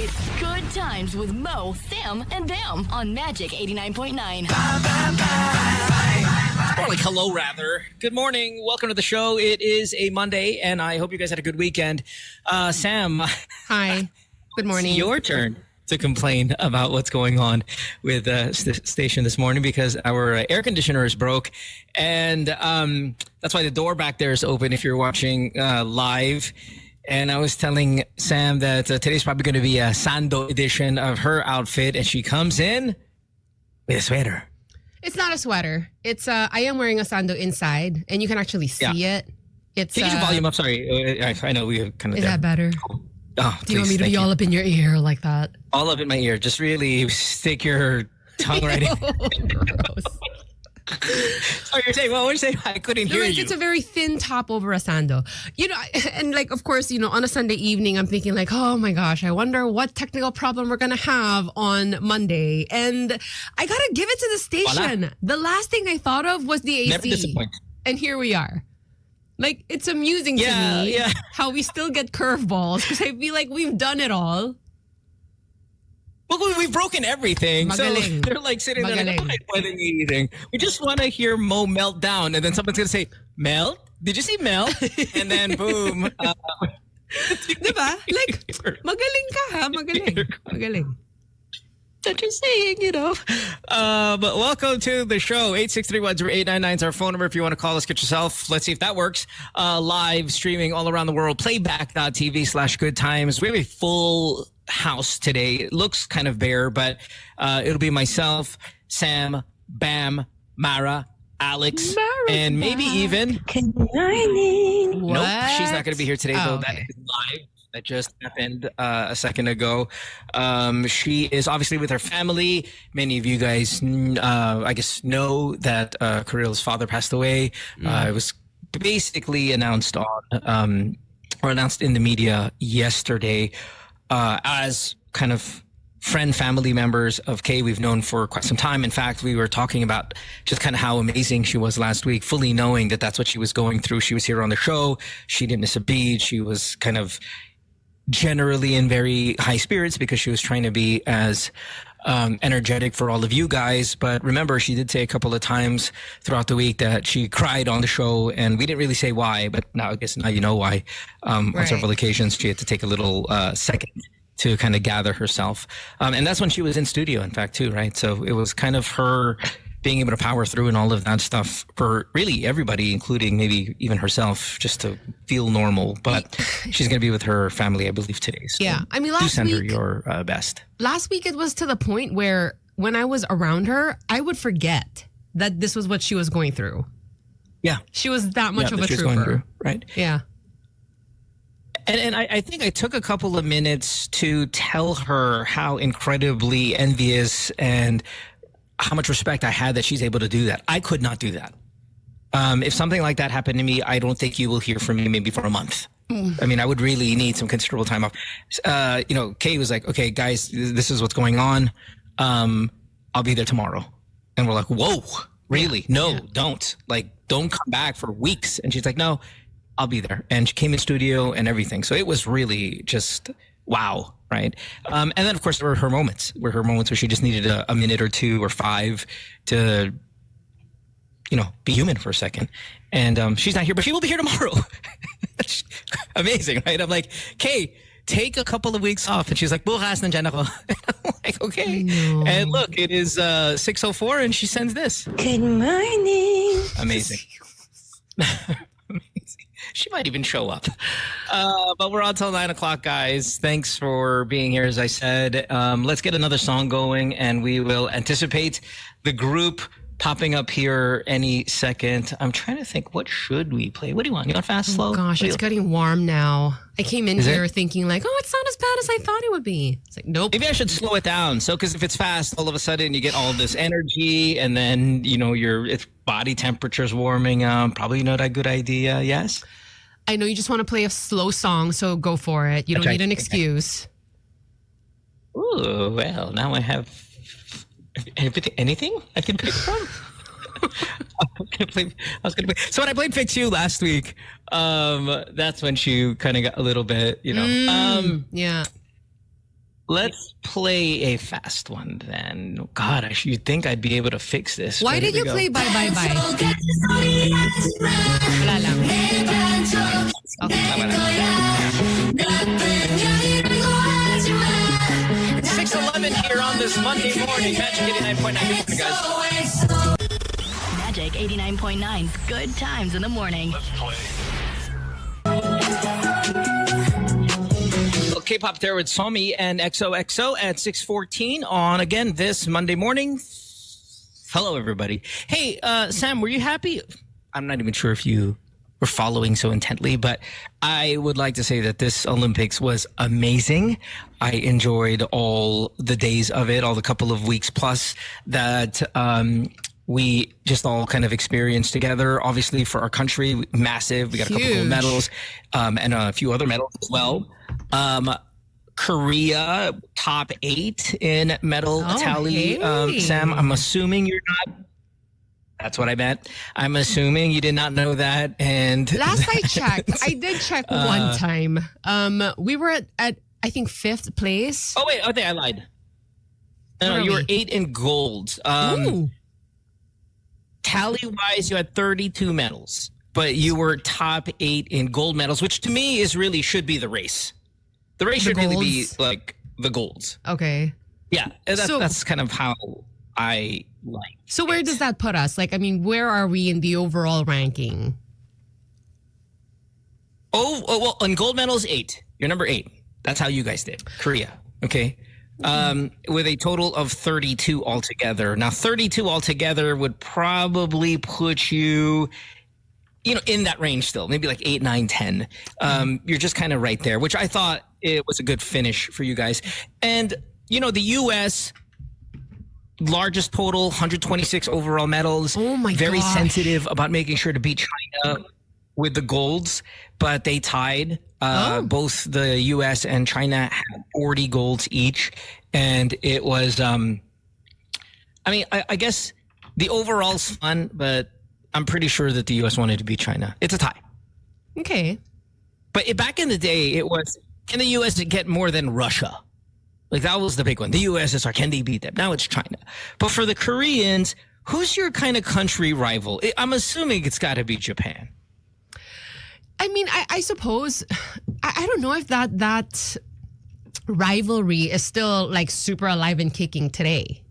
It's Good Times with Mo, Sam, and Bam on Magic 89.9. Or like hello, rather. Good morning. Welcome to the show. It is a Monday, and I hope you guys had a good weekend. Sam. Hi. Good morning. It's your turn to complain about what's going on with the station this morning because our air conditioner is broke, and that's why the door back there is open if you're watching live. And I was telling Sam that today's probably going to be a Sando edition of her outfit, and she comes in with a sweater. It's not a sweater. It's I am wearing a sando inside, and you can actually see it. It's Can you get your volume up? Sorry, I know we have kind of. Is that better? Oh, do you want me to be all up in your ear like that? All up in my ear. Just really stick your tongue right in. Gross. Sorry, you're saying, well, what did you say? I couldn't hear you. It's a very thin top over a sando. You know, and like, of course, you know, on a Sunday evening, I'm thinking like, oh my gosh, I wonder what technical problem we're going to have on Monday. And I got to give it to the station. Voila. The last thing I thought of was the AC. Never disappoint. And here we are. Like, it's amusing to me how we still get curveballs because I feel like we've done it all. Well, we've broken everything. Magaling. So they're like sitting there like, I'm not playing anything. We just want to hear Mo melt down. And then someone's going to say, melt? Did you say melt? And then boom. Diba? Like, magaling ka ha? Magaling. Magaling. That you're saying, you know. But welcome to the show. 863-10-899 is our phone number. If you want to call us, get yourself. Let's see if that works. Live streaming all around the world. Playback.tv/goodtimes. We have a full house today. It looks kind of bare, but it'll be myself, Sam, Bam, Mara, Alex, and maybe even. Good morning. What? Nope, she's not going to be here today, though. Okay. That is live. That just happened a second ago. She is obviously with her family. Many of you guys, I guess, know that Karil's father passed away. It was basically announced on, or announced in the media yesterday. As kind of family members of Kay, we've known for quite some time. In fact, we were talking about just kind of how amazing she was last week, fully knowing that that's what she was going through. She was here on the show. She didn't miss a beat. She was kind of generally in very high spirits because she was trying to be as energetic for all of you guys. But remember, she did say a couple of times throughout the week that she cried on the show, and we didn't really say why, but now I guess now you know why. On several occasions, she had to take a little second to kind of gather herself. And that's when she was in studio, in fact, too, right? So it was kind of her being able to power through and all of that stuff for really everybody, including maybe even herself, just to feel normal. But she's going to be with her family, I believe, today. So yeah. I mean, do send her your best. Last week, it was to the point where when I was around her, I would forget that this was what she was going through. Yeah. She was that much of a trooper. Going through, right? Yeah. And I think I took a couple of minutes to tell her how incredibly envious and how much respect I had that she's able to do that. I could not do that. If something like that happened to me, I don't think you will hear from me maybe for a month. I mean, I would really need some considerable time off. You know, Kay was like, okay, guys, this is what's going on. I'll be there tomorrow. And we're like, whoa, really? No, don't. Like, don't come back for weeks. And she's like, no, I'll be there. And she came in studio and everything. So it was really just wow, right? And then, of course, there were her moments where she just needed a minute or two or five to, you know, be human for a second. And she's not here, but she will be here tomorrow. Amazing, right? I'm like, Kay, take a couple of weeks off. And she's like, bukas nandiyan ako. And I'm like, okay. And look, it is 6:04 and she sends this. Good morning. Amazing. She might even show up. But we're on till 9 o'clock, guys. Thanks for being here, as I said. Let's get another song going, and we will anticipate the group popping up here any second. I'm trying to think, what should we play? What do you want? You want fast, slow? Oh, gosh, it's getting warm now. I came in here thinking like, oh, it's not as bad as I thought it would be. It's like, nope. Maybe I should slow it down. So, because if it's fast, all of a sudden you get all this energy, and then, you know, it's body temperature's warming up. Probably not a good idea, yes? I know you just want to play a slow song, so go for it. You don't need an excuse. Ooh, well, now I have anything I can pick from. I was gonna play. So when I played Fix You last week, that's when she kind of got a little bit, you know. Yeah. Let's play a fast one then. God, you'd think I'd be able to fix this. Why did you play Bye Bye Bye? Wala lang. Okay. 6:11 here on this Monday morning. Magic 89.9, guys. Magic 89.9. Good times in the morning. Let's play. K-pop there with Somi and XOXO at 6:14 on, again, this Monday morning. Hello, everybody. Hey, Sam, were you happy? I'm not even sure if you were following so intently, but I would like to say that this Olympics was amazing. I enjoyed all the days of it, all the couple of weeks plus that we just all kind of experienced together. Obviously, for our country, massive. We got a couple of medals and a few other medals as well. Korea, top 8 in medal tally. Hey. Sam, I'm assuming you're not. That's what I meant. I'm assuming you did not know that. And Last I checked, I did check one time. We were at I think 5th place. Oh, wait. Okay, I lied. No, you were 8 in gold. Ooh. Tally-wise, you had 32 medals. But you were top 8 in gold medals, which to me is really should be the race. The race should really be like the golds. Okay. Yeah, that's kind of how I like. So where does that put us? Like, I mean, where are we in the overall ranking? Oh well, in gold medals, 8. You're number 8. That's how you guys did. Korea. Okay. With a total of 32 altogether. Now, 32 altogether would probably put you, in that range still, maybe like 8, 9, 10. You're just kind of right there, which I thought it was a good finish for you guys. And, the U.S., largest total, 126 overall medals. Oh my Very gosh. sensitive about making sure to beat China with the golds, but they tied. Both the U.S. and China had 40 golds each. And it was, I guess the overall's fun, but I'm pretty sure that the U.S. wanted to beat China. It's a tie. Okay. But back in the day, it was, can the U.S. get more than Russia? Like, that was the big one. The U.S. is can they beat them? Now it's China. But for the Koreans, who's your kind of country rival? I'm assuming it's got to be Japan. I mean, I suppose, I don't know if that rivalry is still like super alive and kicking today.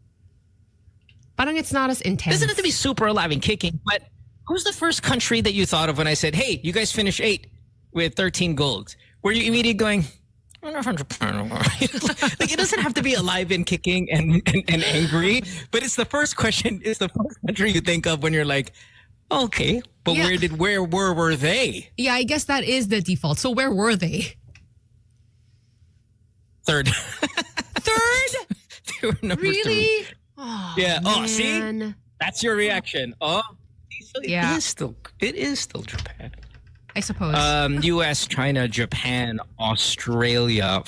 Parang it's not as intense. Doesn't have to be super alive and kicking, but who's the first country that you thought of when I said, hey, you guys finished 8 with 13 golds? Were you immediately going, I'm not from Japan. Like, it doesn't have to be alive and kicking and angry, but it's the first question, it's the first country you think of when you're like, okay, but where were they? Yeah, I guess that is the default. So where were they? Third. Third? They were number 3. Really? Oh, Yeah. Oh, see? man. That's your reaction. Oh, Yeah. it is still Japan. I suppose. U.S., China, Japan, Australia,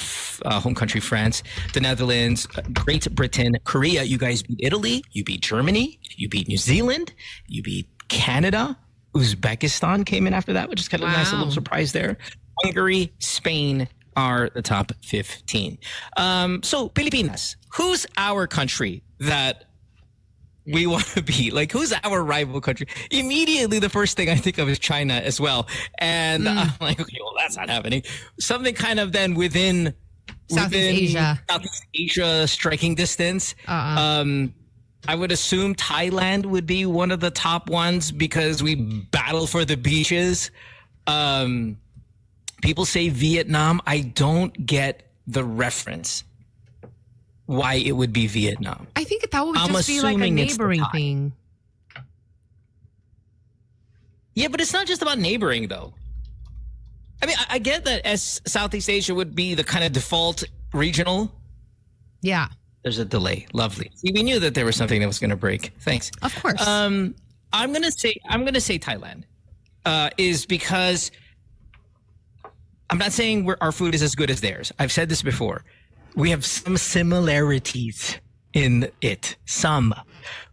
home country France, the Netherlands, Great Britain, Korea. You guys beat Italy. You beat Germany. You beat New Zealand. You beat Canada. Uzbekistan came in after that, which is kind of a nice little surprise there. Hungary, Spain are the top 15. So, Pilipinas, who's our country that we want to be? Like, who's our rival country? Immediately, the first thing I think of is China as well. And I'm like, okay, well, that's not happening. Something kind of then within Southeast Asia striking distance. I would assume Thailand would be one of the top ones because we battle for the beaches. People say Vietnam. I don't get the reference. Why it would be Vietnam. I think that would I'm just be like a assuming it's the neighboring Thai. thing. Yeah, but it's not just about neighboring, though. I mean, I get that as Southeast Asia would be the kind of default regional. Yeah, There's a delay. Lovely. See, we knew that there was something that was going to break. Thanks. of course. I'm gonna say Thailand, is because I'm not saying our food is as good as theirs. I've said this before. We have some similarities in it. Some.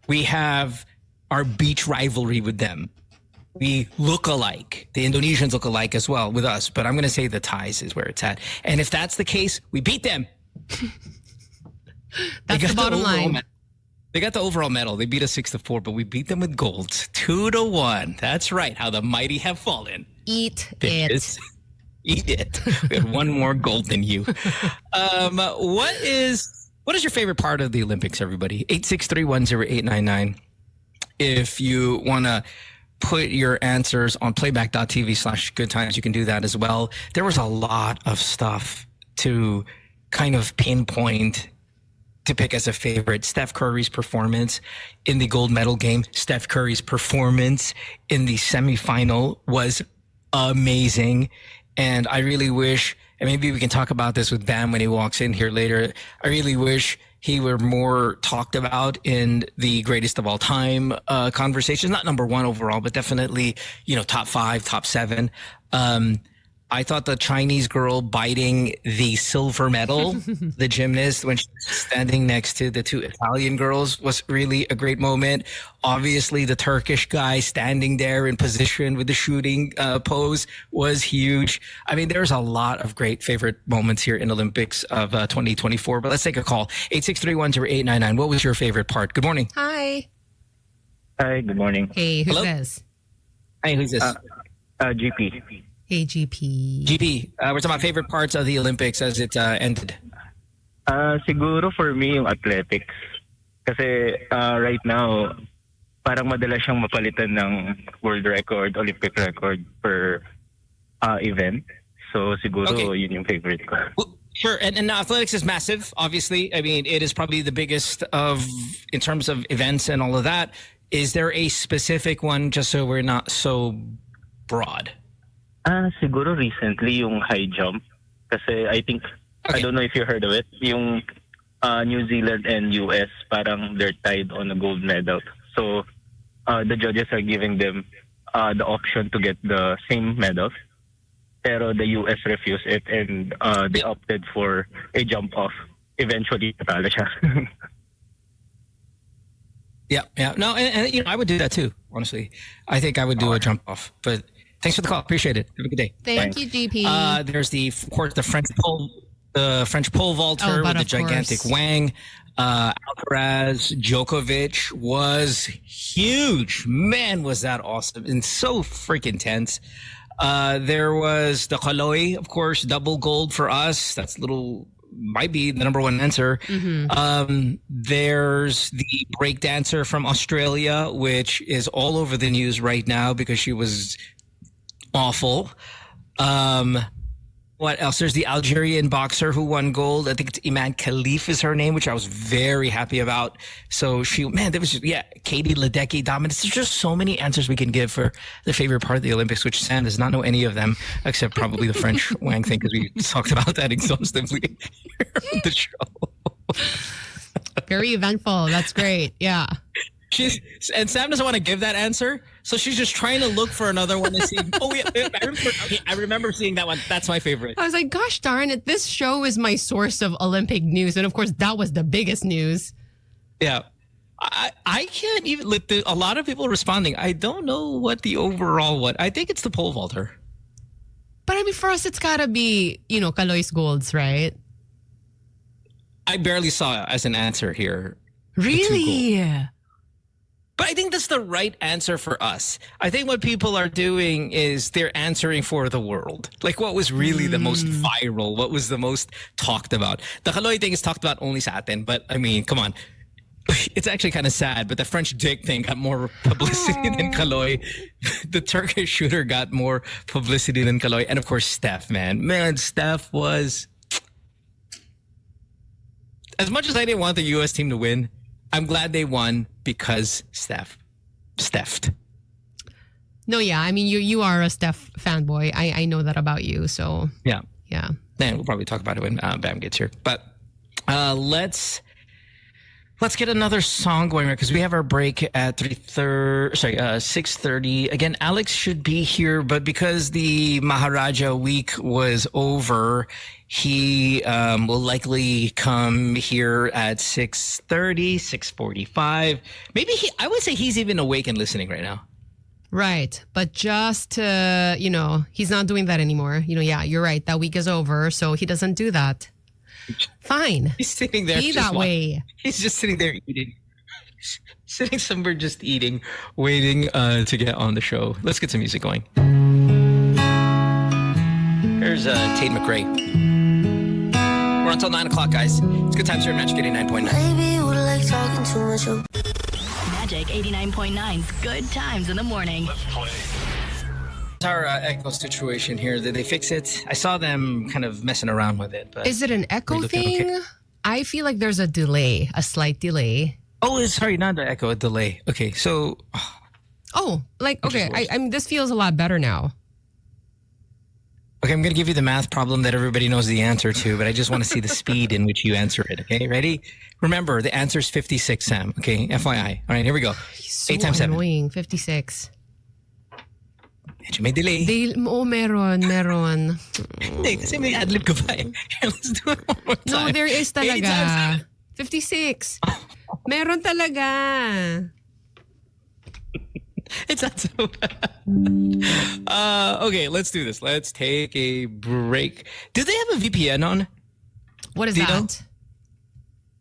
We have our beach rivalry with them. We look alike. The Indonesians look alike as well with us. But I'm going to say the Thais is where it's at. And if that's the case, we beat them. That's the bottom line. They got the overall medal. They beat us 6-4, but we beat them with gold 2-1. That's right. How the mighty have fallen. Eat Bitches. Eat it. We had one more gold than you. What is your favorite part of the Olympics, everybody? 863-10899. If you want to put your answers on playback.tv/goodtimes, you can do that as well. There was a lot of stuff to kind of pinpoint to pick as a favorite. Steph Curry's performance in the gold medal game. Steph Curry's performance in the semifinal was amazing. And I really wish, and maybe we can talk about this with Bam when he walks in here later, I really wish he were more talked about in the greatest of all time conversations. Not number one overall, but definitely, top 5, top 7. I thought the Chinese girl biting the silver medal, the gymnast, when she was standing next to the 2 Italian girls, was really a great moment. Obviously, the Turkish guy standing there in position with the shooting pose was huge. I mean, there's a lot of great favorite moments here in Olympics of 2024. But let's take a call. 863-10899. What was your favorite part? Good morning. Hi. Hi, good morning. Hey, who's Hello? this? Hey, who's this? GP. Hey, GP. GP, we're talking about favorite parts of the Olympics as it ended. Siguro for me yung athletics. Kasi right now, parang madalas siyang mapalitan ng world record, Olympic record per event. So siguro yun yung favorite ko. Well, sure, and athletics is massive, obviously. I mean, it is probably the biggest in terms of events and all of that. Is there a specific one, just so we're not so broad? Siguro recently yung high jump. Kasi I think, I don't know if you heard of it, yung New Zealand and US, parang they're tied on a gold medal. So the judges are giving them the option to get the same medals. Pero the US refused it and they opted for a jump off. Eventually, natalo siya. Yeah. No, and I would do that too, honestly. I think I would do a jump off. But thanks for the call. Appreciate it. Have a good day. Thank you, GP. There's of course, the French pole vaulter with the gigantic Wang. Alcaraz, Djokovic was huge. Man, was that awesome and so freaking tense. There was the Kaloy, of course, double gold for us. Might be the number one answer. Mm-hmm. There's the breakdancer from Australia, which is all over the news right now because she was awful. What else? There's the Algerian boxer who won gold. I think it's Iman Khalif is her name, which I was very happy about. So there was Katie Ledecky dominance. There's just so many answers we can give for the favorite part of the Olympics, which Sam does not know any of them, except probably the French Wang thing, because we talked about that exhaustively here on the show. Very eventful. That's great. Yeah. And Sam doesn't want to give that answer, so she's just trying to look for another one to see. I remember seeing that one. That's my favorite. I was like, gosh darn it, this show is my source of Olympic news. And of course, that was the biggest news. Yeah. I can't even, a lot of people responding. I don't know what the overall one. I think it's the pole vaulter. But I mean, for us, it's got to be, Kaloy's golds, right? I barely saw it as an answer here. Really? But I think that's the right answer for us. I think what people are doing is they're answering for the world. Like, what was really the most viral? What was the most talked about? The Kaloy thing is talked about only sa atin, but I mean, come on. It's actually kind of sad, but the French dick thing got more publicity than Kaloy. The Turkish shooter got more publicity than Kaloy. And of course, Steph, man. Man, Steph was... As much as I didn't want the U.S. team to win, I'm glad they won because Stephed. No, yeah. I mean, you are a Steph fanboy. I know that about you. So yeah. Man, we'll probably talk about it when Bam gets here. But let's get another song going because we have our break at 6:30. Again, Alex should be here, but because the Maharaja week was over, he will likely come here at 6:30, 6:45. Maybe I would say he's even awake and listening right now. Right. But just, he's not doing that anymore. Yeah, you're right. That week is over, so he doesn't do that. Fine. He's sitting there. Be that way. He's just sitting there eating. Sitting somewhere just eating, waiting to get on the show. Let's get some music going. Here's Tate McRae. We're until 9 o'clock, guys. It's good times here at Magic 89.9. Maybe you like talking too much. Magic 89.9's Good Times in the Morning. Let's play. Our echo situation here. Did they fix it? I saw them kind of messing around with it. But Is it an echo Are you looking thing? okay? I feel like there's a delay, a slight delay. Oh, sorry, not the echo, a delay. Okay, so Oh, like, okay. I mean, this feels a lot better now. okay, I'm going to give you the math problem that everybody knows the answer to, but I just want to see the speed in which you answer it. Okay, ready? Remember, the answer is 56, Sam. Okay, FYI. All right, here we go. So 8 times 7. annoying. 56. Medyo may delay. Meron. Hindi, kasi may adlib ka pa eh. Let's do it one more time. No, there is 8 times talaga. 56. Meron talaga. It's not so bad. Okay, let's do this. Let's take a break. Do they have a VPN on? What is Do you know? that?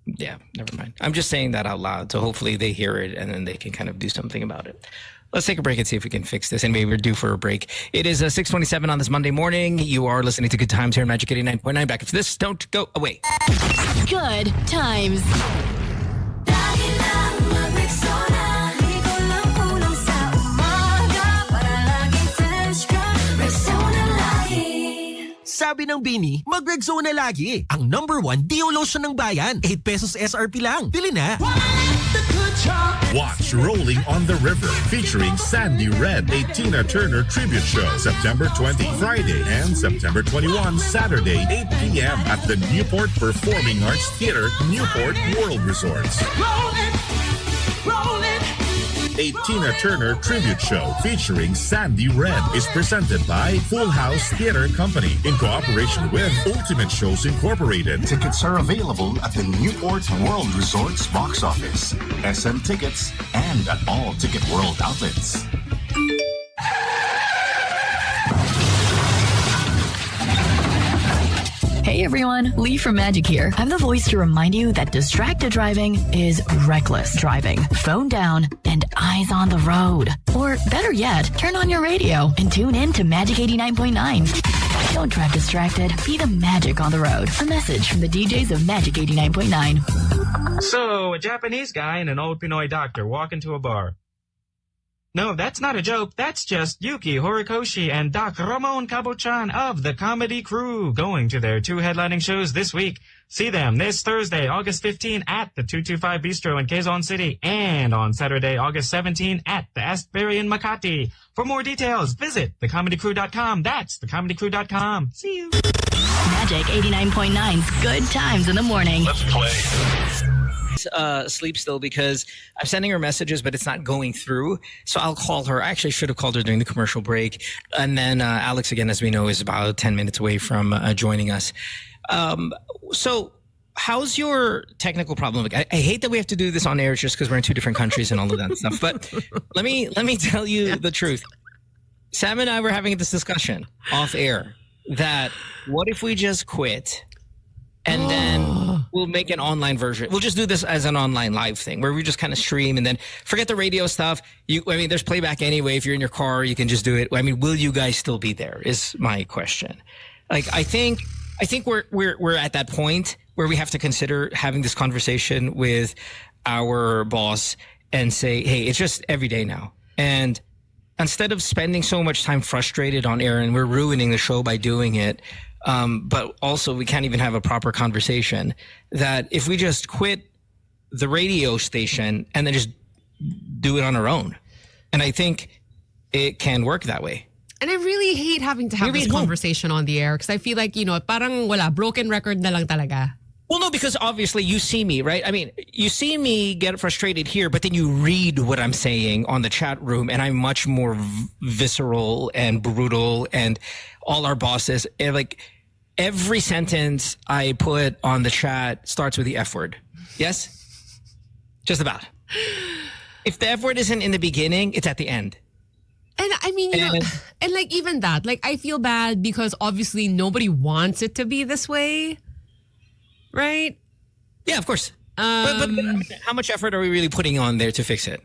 Yeah, never mind. I'm just saying that out loud, so hopefully they hear it and then they can kind of do something about it. Let's take a break and see if we can fix this. Anyway, we're due for a break. It is 6:27 on this Monday morning. You are listening to Good Times here on Magic 89.9. Back after this. Don't go away. Good Times. Sabi ng Bini, mag-Rexona lagi. Ang #1 Deo Lotion ng bayan. 8 pesos SRP lang. Bili na. Watch Rolling on the River featuring Sandy Red, a Tina Turner tribute show, September 20, Friday, and September 21, Saturday, 8 p.m. at the Newport Performing Arts Theater, Newport World Resorts. A Tina Turner tribute show featuring Sandy Red is presented by Full House Theater Company in cooperation with Ultimate Shows Incorporated. Tickets are available at the Newport World Resorts box office, SM Tickets, and at all Ticket World outlets. Hey everyone, Lee from Magic here. I'm the voice to remind you that distracted driving is reckless driving. Phone down and eyes on the road. Or better yet, turn on your radio and tune in to Magic 89.9. Don't drive distracted. Be the magic on the road. A message from the DJs of Magic 89.9. So, a Japanese guy and an old Pinoy doctor walk into a bar. No, that's not a joke. That's just Yuki Horikoshi and Doc Ramon Cabo-chan of the Comedy Crew going to their 2 headlining shows this week. See them this Thursday, August 15 at the 225 Bistro in Quezon City and on Saturday, August 17 at the Astbury in Makati. For more details, visit thecomedycrew.com. That's thecomedycrew.com. See you. Magic 89.9's Good Times in the Morning. Let's play. Sleep still because I'm sending her messages, but it's not going through. So I'll call her. I actually should have called her during the commercial break. And then Alex, again, as we know, is about 10 minutes away from joining us. So how's your technical problem? I hate that we have to do this on air just because we're in 2 different countries and all of that stuff. But let me tell you the truth. Sam and I were having this discussion off air that what if we just quit and then we'll make an online version. We'll just do this as an online live thing where we just kind of stream and then forget the radio stuff. There's playback anyway. If you're in your car, you can just do it. I mean, will you guys still be there is my question. Like, I think we're at that point where we have to consider having this conversation with our boss and say, hey, it's just every day now. And instead of spending so much time frustrated on air and we're ruining the show by doing it, but also we can't even have a proper conversation, that if we just quit the radio station and then just do it on our own. And I think it can work that way. And I really hate having to have this conversation on the air because I feel like, parang wala, broken record na lang talaga. Well, no, because obviously you see me, right? I mean, you see me get frustrated here, but then you read what I'm saying on the chat room, and I'm much more visceral and brutal, and all our bosses, like every sentence I put on the chat starts with the F word. Yes? Just about. If the F word isn't in the beginning, it's at the end. And I mean, and like even that, like I feel bad because obviously nobody wants it to be this way. right? Yeah, of course. But how much effort are we really putting on there to fix it?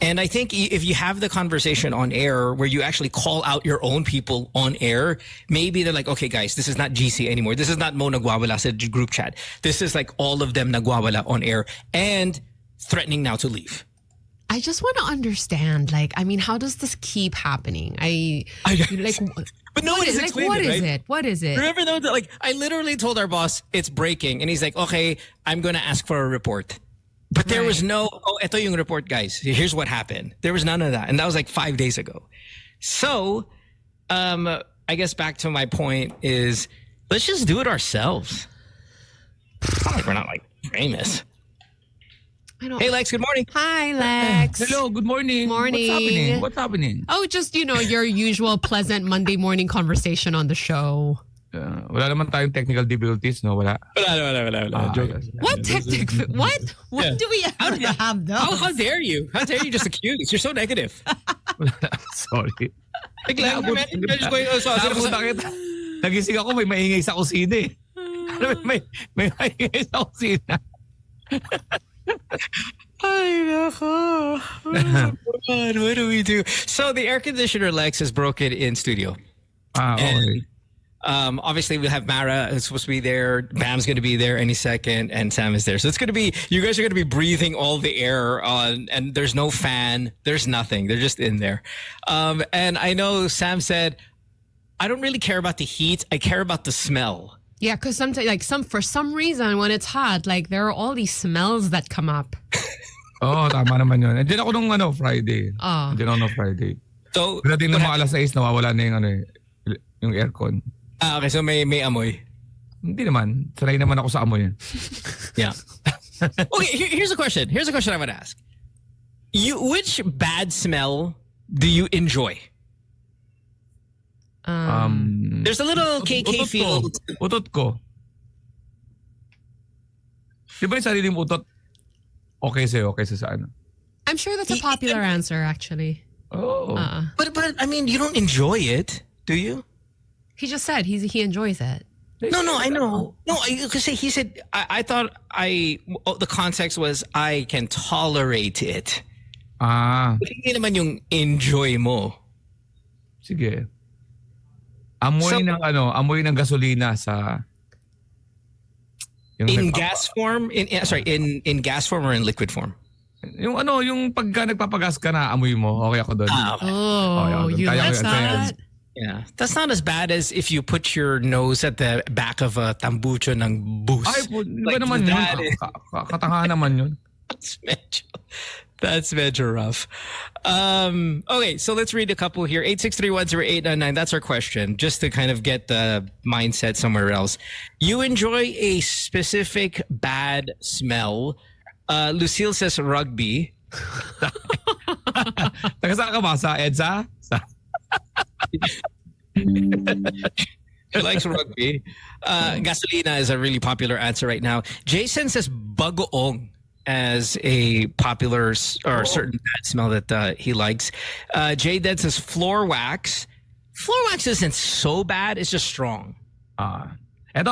And I think if you have the conversation on air where you actually call out your own people on air, maybe they're like, okay, guys, this is not GC anymore. This is not Mo nagwawala sa group chat. This is like all of them nagwawala on air and threatening now to leave. I just want to understand, like, I mean, how does this keep happening? But no one has explained what it, is right? it? What is it? Remember though, like I literally told our boss it's breaking, and he's like, "Okay, I'm going to ask for a report." But there was no, ito yung report, guys. Here's what happened. There was none of that, and that was like 5 days ago. So, I guess back to my point is, let's just do it ourselves. We're not like famous. Hey, Lex, good morning. Hi, Lex. Hello, good morning. Morning. What's happening? Oh, just, your usual pleasant Monday morning conversation on the show. Wala naman tayong technical difficulties, no? Wala. Wala. What What do we ever have those? How dare you? How dare you just accuse? You're so negative. Sorry. Nagising ako, may maingay sa kusina eh. May maingay sa kusina. Ay, nako. God, what do we do? So the air conditioner, Lex, is broken in studio. Okay. And, obviously, we have Mara who's supposed to be there. Bam's going to be there any second, and Sam is there. So it's going to be, you guys are going to be breathing all the air on, and there's no fan. There's nothing. They're just in there. And I know Sam said, I don't really care about the heat. I care about the smell. Yeah, because sometimes, for some reason, when it's hot, there are all these smells that come up. Tama naman yun. Andiyan ako nung Friday. Andiyan ako nung Friday. So, pagdating ng mga alas 6, nawawala na yung aircon. Okay, so may amoy. Hindi naman. Sanay naman ako sa amoy. Yeah. Okay, here's a question. Here's a question I want to ask. Which bad smell do you enjoy? There's a little KK feel. Utot ko. Di ba yung sarili mo utot? Okay sa'yo sa ano? I'm sure that's a popular answer, actually. Oh. But I mean, you don't enjoy it, do you? He just said he enjoys it. No, I know. No, because he said, I thought the context was I can tolerate it. Hindi naman yung enjoy mo. Sige. Amoy ng gasolina sa in gas form? In gas form or in liquid form? Yung pagka nagpapagas ka na, amoy mo, okay ako doon. Okay. You like that? Yeah. That's not as bad as if you put your nose at the back of a tambucho ng bus. Ay, ba naman yun? Katangahan naman yun. That's medyo rough. Okay, so let's read a couple here. 863108999. That's our question, just to kind of get the mindset somewhere else. You enjoy a specific bad smell. Lucille says rugby. Taga saan ka ba? Sa EDSA? She likes rugby. Gasolina is a really popular answer right now. Jason says bagoong as a popular or certain bad smell that he likes. Jay says floor wax. Floor wax isn't so bad. It's just strong. Eto,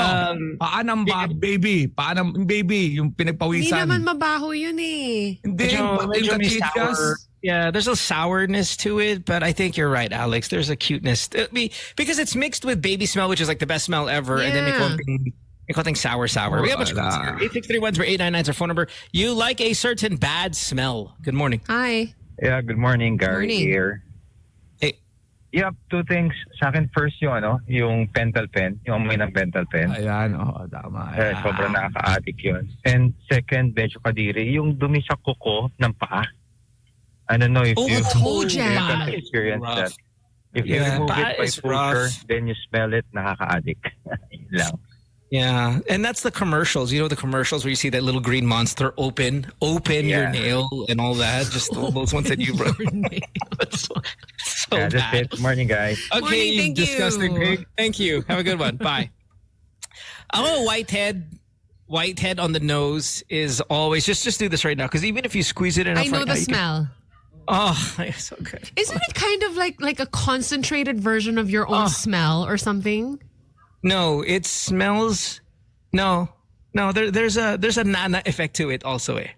paanang baby. Paanang baby, yung pinagpawisan. Hindi naman mabaho yun eh. Medyo may sour. Yeah, there's a sourness to it, but I think you're right, Alex. There's a cuteness. Because it's mixed with baby smell, which is like the best smell ever, and then may konting sour. We have a bunch of calls here. 8631089 is our phone number. You like a certain bad smell. Good morning. Hi. Yeah, good morning, Gary here. Hey. Yeah, two things. Sa akin first yung pentel pen, yung amoy ng pentel pen. Ayan, tama. Sobrang nakaka-addict yun. And second, medyo kadiri, yung dumi sa kuko ng paa. I don't know if you can experience that. If you remove it by pusher, then you smell it, nakaka-addict. Lang. Yeah, and that's the commercials. You know the commercials where you see that little green monster open your nail and all that. Just all those ones that you broke. so that's it. Good morning, guys. Okay, morning, you disgusting pig. Thank you. Have a good one. Bye. A whitehead on the nose is always just do this right now because even if you squeeze it enough, I know the smell. Oh, it's so good. Isn't it kind of like a concentrated version of your own smell or something? No, it smells. No, No, there's a nana effect to it also eh.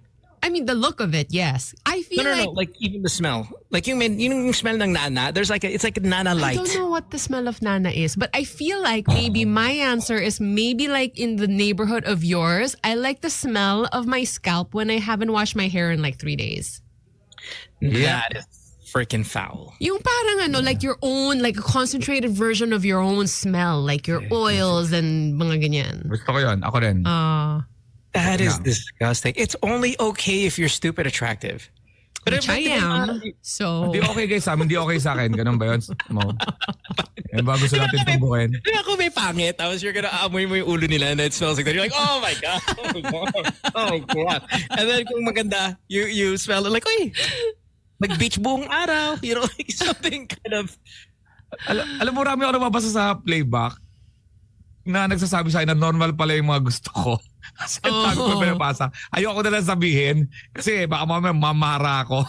I mean, the look of it, yes. I feel No, like even the smell. Like yung smell ng nana, it's like nana light. I don't know what the smell of nana is, but I feel like maybe my answer is maybe like in the neighborhood of yours. I like the smell of my scalp when I haven't washed my hair in like 3 days. That is freaking foul. Yung parang like your own, like a concentrated version of your own smell, like your oils and mga ganyan. Gusto ko yun. Ako rin. That is disgusting. It's only okay if you're stupid attractive. But which I am. So... Hindi okay guys sa amin. Hindi okay sa akin. Ganun ba yun? Mo. Yan ba gusto natin tumbukin? Hindi ako may pangit. Tapos you're gonna amoy mo yung ulo nila and it smells like that. You're like, oh my God. Oh my God. Oh my God. And then kung maganda, you smell it like, uy, mag-beach buong araw. You know, like something kind of... Alam mo, marami ako nababasa sa playback na nagsasabi sa akin na normal pala yung mga gusto ko. Kasi tago ko pinapasa. Ayoko na lang sabihin kasi baka mamaya mamara ako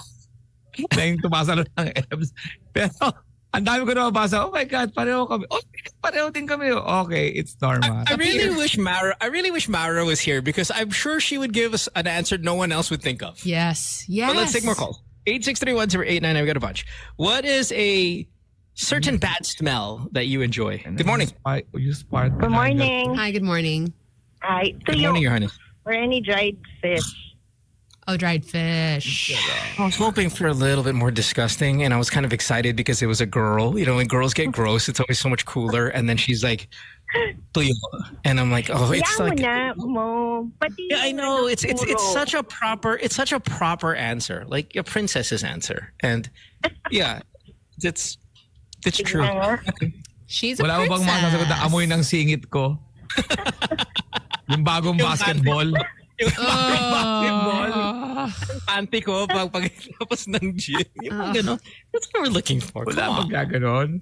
na yung tumasa lang ng abs. Pero ang dami ko nababasa, oh my God, pareho kami. Oh, pareho din kami. Okay, it's normal. I really wish Mara was here because I'm sure she would give us an answer no one else would think of. Yes. But let's take more calls. 863-1089. I've got a bunch. What is a certain bad smell that you enjoy? Good morning. Good morning. Hi, good morning. Hi. Good morning, Your Highness. Or any dried fish. Oh, dried fish. I was hoping for a little bit more disgusting, and I was kind of excited because it was a girl. You know, when girls get gross, it's always so much cooler. And then she's like, "Tuyo," and I'm like, "Oh, it's like." Yeah, I know. It's such a proper answer, like a princess's answer, and yeah, it's true. She's a Wala princess. mo bang masasagot na amoy ng singit ko? Yung bagong basketball. Yung basketball. Panty ko pagkatapos ng gym. Yung gano'n. That's what we're looking for. Wala bang gaganon?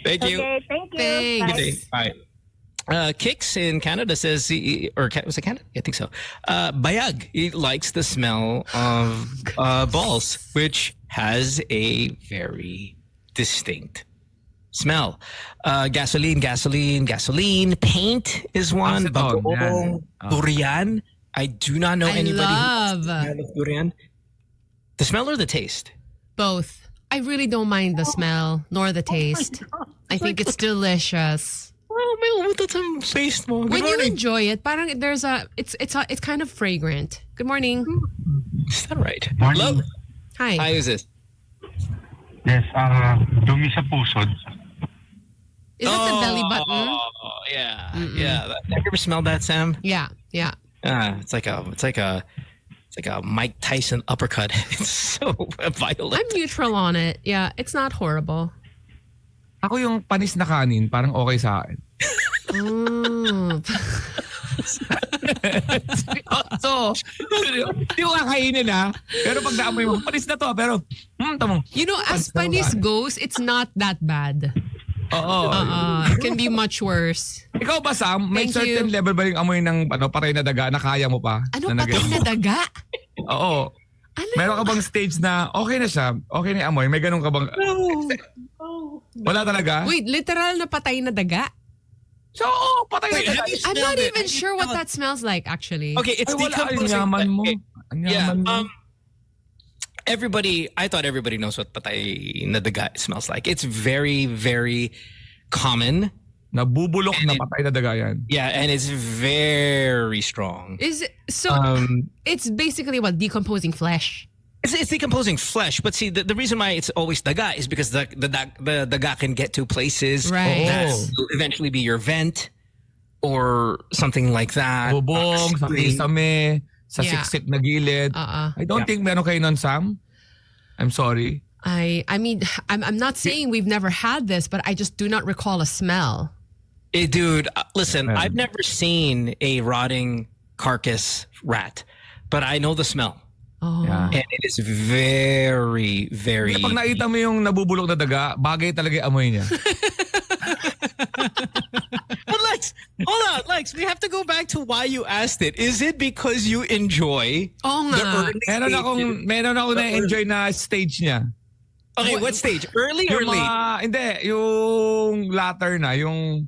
Thank you. Okay, thank you. Thanks. Bye. Kix in Canada says, was it Canada? I think so. Bayag, he likes the smell of balls, which has a very distinct smell. Gasoline. Paint is one. Bagoong. Durian. I do not know anybody who loves durian. The smell or the taste? Both. I really don't mind the smell nor the taste. I think it's delicious. Oh, may umutot sa face mo. When you enjoy it, parang it's kind of fragrant. Good morning. Is that right? Morning. Hello? Hi. Hi, who's this? Yes, dumi sa pusod. Is that the belly button? Oh, yeah. Yeah. Have you ever smelled that, Sam? Yeah. It's like a Mike Tyson uppercut. It's so violent. I'm neutral on it. Yeah, it's not horrible. Ako yung panis na kanin, parang okay sa akin. So, hindi ko kakainin ha. Pero pag naamoy mo, panis na to. Pero, tamang. You know, as panis goes, it's not that bad. Oo. It can be much worse. Ikaw ba, Sam? May Thank certain you. level ba yung amoy ng patay na daga na kaya mo pa? Ano patay na daga? Oo. Meron ka bang stage na okay na siya? Okay na yung amoy? May ganun ka bang... Wala talaga? Wait, literal na patay na daga? So, patay na daga. I'm not even sure what that smells like, actually. Okay, it's decomposing. Yaman mo. Yeah. I thought everybody knows what patay na daga smells like. It's very, very common. Nabubulok na patay na daga yan. Yeah, and it's very strong. It's basically what, decomposing flesh? It's decomposing flesh, but see, the reason why it's always daga is because the daga can get to places that will eventually be your vent or something like that. Bubong, sa kisame, sa siksik na gilid. I don't think meron kayo nun, Sam. I'm sorry. I mean, I'm not saying we've never had this, but I just do not recall a smell. Hey, dude, listen, I've never seen a rotting carcass rat, but I know the smell. Yeah. And it is very, very... Pag nakita mo yung nabubulok na daga, bagay talaga yung amoy niya. But hold on, Lex, we have to go back to why you asked it. Is it because you enjoy the early stages? Meron ako na-enjoy na stage niya. Okay, what stage? Early or late? Hindi, yung latter na, yung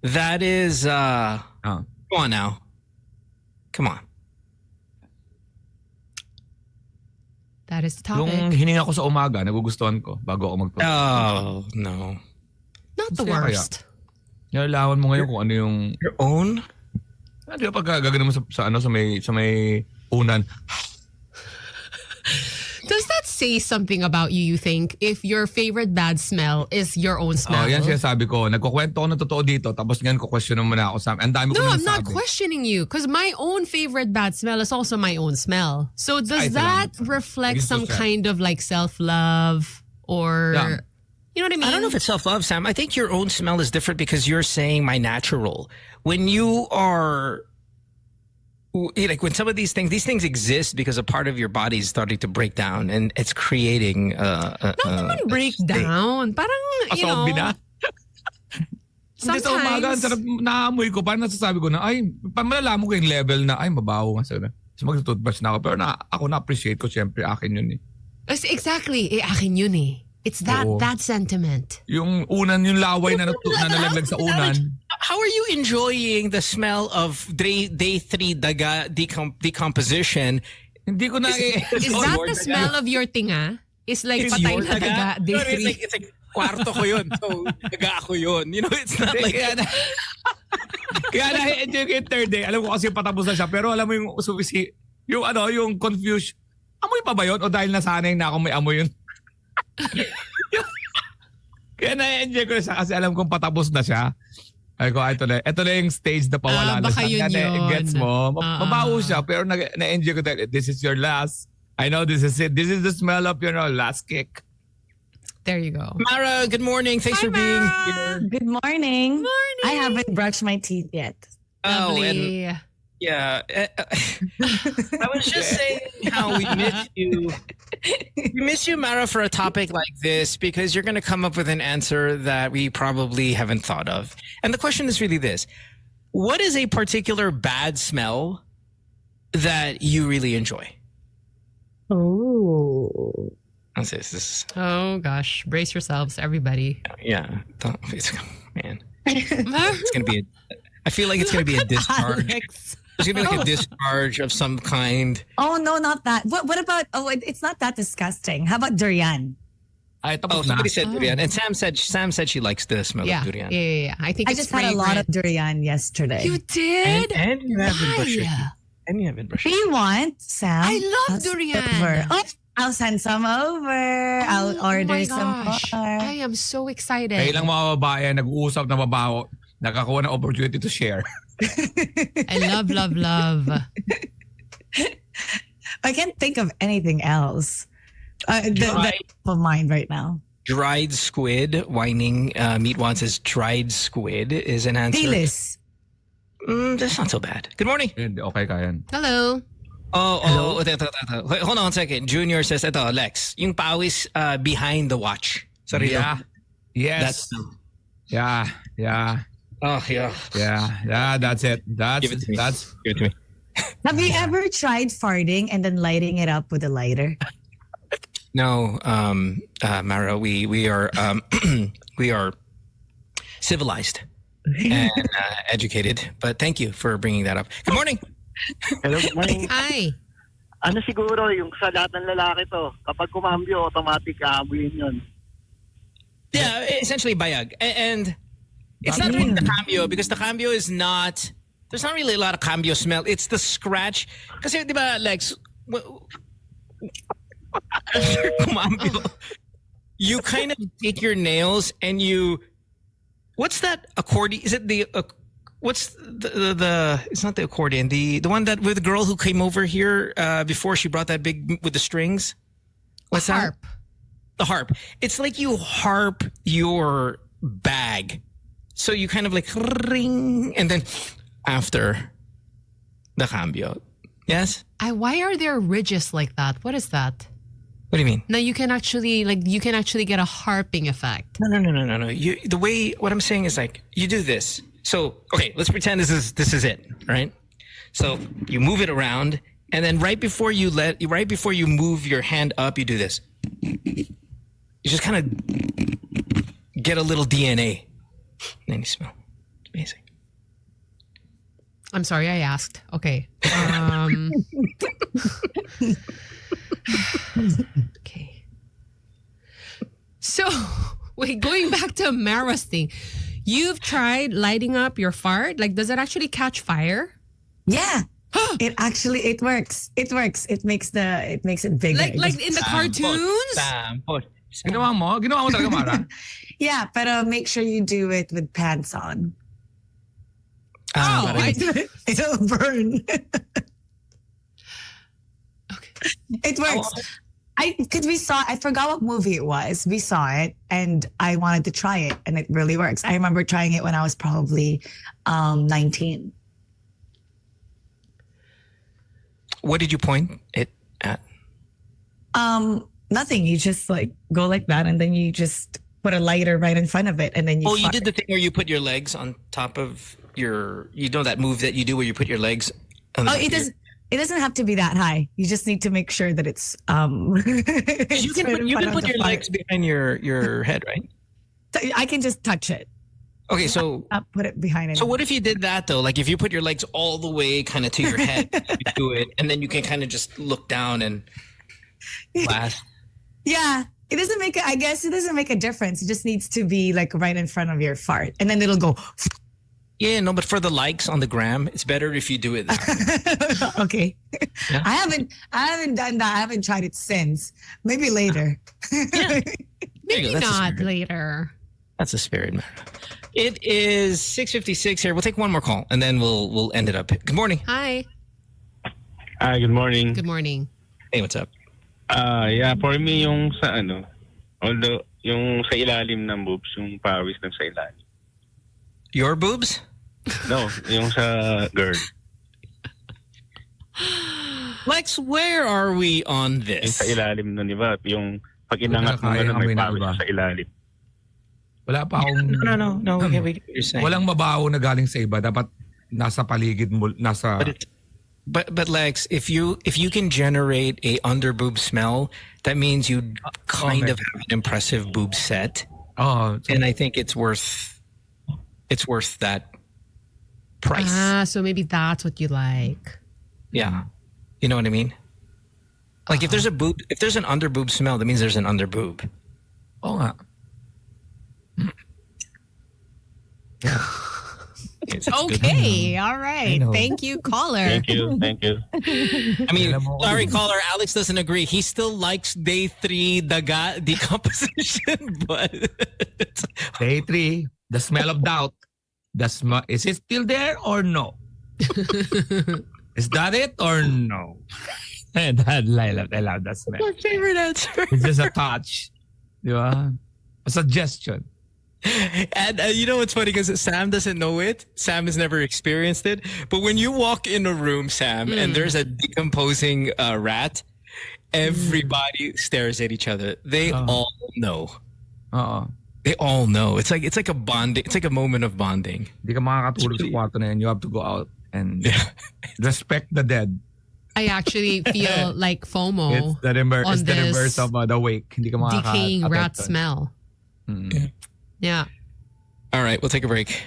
That is, come on now. Come on. That is the topic. Yung hininga ko sa umaga, nagugustuhan ko bago ako magpapaliguan. Oh, no. Not the worst. Nalalaman mo ngayon kung ano yung... Your own? Di ba pag gagawin mo sa may unan? Does that say something about you think, if your favorite bad smell is your own smell? Oh, yan siya sabi ko. Nagkukwento ko ng totoo dito, tapos ngayon ko-question mo na ako sa... Ang dami ko No, na I'm not nasabi. questioning you, because my own favorite bad smell is also my own smell. So does that reflect some kind of like self-love or... Yeah. You know what I mean? I don't know if it's self-love, Sam. I think your own smell is different because you're saying my natural. When you are... Like when some of these things exist because a part of your body is starting to break down and it's creating not naman break down. Parang, you know... Sometimes. Sa umaga, sarap, naamoy ko, parang nasasabi ko na, ay, malalaman ko yung level na, ay, mabaho nga. So mag-toothbrush na ako. Pero ako na-appreciate ko, syempre, akin yun eh. Exactly. Akin yun eh. It's that sentiment. Yung unan, yung laway na nalaglag sa unan. How are you enjoying the smell of day 3 daga decomposition? Hindi ko na Is that the smell of your tinga? It's like patay na daga day 3. It's like kwarto ko yun. So, daga ako yun. You know, it's not like... Kaya na-enjoy ko yung third day. Alam ko kasi patapos na siya. Pero alam mo yung confused. Amoy pa ba yun? O dahil nasanay na ako may amoy yun? Kaya na-enjoy ko na siya kasi alam kong patapos na siya. Ay ko, ito na yung stage na pawala na siya. Gets mo? Mabaho siya pero na-enjoy ko dahil this is your last. I know this is it. This is the smell of your last kick. There you go. Mara, good morning. Thanks for being here. Good morning. Morning. I haven't brushed my teeth yet. Lovely. Yeah. I was just saying how we miss you. We miss you, Mara, for a topic like this because you're going to come up with an answer that we probably haven't thought of. And the question is really this. What is a particular bad smell that you really enjoy? Oh. Oh, gosh. Brace yourselves, everybody. Yeah. Man. It's going to be I feel like it's going to be a discharge. There's going to be like a discharge of some kind. Oh, no, not that. What about, it's not that disgusting. How about durian? Somebody said durian. And Sam said she likes the smell of durian. Yeah. I just had a lot of durian yesterday. You did? And you haven't brushed your teeth. And you haven't brushed your teeth. Do you want, Sam? I love durian. Oh, I'll send some over. I'll order some more. I am so excited. Kaya lang mga babae, nag-uusap na mabaho, nakakuha ng opportunity to share. I love. I can't think of anything else. That's of mine right now. Dried squid. Whining Meat One says dried squid is an answer. Dilis. That's not so bad. Good morning. Okay, Kayan. Hello. Ito. Hold on a second. Junior says, ito, Lex, yung pawis behind the watch. Sorry. Yeah. Yes. Yeah. Oh, yeah. Yeah, that's it. Give it to me. Give it to me. Have you ever tried farting and then lighting it up with a lighter? No, Mara, we are we are civilized and educated. But thank you for bringing that up. Good morning. Hello, good morning. Hi. Ano siguro yung sa lahat ng lalaki to, kapag kumambyo, automatic aabuyin yun. Yeah, essentially bayag. And it's not really the cambio because the cambio is not, there's not really a lot of cambio smell. It's the scratch. Kasi di ba, Lex, after kumambio, you kind of take your nails and you, what's that accordion? Is it the, what's the it's not the accordion, the one that with the girl who came over here before she brought that big with the strings? What's that? Harp. The harp. It's like you harp your bag. So you kind of like ring and then after the cambio. Yes? Why are there ridges like that? What is that? What do you mean? No, you can actually get a harping effect. No. The way what I'm saying is like you do this. So okay, let's pretend this is it, right? So you move it around, and then right before you move your hand up, you do this. You just kind of get a little DNA. And then you smell. Amazing. I'm sorry I asked. Okay. Okay. So, wait, going back to Mara's thing. You've tried lighting up your fart? Like, does it actually catch fire? Yeah. It works. It works. It makes it bigger. Like in the cartoons? Ginawa mo talaga, Mara? Yeah, but make sure you do it with pants on. It'll burn. Okay. It works. I forgot what movie it was. We saw it and I wanted to try it and it really works. I remember trying it when I was probably 19. What did you point it at? Nothing. You just like go like that and then you just put a lighter right in front of it and then you you did the thing where you put your legs on top of that move that you do where you put your legs on the it doesn't have to be that high. You just need to make sure that it's you can put your legs behind your head, right? I can just touch it. Okay, so I'll put it behind it. So what if you did that though? Like if you put your legs all the way kind of to your head, you do it, and then you can kind of just look down and blast. Yeah, I guess it doesn't make a difference. It just needs to be like right in front of your fart, and then it'll go. Yeah, no, but for the likes on the gram, it's better if you do it that way. Okay. Yeah. I haven't done that. I haven't tried it since. Maybe later. Yeah. Maybe not later. That's the spirit, man. It is 6:56 here. We'll take one more call and then we'll end it up. Good morning. Hi. Hi, good morning. Good morning. Hey, what's up? Yeah, for me yung sa although yung sa ilalim ng boobs, yung pawis ng sa ilalim. Your boobs? No, yung sa girl. Lex, where are we on this? Yung sa ilalim nun, di ba? Yung pag inangat mo gano'n, may pawis sa ilalim. Wala pa akong... No. Walang mabaho na galing sa iba. Dapat nasa paligid mo, nasa... But Lex, if you can generate a under boob smell, that means you kind of have an impressive boob set. And I think it's worth that price. So maybe that's what you like. Yeah. You know what I mean? Like if there's an under boob smell, that means there's an under boob. Oh nga. Okay, all right. Thank you, caller. Thank you. I mean, sorry, caller. Alex doesn't agree. He still likes day 3 daga decomposition, but day 3, the smell of doubt. Is it still there or no? Is that it or no? I love that smell. My favorite answer. It's just a touch. Diba? A suggestion. And you know what's funny, because Sam doesn't know it. Sam has never experienced it. But when you walk in a room, Sam, and there's a decomposing rat, everybody stares at each other. They all know. They all know. It's like a bonding. It's like a moment of bonding. Hindi ka makakatulog sa kwarto na yan. You have to go out and respect the dead. I actually feel like FOMO. It's the reverse of the wake. Hindi ka decaying rat smell. Yeah. All right, we'll take a break.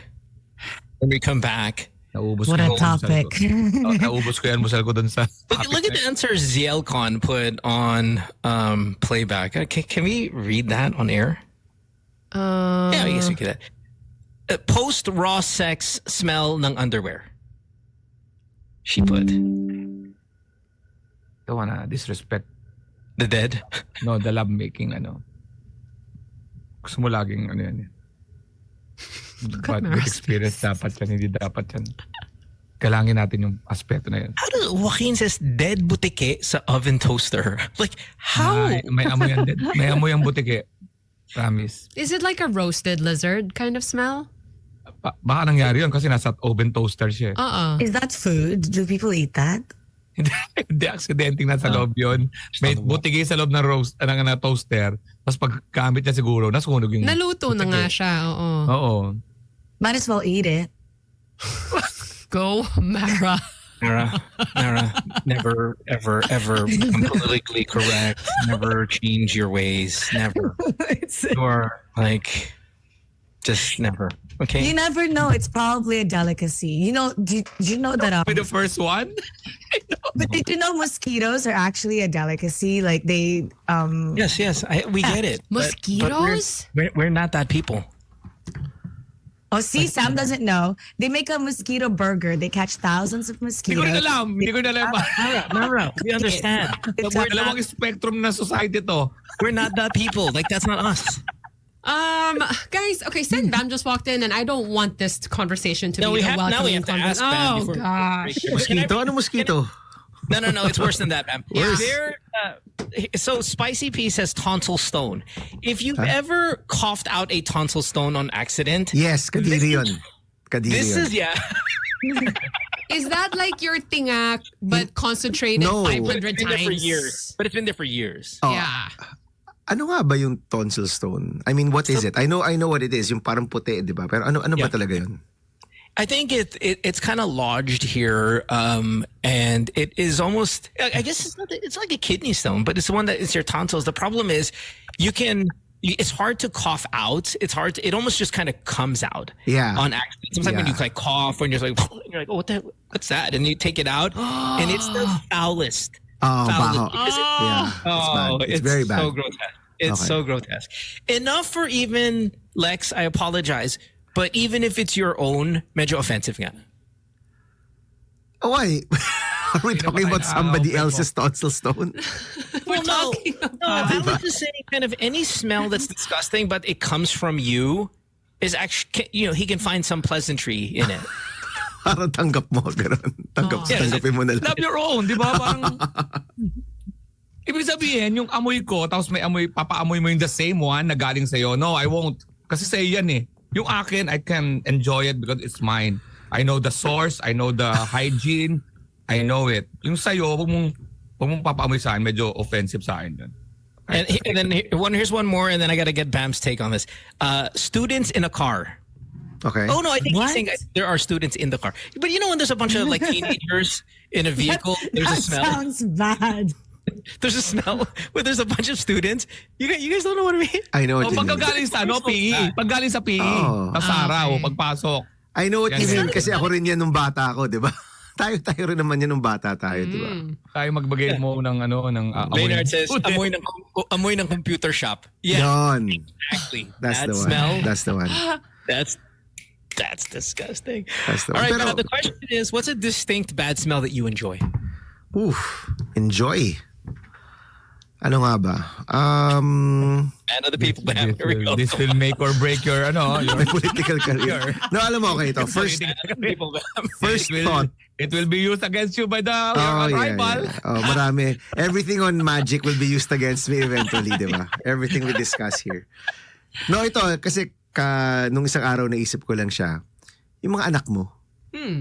When we come back. What a topic. Naubos ko yan musal ko dun sa Look at the answers Zielcon put on playback. Can we read that on air? Yeah, I guess we could. Post raw sex smell ng underwear. She put. Don't wanna disrespect the dead. No, the love making Gusto mo laging yan. But with experience dapat yan, hindi dapat yan. Kailangan natin yung aspeto na yan. How does Joaquin says dead butike sa oven toaster? Like how? May amoy yan dead. May amoy ang butike. Promise. Is it like a roasted lizard kind of smell? Baka nangyari yun kasi nasa oven toaster siya. Is that food? Do people eat that? Hindi, aksidenteng nasa loob yun. May butike sa loob ng toaster. Tapos pagkamit niya siguro, nasunog yung... Naluto na nga siya, Oo. Might as well eat it. Go, Mara. Mara, never, ever become politically correct. Never change your ways. Never. You're like, just never. Okay. You never know. It's probably a delicacy. You know, did you know that? With the first one? But did you know mosquitoes are actually a delicacy? Like they. Yes, we get it. Mosquitoes? But we're not that people. Oh, see, Sam doesn't know. They make a mosquito burger. They catch thousands of mosquitoes. Hindi ko na alam. Mara, we understand. It's But Dalawang spectrum na society to. we're not that people. Like, that's not us. Guys, okay, Sen Bam just walked in and I don't want this conversation to be a welcoming now we have to ask Bam Oh before gosh. Mosquito? Ano mosquito? No, it's worse than that, Bam. Worse. So Spicy P says tonsil stone. If you've ever coughed out a tonsil stone on accident. Yes, kadiri yun. This is, yeah. Is that like your tingak but concentrated No. 500 It's been there for times? years. But it's been there for years. Oh. Yeah. Ano nga ba yung tonsil stone? I mean, what is it? I know what it is. Yung parang puti, di ba? Pero ano ba talaga yun? I think it's kind of lodged here, and it is almost. I guess it's like a kidney stone, but it's the one that is your tonsils. The problem is, it's hard to cough out. It's hard. It almost just kind of comes out. Yeah. On accident. Sometimes when you like cough, when you're like, oh, what's that? And you take it out, and it's the foulest. Oh, baho. Yeah. It's very bad. So grotesque. It's so grotesque. Enough for even Lex. I apologize. But even if it's your own, medyo offensive nga. Oh, why? Are we talking about somebody else's tonsil stone? Well, no. I was just saying kind of any smell that's disgusting, but it comes from you, is actually, he can find some pleasantry in it. Parang tanggap mo, gano'n. Tanggapin mo na lang. Love your own, di ba? Parang... Ibig sabihin, yung amoy ko, tapos may amoy, papaamoy mo yung the same one na galing sa'yo. No, I won't. Kasi sa'yo yan eh. Yung akin, I can enjoy it because it's mine. I know the source, I know the hygiene, I know it. Yung sa'yo, huwag mong papaamoy sa akin, medyo offensive sa akin yun. And then here's one more, and then I got to get Bam's take on this. Students in a car. Okay. Oh, no, I think he's saying there are students in the car. But you know when there's a bunch of like teenagers in a vehicle, there's a smell. That sounds bad. There's a smell where there's a bunch of students. You guys don't know what I mean? I know what you mean. Pagkagaling sa PE. Paggaling sa PE. Tapos araw, pagpasok. I know what you mean kasi ako rin yan nung bata ako, di ba? Tayo rin naman yan nung bata tayo, di ba? Tayo magbagay mo ng amoy. Leonard says, amoy ng computer shop. Yeah. Yon. Exactly. That's that the one. Smell, That's the one. That's disgusting. That's the All one. right, Pero, the question is, what's a distinct bad smell that you enjoy? Enjoy. Ano nga ba? And other people, Bam. Here we go. This will make or break your my political career. No, alam mo, okay ito. First thought. It will be used against you by your rival. Yeah. Oh, marami. Everything on magic will be used against me eventually, di ba? Everything we discuss here. No, ito, kasi nung isang araw naisip ko lang siya, yung mga anak mo,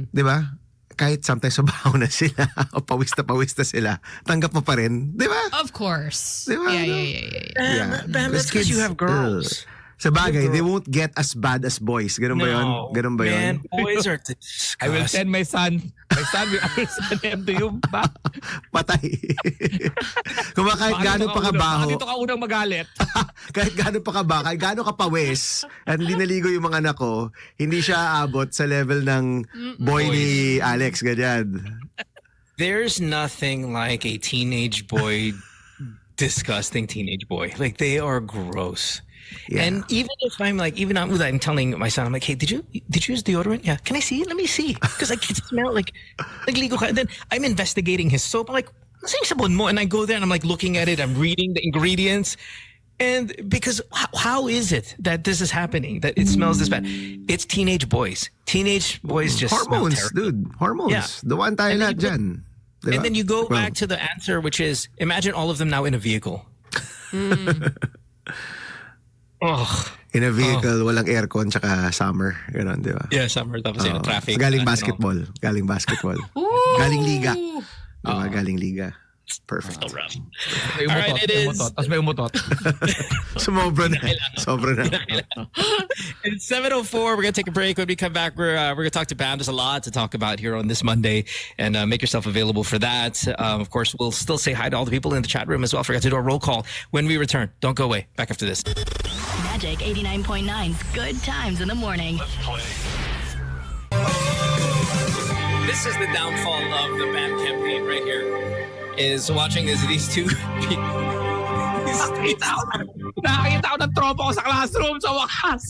di ba? Kahit sometimes sabaw na sila o pawis na sila, tanggap mo pa rin, di ba? Of course. Di ba? Yeah. Bam, that's because you have girls. Sa bagay, they won't get as bad as boys. Ganun ba yun? Ganun ba yun? Man, boys are disgusting. I will send my son. I will send him to you. Patay. Kung kahit gano'n pa kabaho. Dito ka unang magalit. Kahit gano'n pa kabaho, kahit gano'n ka pawis, at hindi naligo yung mga anak ko, hindi siya aabot sa level ng boy ni Alex, ganyan. There's nothing like a teenage boy, disgusting teenage boy. Like, they are gross. Yeah. And even if I'm telling my son, I'm like, hey, did you use deodorant? Yeah. Can I see it? Let me see. Because I can smell like ligo ka. And then I'm investigating his soap. I'm like, masayang sabon mo? And I go there and I'm like looking at it. I'm reading the ingredients. And because how is it that this is happening? That it smells this bad? It's teenage boys. Teenage boys just hormones, smell dude. Hormones. Yeah. Dumaan tayo lahat dyan. Diba? And then you go back to the answer, which is imagine all of them now in a vehicle. In a vehicle, walang aircon tsaka summer. Ganon, di ba? Yeah, summer. Tapos in traffic. Galing basketball. Galing liga. Diba? Galing liga. Perfect. So rough. May All right, umutot, it may is- umutot. Tapos may umutot. Sobra na. Sobra na. It's 7:04. We're gonna take a break. When we come back, we're gonna talk to Bam. There's a lot to talk about here on this Monday, and make yourself available for that. Of course, we'll still say hi to all the people in the chat room as well. Forgot to do a roll call when we return. Don't go away. Back after this. Magic 89.9's Good Times in the Morning. This is the downfall of the Bam campaign right here. Is watching these two people. Nakakita ko ng tropa ko sa classroom sa wakas.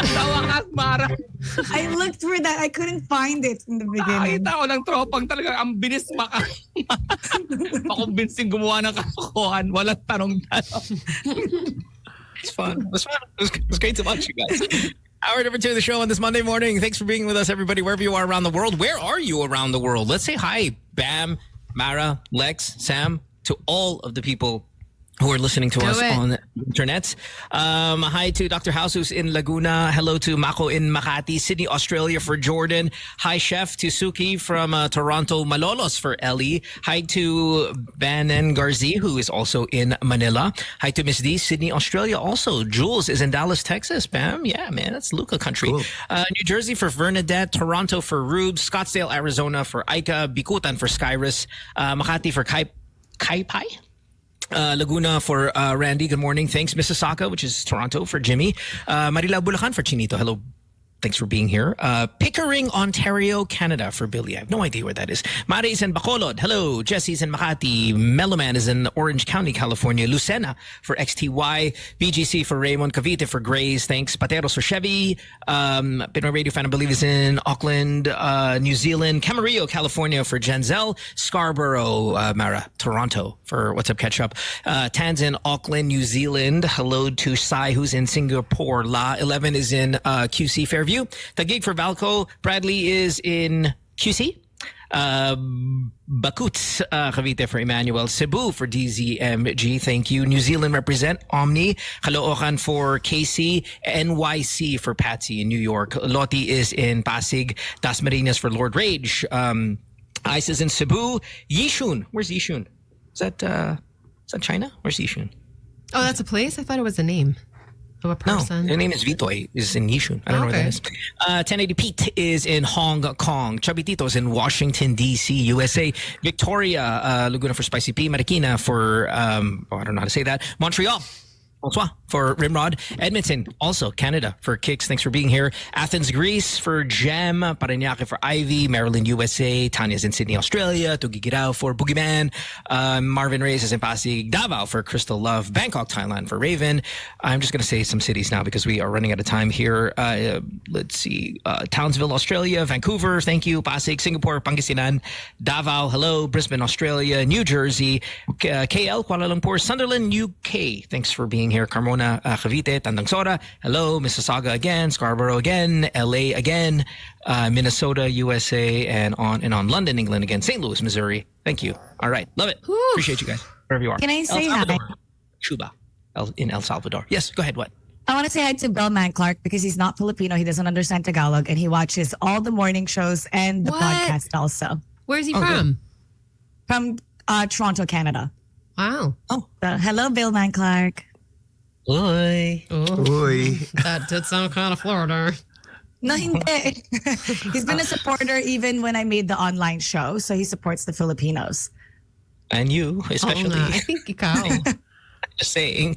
Sa wakas, Mara. I looked for that. I couldn't find it in the beginning. Nakakita ko ng tropang talaga ang bilis makumbinsin gumawa ng kalokohan. Walang tanong-tanong. It's fun. It was fun. It was great to watch you guys. Hour number 2 of the show on this Monday morning. Thanks for being with us, everybody, wherever you are around the world. Where are you around the world? Let's say hi, Bam, Mara, Lex, Sam, to all of the people who are listening to us on the internet. Hi to Dr. House, who's in Laguna. Hello to Mako in Makati. Sydney, Australia for Jordan. Hi, Chef, to Suki from Toronto. Malolos for Ellie. Hi to Banan Garzi, who is also in Manila. Hi to Miss D, Sydney, Australia. Also, Jules is in Dallas, Texas. Bam. Yeah, man, that's Luca country. Cool. New Jersey for Bernadette. Toronto for Rube. Scottsdale, Arizona for Aika. Bikutan for Skyrus. Makati for Kaipai. Laguna for Randy. Good morning. Thanks. Mississauga, which is Toronto, for Jimmy. Marila, Bulacan for Chinito. Hello. Thanks for being here. Pickering, Ontario, Canada for Billy. I have no idea where that is. Mari's in Bacolod. Hello. Jesse's in Makati. Meloman is in Orange County, California. Lucena for XTY. BGC for Raymond. Cavite for Grays. Thanks. Pateros for Chevy. Pinoy Radio fan, I believe, is in Auckland, New Zealand. Camarillo, California for Genzel. Scarborough, Mara. Toronto for What's Up Ketchup. Tan's in Auckland, New Zealand. Hello to Sai, who's in Singapore. La 11 is in QC Fairview. Taguig for Valco. Bradley is in QC. Bakut, Cavite for Emmanuel. Cebu for DZMG. Thank you. New Zealand represent Omni. Caloocan for KC. NYC for Patsy in New York. Loti is in Pasig. Das Marinas for Lord Rage. Ice is in Cebu. Yishun. Where's Yishun? Is that China? Where's Yishun? Oh, that's a place? I thought it was a name of a person. No, her name is Vitoy. Is in Yishun. I don't know where that is. 1080 Pete is in Hong Kong. Chubby Tito is in Washington, D.C., USA. Victoria, Laguna for Spicy P. Marikina for, I don't know how to say that. Montreal. Bonsoir for Rimrod. Edmonton, also Canada for Kicks. Thanks for being here. Athens, Greece for Gem. Parañaque for Ivy. Maryland, USA. Tanya's in Sydney, Australia. Tugigirao for Boogeyman. Marvin Reyes is in Pasig. Davao for Crystal Love. Bangkok, Thailand for Raven. I'm just going to say some cities now because we are running out of time here. Let's see. Townsville, Australia. Vancouver, thank you. Pasig, Singapore, Pangasinan. Davao, hello. Brisbane, Australia. New Jersey. KL, Kuala Lumpur. Sunderland, UK. Thanks for being here. Carmona, Cavite, Tandangsora, hello. Mississauga again, Scarborough again, LA again, Minnesota, USA, and on. London, England again, St. Louis, Missouri. Thank you. All right, love it. Whew. Appreciate you guys wherever you are. Can I say hi? Chuba in El Salvador. Yes, go ahead. What? I want to say hi to Bellman Clark because he's not Filipino. He doesn't understand Tagalog, and he watches all the morning shows and the podcast also. Where's he from? From Toronto, Canada. Wow. Oh, hello, Bellman Clark. Oi. Uy. That did sound kind of Florida. No, hindi. He's been a supporter even when I made the online show, so he supports the Filipinos. And you, especially. Oh, I think ikaw. Just saying.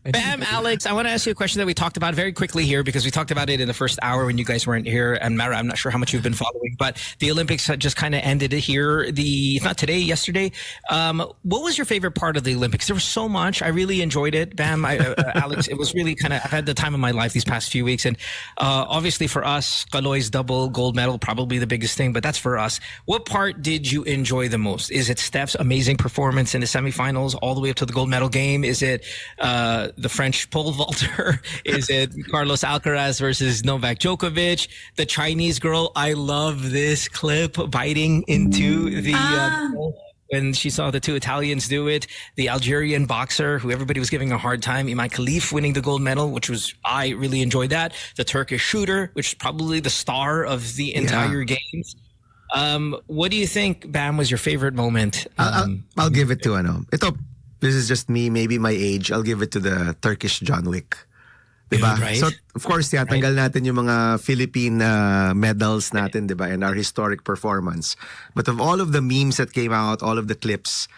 Bam, Alex, I want to ask you a question that we talked about very quickly here because we talked about it in the first hour when you guys weren't here. And Mara, I'm not sure how much you've been following, but the Olympics just kind of ended here. Not today, yesterday. What was your favorite part of the Olympics? There was so much. I really enjoyed it. Bam, Alex, it was really kind of, I've had the time of my life these past few weeks. And obviously for us, Kaloy's double gold medal, probably the biggest thing, but that's for us. What part did you enjoy the most? Is it Steph's amazing performance in the semifinals all the way up to the gold medal game? Is it the French pole vaulter? Is it Carlos Alcaraz versus Novak Djokovic? The Chinese girl, I love this clip, biting into the when she saw the two Italians do it. The Algerian boxer, who everybody was giving a hard time, Imai Khalif winning the gold medal, I really enjoyed that. The Turkish shooter, which is probably the star of the entire games. What do you think, Bam, was your favorite moment? I'll give it to this is just me, maybe my age. I'll give it to the Turkish John Wick. Diba? Right. So, of course, tiyatanggal natin yung mga Philippine medals natin, diba? And our historic performance. But of all of the memes that came out, all of the clips,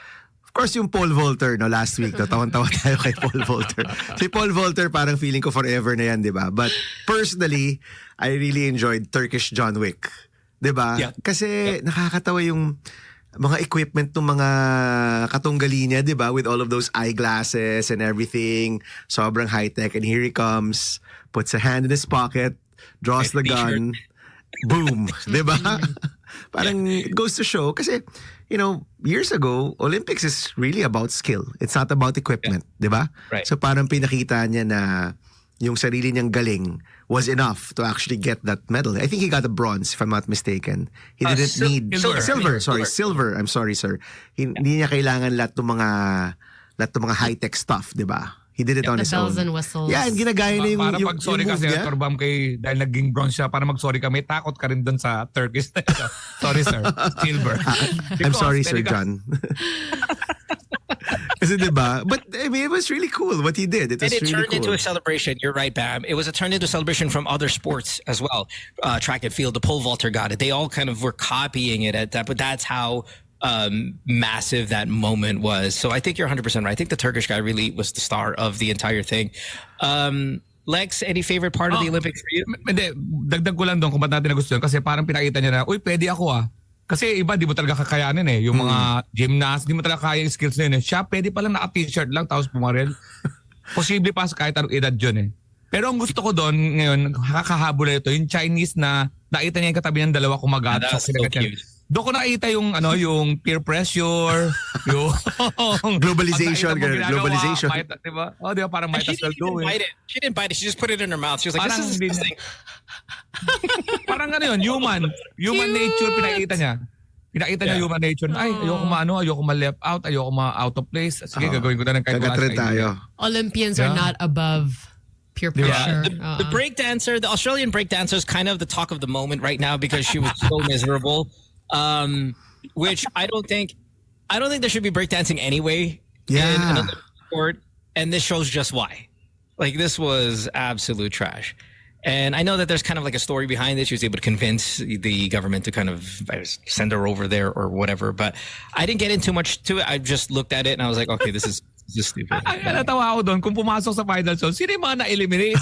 of course, yung pole vaulter, last week, tawan-tawa tayo kay pole vaulter. Si pole vaulter, parang feeling ko forever na yan, diba? But personally, I really enjoyed Turkish John Wick. Diba? Yeah. Kasi nakakatawa yung mga equipment ng mga katunggali niya, di ba? With all of those eyeglasses and everything. Sobrang high-tech. And here he comes, puts a hand in his pocket, draws the gun, boom. Di ba? Parang it goes to show. Kasi, years ago, Olympics is really about skill. It's not about equipment. Di ba? Right. So parang pinakita niya na yung sarili niyang galing was enough to actually get that medal. I think he got a bronze, if I'm not mistaken. He didn't need silver. I'm sorry, sir. Hindi niya kailangan lahat ng mga high-tech stuff, di ba? He did it on his own. The bells and whistles. Yeah, and ginagaya na yung para mag-sorry ka, Senator Bam, dahil naging bronze siya, para mag-sorry ka, may takot ka rin dun sa Turkish. Sorry, sir. Silver. I'm sorry, Sir John. Kasi diba? But I mean, it was really cool what he did. It was and it really turned into a celebration. You're right, Bam. It was turned into a celebration from other sports as well. Track and field, the pole vaulter got it. They all kind of were copying it at that, but that's how massive that moment was. So I think you're 100% right. I think the Turkish guy really was the star of the entire thing. Lex, any favorite part of the Olympics for you? Hindi, dagdag ko lang doon kung ba't natin nagustuhan. Kasi parang pinakita niya na, uy, pwede ako . Kasi iba, di mo talaga kakayanin Yung mga gymnast, di mo talaga kaya yung skills na yun Siya, pwede palang naka-t-shirt lang tapos pumarel. Posible pa kahit anong edad yun Pero ang gusto ko doon ngayon, kakahabol na ito, yung Chinese na nakita niya yung katabi ng dalawa kumagat. That's so cute. Doon ko nakita yung yung peer pressure, yung globalization, globalization. Diba? Diba? Parang might as well do it. She didn't bite it. She just put it in her mouth. She was like, parang this is disgusting. Parang human nature pinakita niya. Pinakita niya human nature. Ay, ayoko ma-left out, ayoko ma-out of place. Sige, gagawin ko na ng kahit wala tayo. Olympians are not above peer pressure. The break dancer, the Australian break dancer is kind of the talk of the moment right now because she was so miserable. Which I don't think there should be breakdancing anyway in another sport, and this shows just why. Like, this was absolute trash. And I know that there's kind of like a story behind it. She was able to convince the government to kind of send her over there or whatever, but I didn't get into much to it. I just looked at it and I was like, okay, this is stupid. Natawa ako doon kung pumasok sa final zone, sino yung mga na-eliminate?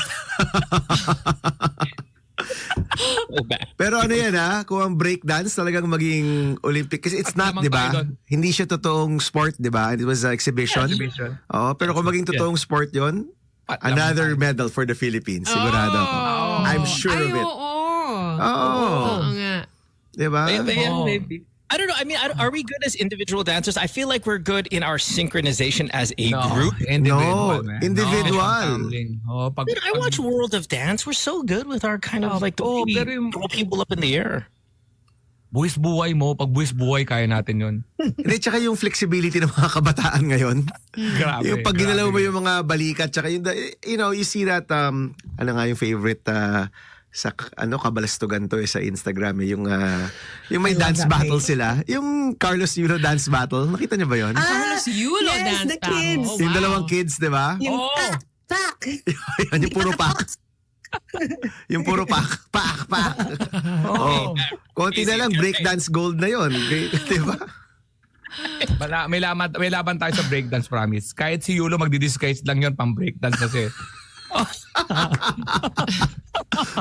Pero kung ang breakdance talagang maging Olympic, kasi it's not, di ba? Hindi siya totoong sport, di ba? It was an exhibition. Pero kung maging totoong sport yon, another medal for the Philippines, sigurado ako. I'm sure of it. Di ba? Maybe. I don't know. I mean, are we good as individual dancers? I feel like we're good in our synchronization as a group. Individual. Dude, I watch World of Dance. We're so good with our kind of like the way we throw people up in the air. Buwis buhay mo. Pag buwis buhay, kaya natin yun. Hindi, tsaka yung flexibility ng mga kabataan ngayon. Grabe. Yung pag ginalaw mo yung mga balikat, tsaka yung, you see that, ano nga yung favorite, sa kabalastugan to sa Instagram yung may dance battle sila, yung Carlos Yulo dance battle, nakita niyo ba yon? Carlos Yulo dance the kids. battle. Yung dalawang kids, di ba? Yung pak. Yung puro pak. Yung puro pak. Konti na lang breakdance gold na yon, di ba? May laban tayo sa breakdance, promise. Kahit si Yulo magdi-disguise lang yon pang breakdance kasi.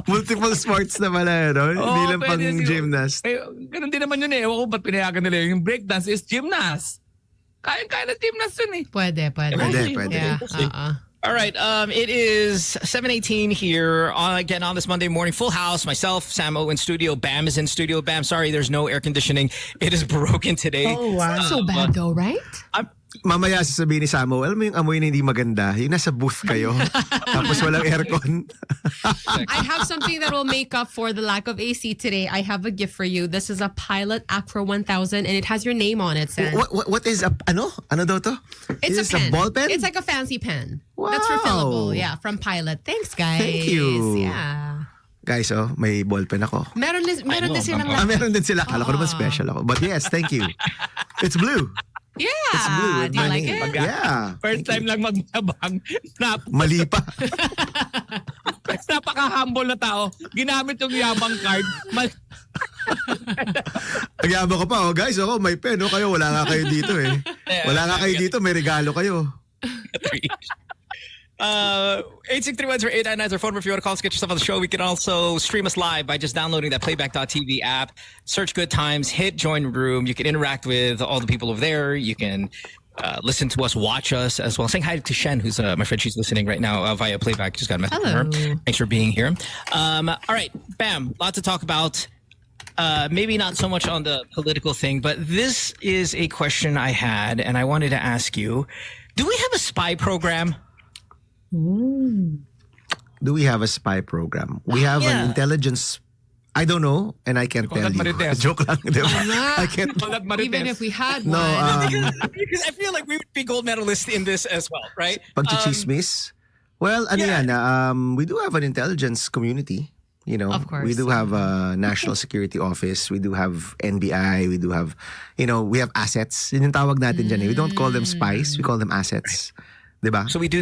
Multiple sports na pala, hindi lang pang gymnast. Ganun din naman yun Ewan ko ba't pinayagan nila yung breakdance is gymnast. Kaya na gymnast yun Pwede. Yeah. All right. It is 7:18 here. Again on this Monday morning, full house. Myself, Samo in studio. Bam is in studio. Bam, sorry, there's no air conditioning. It is broken today. Oh wow. Not so bad though, right? Mamaya sasabihin ni Samo, alam mo yung amoy na hindi maganda, yung nasa booth kayo, tapos walang aircon. I have something that will make up for the lack of AC today. I have a gift for you. This is a Pilot Acro 1000 and it has your name on it, Sen. What is a, ano? Ano daw to? It's is a pen. a ball pen? It's like a fancy pen. Wow. That's refillable. Yeah, from Pilot. Thanks, guys. Thank you. Yeah. Guys, may ball pen ako. Meron din silang meron din sila. Kala ko naman special ako. But yes, thank you. It's blue. Yeah. It's blue with Do you my like name. it? Yeah. First time lang magbabang. Mali pa. Napaka-humble na tao. Ginamit yung yabang card. Ang yabang ko pa, guys, ako may pen. Kayo, wala nga kayo dito eh. Wala nga kayo dito, may regalo kayo. 863-10899 is our phone number if you want to call us, get yourself on the show. We can also stream us live by just downloading that playback.tv app. Search Good Times, hit join room. You can interact with all the people over there. You can listen to us, watch us as well. Saying hi to Shen, who's my friend. She's listening right now via playback. Just got a message from her. Thanks for being here. All right, bam, lot to talk about. Maybe not so much on the political thing, but this is a question I had, and I wanted to ask you. Do we have a spy program? Do we have a spy program? We have an intelligence. I don't know, and I can't tell you. Joke lang, di ba? I can't. Even if we had No, one. Because I feel like we would be gold medalists in this as well, right? Pagchichismis? Well, ano yan, we do have an intelligence community. You know, Of course. we do have a National Security Office. We do have NBI. We do have, we have assets. Yun yung tawag natin dyan. We don't call them spies. We call them assets. Diba? So we do.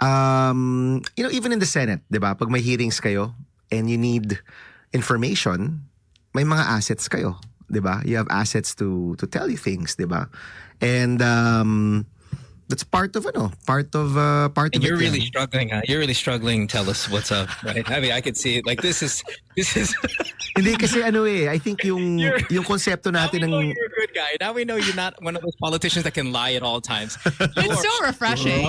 Even in the Senate, diba? Pag may hearings kayo and you need information, may mga assets kayo. Diba? You have assets to tell you things, diba? And that's part of and you're really struggling. You're really struggling. Tell us what's up, right? I mean, I could see it. Like this is. Hindi kasi I think yung konsepto natin ng. You're a good guy. Now we know you're not one of those politicians that can lie at all times. It's so refreshing.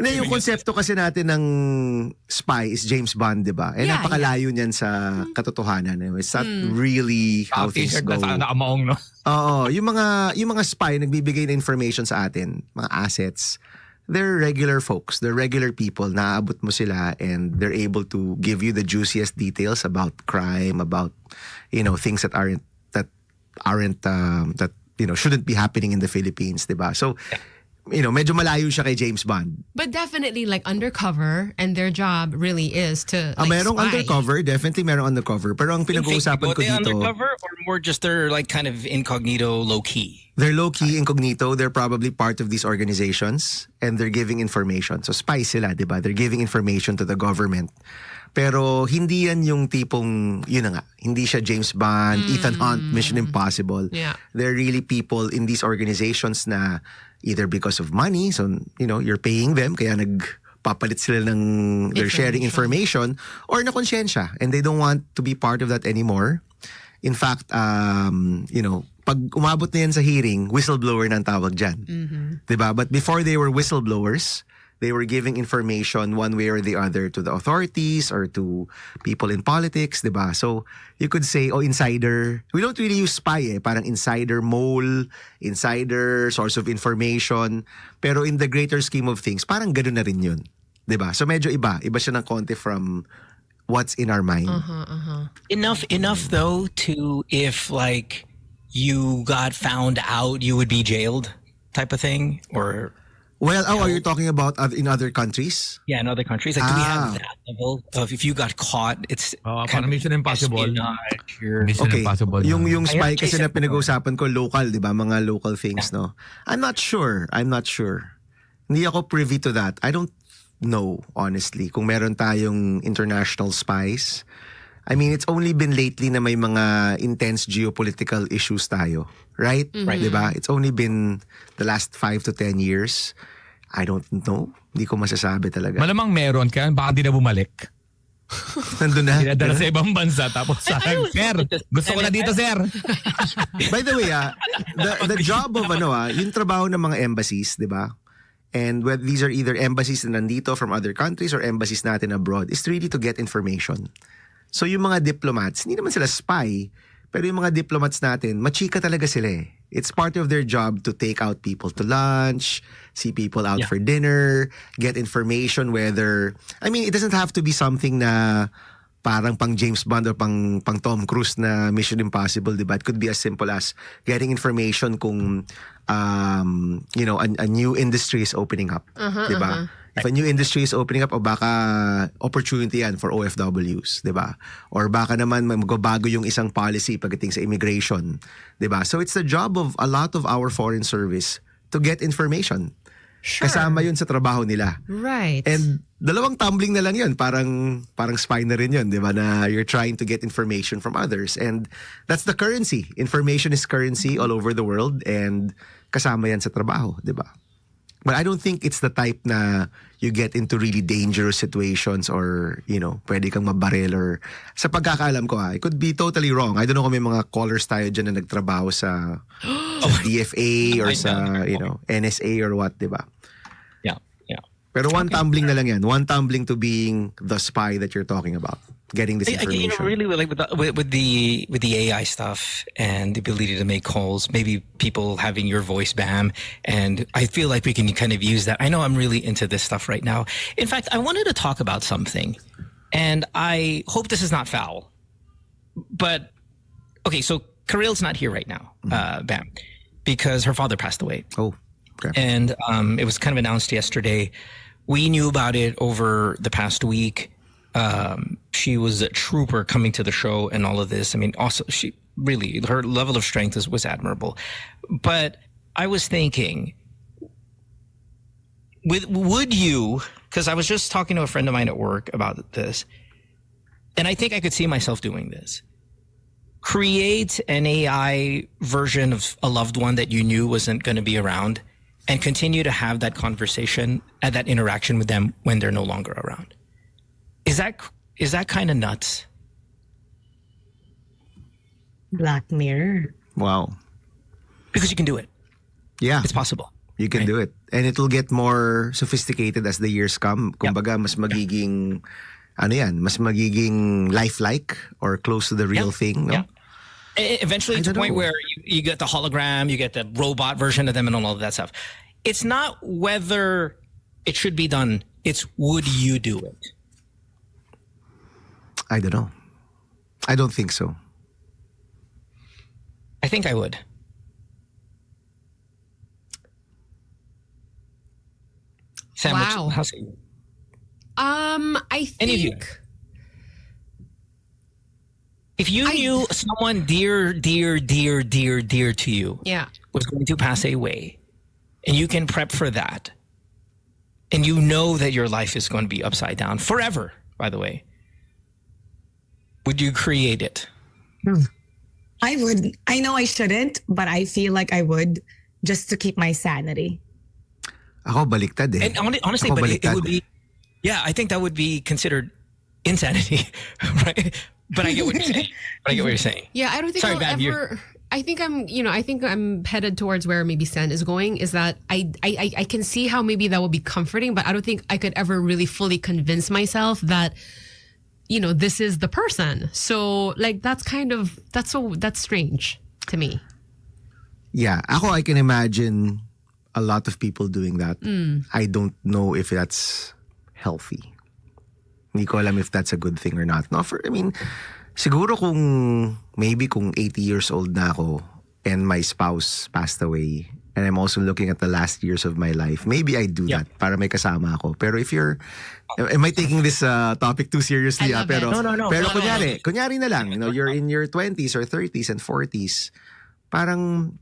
Hindi, yung konsepto kasi natin ng spy is James Bond, diba? Eh, napakalayo niyan sa katotohanan. It's not really how things go. No? Oo, yung mga spy nagbibigay ng information sa atin, mga assets, they're regular folks, they're regular people, naaabot mo sila and they're able to give you the juiciest details about crime, about things that shouldn't be happening in the Philippines, diba? So, medyo malayo siya kay James Bond. But definitely like undercover, and their job really is to merong spy. undercover, definitely merong undercover. Pero ang pinag-uusapan ko dito, undercover or more just they're like kind of incognito, low-key? They're low-key, incognito. They're probably part of these organizations and they're giving information. So spy sila, diba? They're giving information to the government. Pero hindi yan yung tipong, yun na nga, hindi siya James Bond, Ethan Hunt, Mission Impossible. Yeah. They're really people in these organizations na either because of money, so you're paying them, kaya nagpapalit sila ng, they're sharing information, or na konsyensya, and they don't want to be part of that anymore. In fact, pag umabot na yan sa hearing, whistleblower na ang tawag dyan. Diba? But before they were whistleblowers, they were giving information one way or the other to the authorities or to people in politics, diba? So you could say, insider. We don't really use spy parang insider mole, insider source of information. Pero in the greater scheme of things, parang gano'n na rin yun. Diba? So medyo iba siya ng konti from what's in our mind. Enough though to if like you got found out, you would be jailed type of thing, or... Well, are you talking about in other countries? Yeah, in other countries. Like, do we have that level of if you got caught, it's kind of Mission Impossible. Mission Impossible. Yung spy kasi na pinag-uusapan ko, local, di ba? Mga local things, no? I'm not sure. Hindi ako privy to that. I don't know, honestly, kung meron tayong international spies. I mean, it's only been lately na may mga intense geopolitical issues tayo. Right? Mm-hmm. Diba? It's only been the last 5 to 10 years. I don't know. Hindi ko masasabi talaga. Malamang meron, kaya baka di na bumalik. Nandun na. Dinadala sa ibang bansa. Tapos sir, gusto ko na dito, sir. By the way, the job of yung trabaho ng mga embassies, diba? And these are either embassies na nandito from other countries or embassies natin abroad, is really to get information. So yung mga diplomats, hindi naman sila spy, pero yung mga diplomats natin, machika talaga sila eh. It's part of their job to take out people to lunch, see people out for dinner, get information whether... I mean, it doesn't have to be something na parang pang James Bond or pang Tom Cruise na Mission Impossible, diba? It could be as simple as getting information kung, a new industry is opening up, diba? If a new industry is opening up, o baka opportunity yan for OFWs, diba? Or baka naman magbabago yung isang policy pagdating sa immigration, diba? So it's the job of a lot of our foreign service to get information. Sure. Kasama yun sa trabaho nila. Right. And dalawang tumbling na lang yun. Parang spy na rin yun, di ba? Na you're trying to get information from others. And that's the currency. Information is currency all over the world. And kasama yan sa trabaho, di ba? But I don't think it's the type na you get into really dangerous situations or, pwede kang mabaril or... Sa pagkakaalam ko I could be totally wrong. I don't know kung may mga callers tayo dyan na nagtrabaho sa DFA or sa, NSA or what, di ba? Yeah. Pero one tumbling na lang yan. One tumbling to being the spy that you're talking about. Getting this information. Really, like with the AI stuff and the ability to make calls, maybe people having your voice, Bam, and I feel like we can kind of use that. I know I'm really into this stuff right now. In fact, I wanted to talk about something, and I hope this is not foul. But okay, so Karil's not here right now, Bam, because her father passed away. Oh, okay. And it was kind of announced yesterday. We knew about it over the past week. She was a trooper coming to the show and all of this. I mean, also her level of strength was admirable. But I was thinking, would you, because I was just talking to a friend of mine at work about this, and I think I could see myself doing this. Create an AI version of a loved one that you knew wasn't going to be around and continue to have that conversation and that interaction with them when they're no longer around. Is that kind of nuts? Black Mirror. Wow. Because you can do it. Yeah. It's possible. You can do it. And it will get more sophisticated as the years come. Kumbaga, mas magiging, mas magiging lifelike or close to the real thing. No? Yeah. Eventually to the point where you get the hologram, you get the robot version of them and all of that stuff. It's not whether it should be done. It's would you do it? I don't know. I don't think so. I think I would. Sam, wow. how's it? I think... Any of you? If you knew someone dear to you was going to pass away, and you can prep for that, and you know that your life is going to be upside down forever, by the way, would you create it? I would. I know I shouldn't, but I feel like I would just to keep my sanity. Ako baliktad eh. And honestly, but it would be, I think that would be considered insanity, right? But I get what you're saying. Yeah, I don't think I'll ever... I think I'm headed towards where maybe Sen is going, is that I can see how maybe that would be comforting, but I don't think I could ever really fully convince myself that, this is the person. So like, that's strange to me. Yeah, ako I can imagine a lot of people doing that. I don't know if that's healthy. Hindi ko alam if that's a good thing or not. No, siguro kung 80 years old na ako and my spouse passed away and I'm also looking at the last years of my life, maybe I do that para may kasama ako. Pero if you're... Am I taking this topic too seriously? Pero, No. Pero kunyari na lang, you're in your 20s or 30s and 40s, parang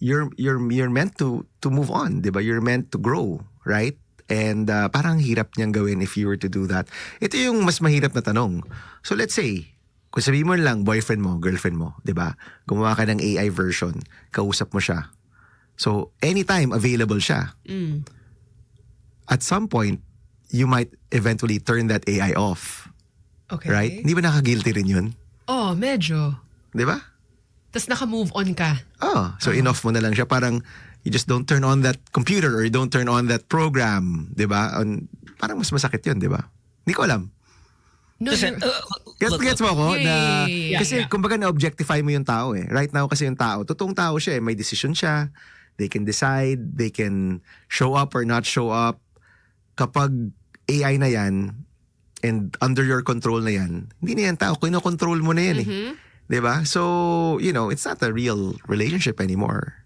you're meant to move on, di ba? You're meant to grow, right? And parang hirap niyang gawin if you were to do that. Ito yung mas mahirap na tanong. So let's say, kung sabihin mo lang boyfriend mo, girlfriend mo, di ba? Gumawa ka ng AI version, kausap mo siya. So anytime available siya. At some point, you might eventually turn that AI off. Okay. Right? Hindi ba nakaka-guilty rin yun? Oh, medyo. Di ba? Tapos naka-move on ka. Oh, so in-off mo na lang siya. Parang you just don't turn on that computer or you don't turn on that program. Di ba? Parang mas masakit yun, di ba? Hindi ko alam. No, Listen, Gets mo ako? Yeah. Kasi kumbaga na-objectify mo yung tao eh. Right now kasi yung tao, totoong tao siya eh. May decision siya. They can decide. They can show up or not show up. Kapag AI na yan and under your control na yan, hindi na yan tao. Kino-control mo na yan eh. Diba? So, it's not a real relationship anymore.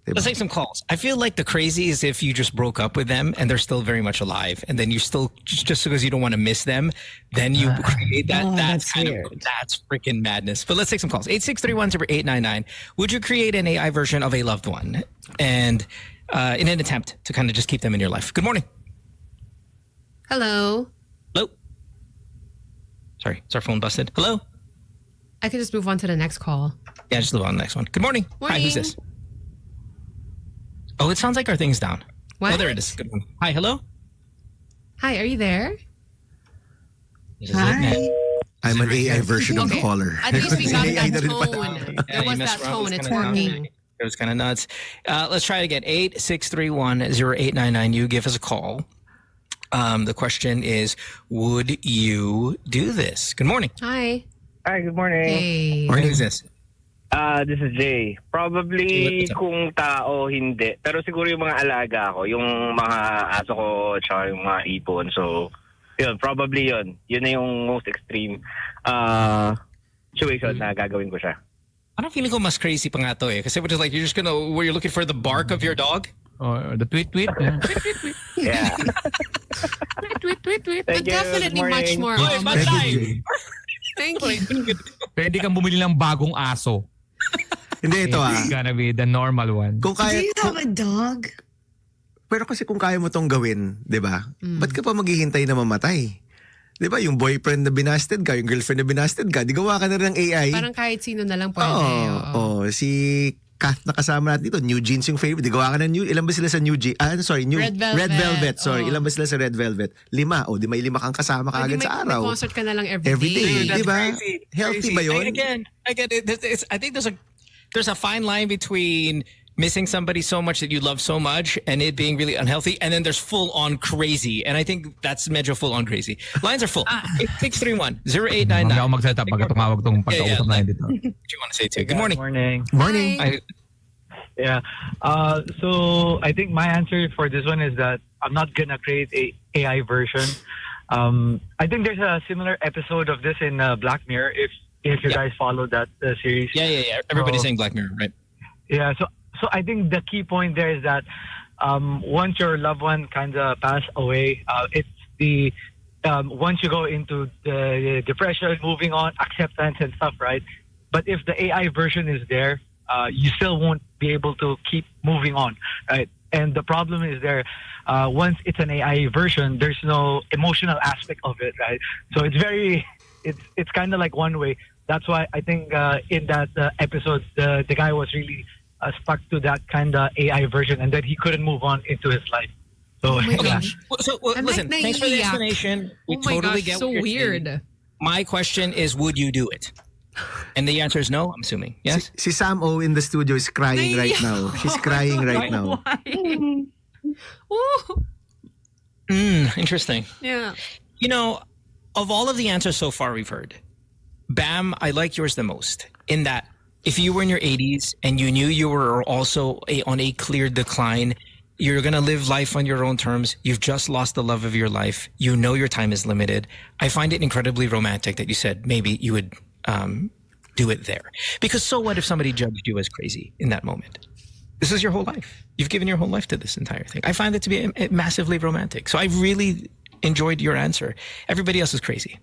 Let's take some calls. I feel like the crazy is if you just broke up with them and they're still very much alive, and then you still just because you don't want to miss them, then you create that. That's freaking madness. But let's take some calls. 8631-0899. Would you create an AI version of a loved one, and in an attempt to kind of just keep them in your life? Good morning. Hello. Hello. Sorry, is our phone busted? Hello. I could just move on to the next call. Yeah, just move on to the next one. Good morning. Morning. Hi, who's this? Oh, it sounds like our thing's down. What? Oh, there it is. Good one. Hi, hello? Hi, are you there? Hi. I'm an AI version of the caller. At least we got AI that na rin pala. tone. There was that tone. It's working. It was kind of nuts. Let's try it again. 8631-0899. You give us a call. The question is, would you do this? Good morning. Hi. Hi, good morning. Hey. Morning. Who's this? This is Jay. Probably kung tao, hindi. Pero siguro yung mga alaga ko, yung mga aso ko, tsaka yung mga ipon. So, yun, probably yun. Yun na yung most extreme situation na gagawin ko siya. I don't feel like mas crazy pa nga to eh. Kasi we're just like, where you're looking for the bark of your dog? Or the tweet. Tweet. Yeah. Tweet. But definitely much more. Thank you. Pwede kang bumili ng bagong aso. Hindi, ito It's gonna be the normal one. Kung Do kaya, you have a dog? pero kasi kung kaya mo tong gawin, di ba? Ba't ka pa maghihintay na mamatay? Di ba? Yung boyfriend na binasted ka, yung girlfriend na binasted ka, di gawa ka na rin ng AI. Parang kahit sino na lang pwede. Si Kath na kasama natin dito, New Jeans yung favorite. Di gawa ka ng ilan ba sila sa New Jeans? Red Velvet. Sorry, ilan ba sila sa Red Velvet? 5. Di may 5 kang kasama kaagad sa araw. May concert ka na lang every day. Dude, Di ba? crazy. Healthy ba yun? Again, I get it. I think there's a fine line between missing somebody so much that you love so much and it being really unhealthy, and then there's full-on crazy. And I think that's medyo full-on crazy. Lines are full. 631-0899. Hindi ako mag-set up pagka tumawag tong pagkausap na dito. What do you want to say too? Good morning. Morning. Yeah. So I think my answer for this one is that I'm not gonna create a AI version. I think there's a similar episode of this in Black Mirror. If you guys follow that series. Yeah. Everybody's saying Black Mirror, right? Yeah. So I think the key point there is that once your loved one kind of pass away, it's the once you go into the depression, moving on, acceptance and stuff, right? But if the AI version is there, you still won't be able to keep moving on, right? And the problem is there, once it's an AI version, there's no emotional aspect of it, right? So it's kind of like one way. That's why I think in that episode, the guy was really stuck to that kind of AI version, and then he couldn't move on into his life. So, gosh. So listen, thanks for the explanation. We totally get so what you're weird. saying. My question is, would you do it? And the answer is no, I'm assuming. Yes? Si Sam O in the studio is crying right now. She's crying right now. Interesting. Yeah. Of all of the answers so far we've heard, Bam, I like yours the most. In that, if you were in your 80s and you knew you were also on a clear decline, you're going to live life on your own terms. You've just lost the love of your life. You know your time is limited. I find it incredibly romantic that you said maybe you would do it there. Because so what if somebody judged you as crazy in that moment? This is your whole life. You've given your whole life to this entire thing. I find it to be massively romantic. So I really enjoyed your answer. Everybody else is crazy.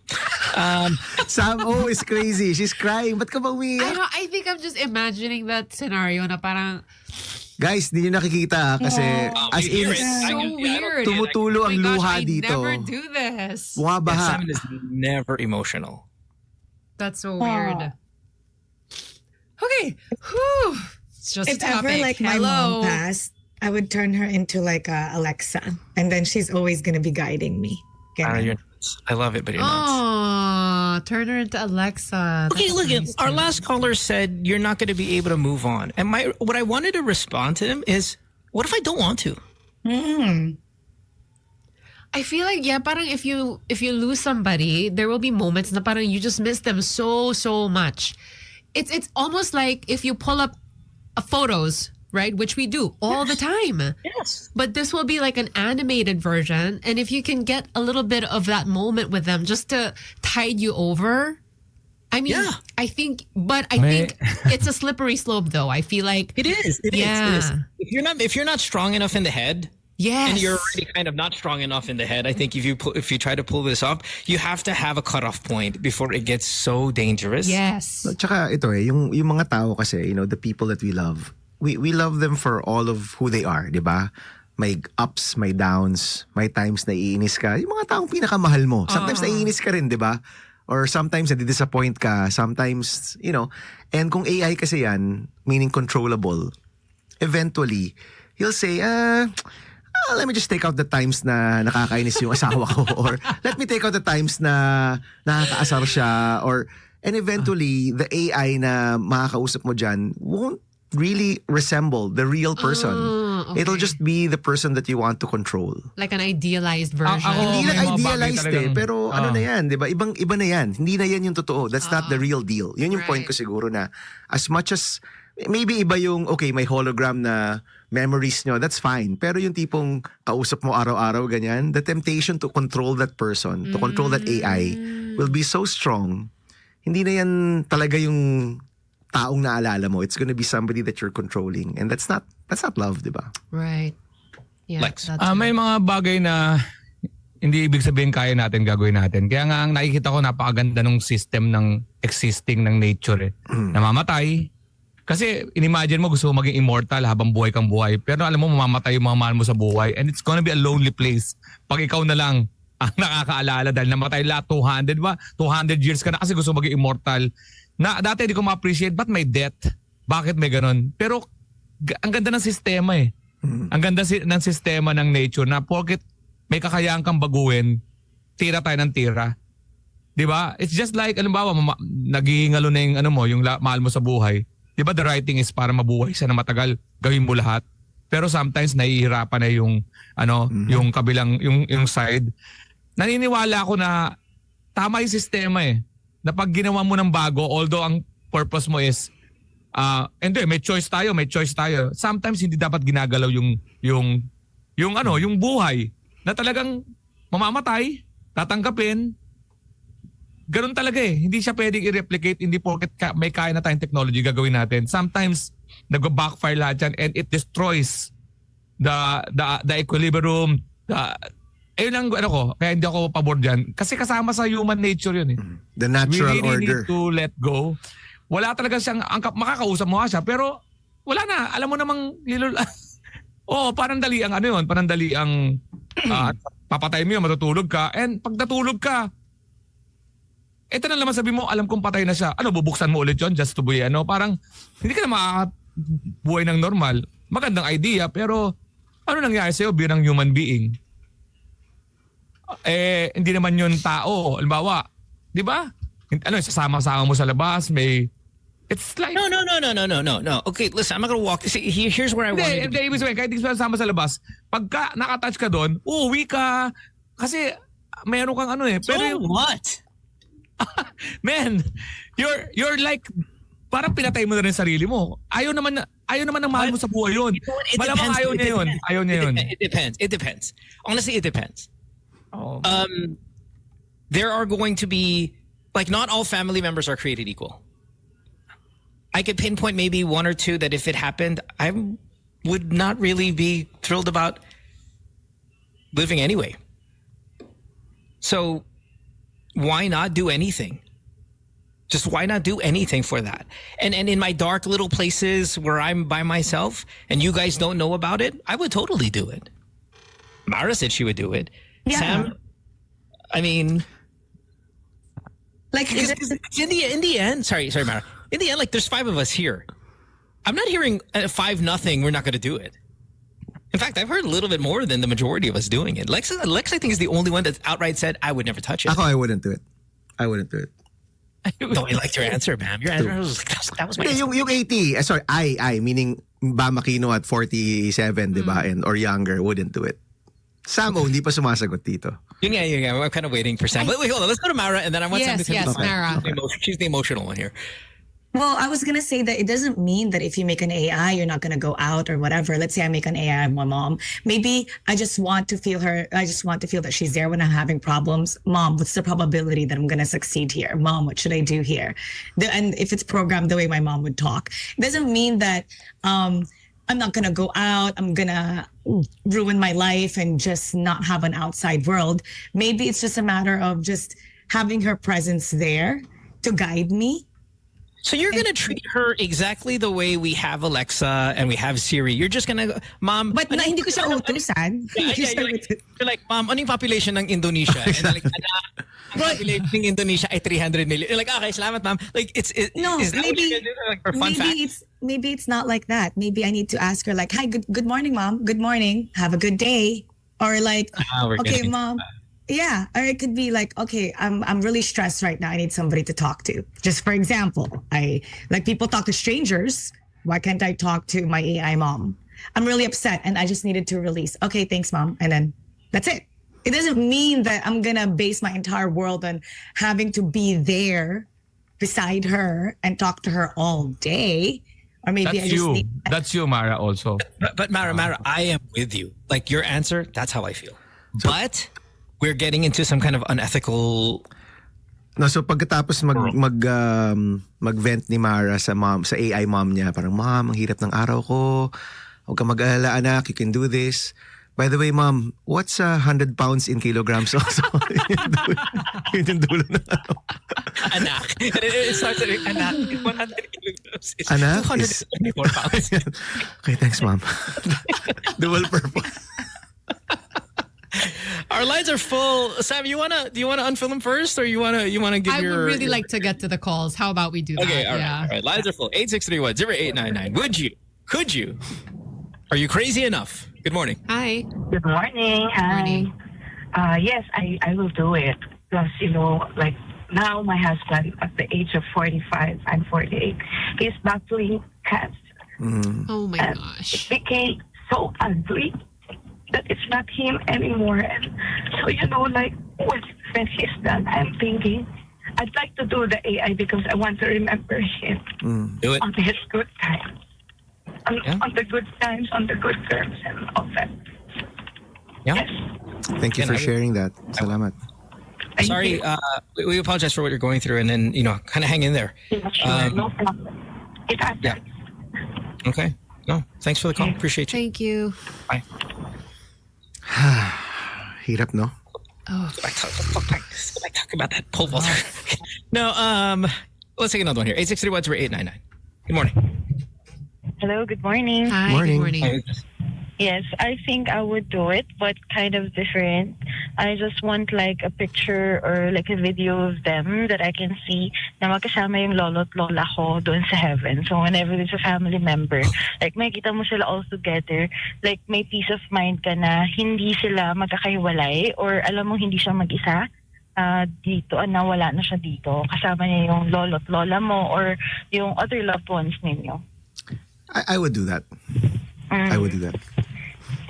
Sam O is crazy. She's crying. Ba't ka ba umiiyak? I think I'm just imagining that scenario na parang... Guys, di nyo nakikita kasi as in, so weird. tumutulo ang luha dito. I never do this. Bumabaha. Sam is never emotional. That's so weird. Okay. Whew. It's just if a topic. ever like my mom passed, I would turn her into like a Alexa, and then she's always gonna be guiding me. I love it, but you're nuts. Oh, turn her into Alexa. Okay, look, our last caller said you're not going to be able to move on. And what I wanted to respond to him is, what if I don't want to? I feel like parang if you lose somebody, there will be moments na parang you just miss them so much. It's almost like if you pull up photos, right, which we do all the time. Yes. But this will be like an animated version, and if you can get a little bit of that moment with them just to tide you over. I mean, I think it's a slippery slope, though. I feel like it is. It is. If you're not strong enough in the head, and you're already kind of not strong enough in the head, I think if you try to pull this off, you have to have a cutoff point before it gets so dangerous. Yes. Tsaka ito yung mga tao kasi, the people that we love, we love them for all of who they are, di ba? May ups, may downs, may times na iinis ka. Yung mga taong pinakamahal mo. Sometimes naiinis ka rin, di ba? Or sometimes nadi-disappoint ka. Sometimes, and kung AI kasi yan, meaning controllable, eventually, he'll say, let me just take out the times na nakakainis yung asawa ko. Or let me take out the times na nakakaasar siya. And eventually, the AI na makakausap mo dyan won't really resemble the real person. Okay. It'll just be the person that you want to control. Like an idealized version. Hindi lang idealized pero ano na yan, di ba? Iba na yan. Hindi na yan yung totoo. That's not the real deal. Yun yung point ko siguro na as much as, maybe iba yung, okay, may hologram na memories nyo, that's fine. Pero yung tipong kausap mo araw-araw ganyan, the temptation to control that person, to control that AI will be so strong. Hindi na yan talaga yung taong naalala mo. It's gonna be somebody that you're controlling. And that's not love, di ba? Right. Yeah, Lex. May mga bagay na hindi ibig sabihin kaya natin, gagawin natin. Kaya nga ang nakikita ko napakaganda ng system ng existing ng nature. Namamatay. Kasi inimagine mo gusto mo maging immortal habang buhay kang buhay. Pero alam mo mamamatay yung mga mahal mo sa buhay. And it's gonna be a lonely place. Pag ikaw na lang ang nakakaalala dahil namatay lahat 200 ba? 200 years ka na kasi gusto maging immortal. Na dati hindi ko ma-appreciate, ba't may death? Bakit may ganun? Pero ang ganda ng sistema eh. Ang ganda ng sistema ng nature na porket may kakayahan kang baguhin, tira tayo ng tira. Di ba? It's just like, alimbawa, naghihingalo na yung mahal mo sa buhay. Di ba the writing is para mabuhay siya na matagal, gawin mo lahat. Pero sometimes nahihirapan na yung kabilang, yung side. Naniniwala ako na tama yung sistema eh. Na pag ginawa mo ng bago, although ang purpose mo is, may choice tayo. Sometimes hindi dapat ginagalaw yung buhay na talagang mamamatay, tatanggapin. Ganun talaga eh. Hindi siya pwedeng i-replicate, hindi porket may kaya na tayong technology gagawin natin. Sometimes nag-backfire lahat yan and it destroys the equilibrium, ayun lang kaya hindi ako pabor dyan. Kasi kasama sa human nature yun eh. The natural we really order. need to let go. Wala talaga siyang, makakausap mo siya, pero wala na. Alam mo namang, parang dali ang papatay mo yun, matutulog ka. And pag natulog ka, ito na naman sabi mo, alam kong patay na siya. Bubuksan mo ulit yun just to buhay. Parang, hindi ka na makakabuhay ng normal. Magandang idea, pero ano nangyari sa'yo bilang human being? Hindi naman yun tao. Halimbawa, di ba? Sasama-sama mo sa labas, it's like... No. Okay, listen, I'm not gonna walk. See, here's where I want to... Hindi, ibig sabihin, kahit hindi sasama sa labas, pagka nakatouch ka doon, uuwi ka. Kasi, meron kang Pero what? Man, you're like... Parang pinatay mo na rin sarili mo. Ayaw naman ng mahal mo sa buhay yun. Malamang ayaw niya yun. It depends. Honestly, it depends. There are going to be, not all family members are created equal. I could pinpoint maybe one or two that if it happened, I would not really be thrilled about living anyway. So why not do anything? Just why not do anything for that? And in my dark little places where I'm by myself and you guys don't know about it, I would totally do it. Mara said she would do it. Yeah. Sam, I mean, in the end, sorry, Mara. In the end, there's 5 of us here. I'm not hearing 5-0. We're not going to do it. In fact, I've heard a little bit more than the majority of us doing it. Lex, I think, is the only one that's outright said, "I would never touch it." I wouldn't do it. No, I liked your answer, ma'am. Your answer was that was my answer. Yung 80, sorry, I meaning Ba Makino at 47, di ba? Or younger, wouldn't do it. Sam, hindi pa sumasagot dito. Yun nga. I'm kind of waiting for Sam. Wait, hold on. Let's go to Mara, and then I want Sam to Yes, Mara. She's the emotional one here. Well, I was going to say that it doesn't mean that if you make an AI, you're not going to go out or whatever. Let's say I make an AI of my mom. Maybe I just want to feel her. I just want to feel that she's there when I'm having problems. Mom, what's the probability that I'm going to succeed here? Mom, what should I do here? And if it's programmed the way my mom would talk, it doesn't mean that I'm not going to go out. I'm going to ruin my life and just not have an outside world. Maybe it's just a matter of just having her presence there to guide me. So you're going to treat her exactly the way we have Alexa and we have Siri. You're just going to, Mom... But hindi ko siya utusan. You're like, Mom, ano yung population ng Indonesia? And like, ang population ng Indonesia ay 300 million. You're like, okay, salamat, Mom. Like, is that what you're going to do? Like, for fun fact? Maybe it's not like that. Maybe I need to ask her like, hi, good morning, Mom. Good morning. Have a good day. Or like, okay, Mom. Yeah, or it could be like, okay, I'm really stressed right now. I need somebody to talk to. Just for example, people talk to strangers. Why can't I talk to my AI mom? I'm really upset and I just needed to release. Okay, thanks, Mom. And then that's it. It doesn't mean that I'm gonna base my entire world on having to be there beside her and talk to her all day. Or maybe That's you, Mara, also. But Mara, I am with you. Like your answer, that's how I feel. But we're getting into some kind of unethical... No, so pagkatapos mag-vent ni Mara sa AI mom niya, parang, Mom, ang hirap ng araw ko. Huwag ka mag-alala, anak. You can do this. By the way, Mom, what's 100 pounds in kilograms also? Yun yung dulo na Anak. It starts at anak. 100 kilograms is anak 224 pounds. Okay, thanks, Mom. Dual purpose. Our lines are full. Sam, do you wanna unfill them first, or you wanna give I your? would really like to get to the calls. How about we do that? Okay, all right. Lines are full. 8631-0899. Would you? Could you? Are you crazy enough? Good morning. Hi. Good morning. Hi. Morning. Yes, I will do it. Plus, like now my husband at the age of 45, I'm 48, he's battling cancer. Oh my gosh. It became so ugly that it's not him anymore. And so, like when he's done, I'm thinking, I'd like to do the AI because I want to remember him Do it. on his good times. On the good times, on the good terms, and all that. Yeah. Yes. Thank you for sharing that. Salamat. Sorry, we apologize for what you're going through, and then kind of hang in there. Yeah, sure. No problem. It happens. Yeah. Okay. No, thanks for the call. Appreciate you. Thank you. Bye. Hirap, no? Oh. I talk about that pole vaulter. No, let's take another one here. 8631-0899. Good morning. Hello, good morning. Hi. Morning. Good morning. Yes, I think I would do it, but kind of different. I just want like a picture or like a video of them that I can see na magkasama yung lolo at lola ko doon sa heaven. So whenever there's a family member, like makita mo sila all together, like may peace of mind ka na hindi sila magkakahiwalay or alam mo hindi siya mag-isa. Dito, nawala na siya dito. Kasama niya yung lolo at lola mo or yung other loved ones ninyo. I would do that. I would do that.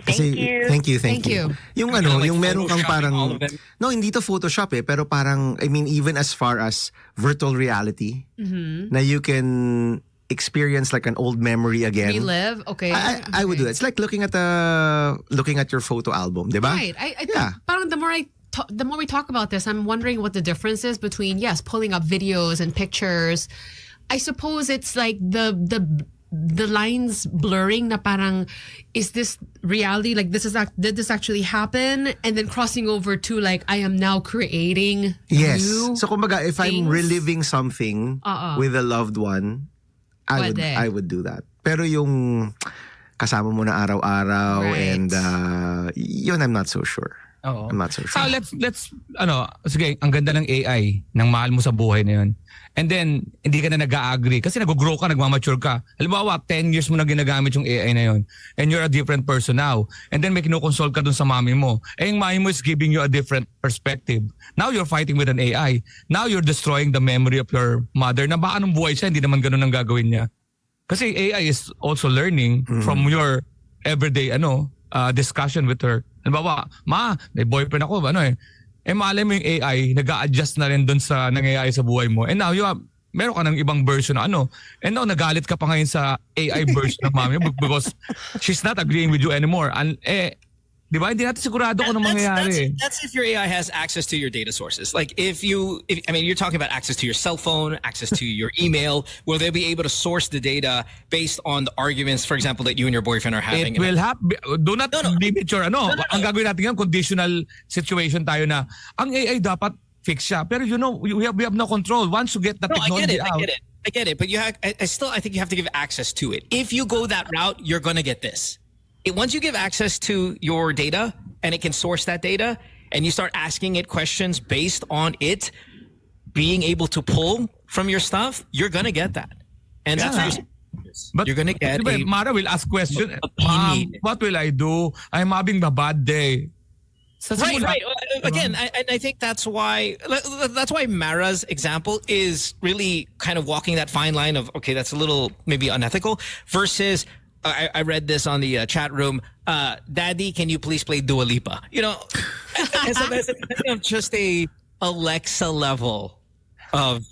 Thank you. Thank you. Yung yung meron kang parang no, hindi to Photoshop pero parang even as far as virtual reality na you can experience like an old memory again. Relive, okay. I would do that. It's like looking at your photo album, diba? Right. I think parang the more we talk about this, I'm wondering what the difference is between pulling up videos and pictures. I suppose it's like the lines blurring na parang, is this reality? Like did this actually happen? And then crossing over to like, I am now creating new So kumbaga, if I'm reliving something with a loved one, I would do that. Pero yung kasama mo na araw-araw and yun, I'm not so sure. I'm not so sure. So let's sige, ang ganda ng AI, ng mahal mo sa buhay na yun. And then, hindi ka na nag-agree kasi nag-grow ka, nagmamature ka. Halimbawa, 10 years mo na ginagamit yung AI na yun. And you're a different person now. And then may kinukonsult ka dun sa mami mo. Yung mami mo is giving you a different perspective. Now you're fighting with an AI. Now you're destroying the memory of your mother na baka nung buhay siya, hindi naman ganun ang gagawin niya. Kasi AI is also learning from your everyday discussion with her. Halimbawa, ma, may boyfriend ako, malay mo yung AI, nag-a-adjust na rin dun sa nangyayari sa buhay mo. And now, meron ka ng ibang version na And now, nagalit ka pa ngayon sa AI version ng mami because she's not agreeing with you anymore. Di ba? Hindi natin sigurado kung ano mangyayari. That's if your AI has access to your data sources. Like you're talking about access to your cell phone, access to your email, will they be able to source the data based on the arguments, for example, that you and your boyfriend are having? It will happen. Do not limit your Ang gagawin natin yan, conditional situation tayo na ang AI dapat fix siya. Pero we have no control. Once you get the technology out. I get it. But I think you have to give access to it. If you go that route, you're going to get this. Once you give access to your data and it can source that data and you start asking it questions based on it being able to pull from your stuff, you're going to get that. And that's what you're going to get. Mara will ask questions. What will I do? I'm having a bad day. Right. Again, I think that's why Mara's example is really kind of walking that fine line of, okay, that's a little maybe unethical versus I read this on the chat room. Daddy, can you please play Dua Lipa? So that's just a Alexa level of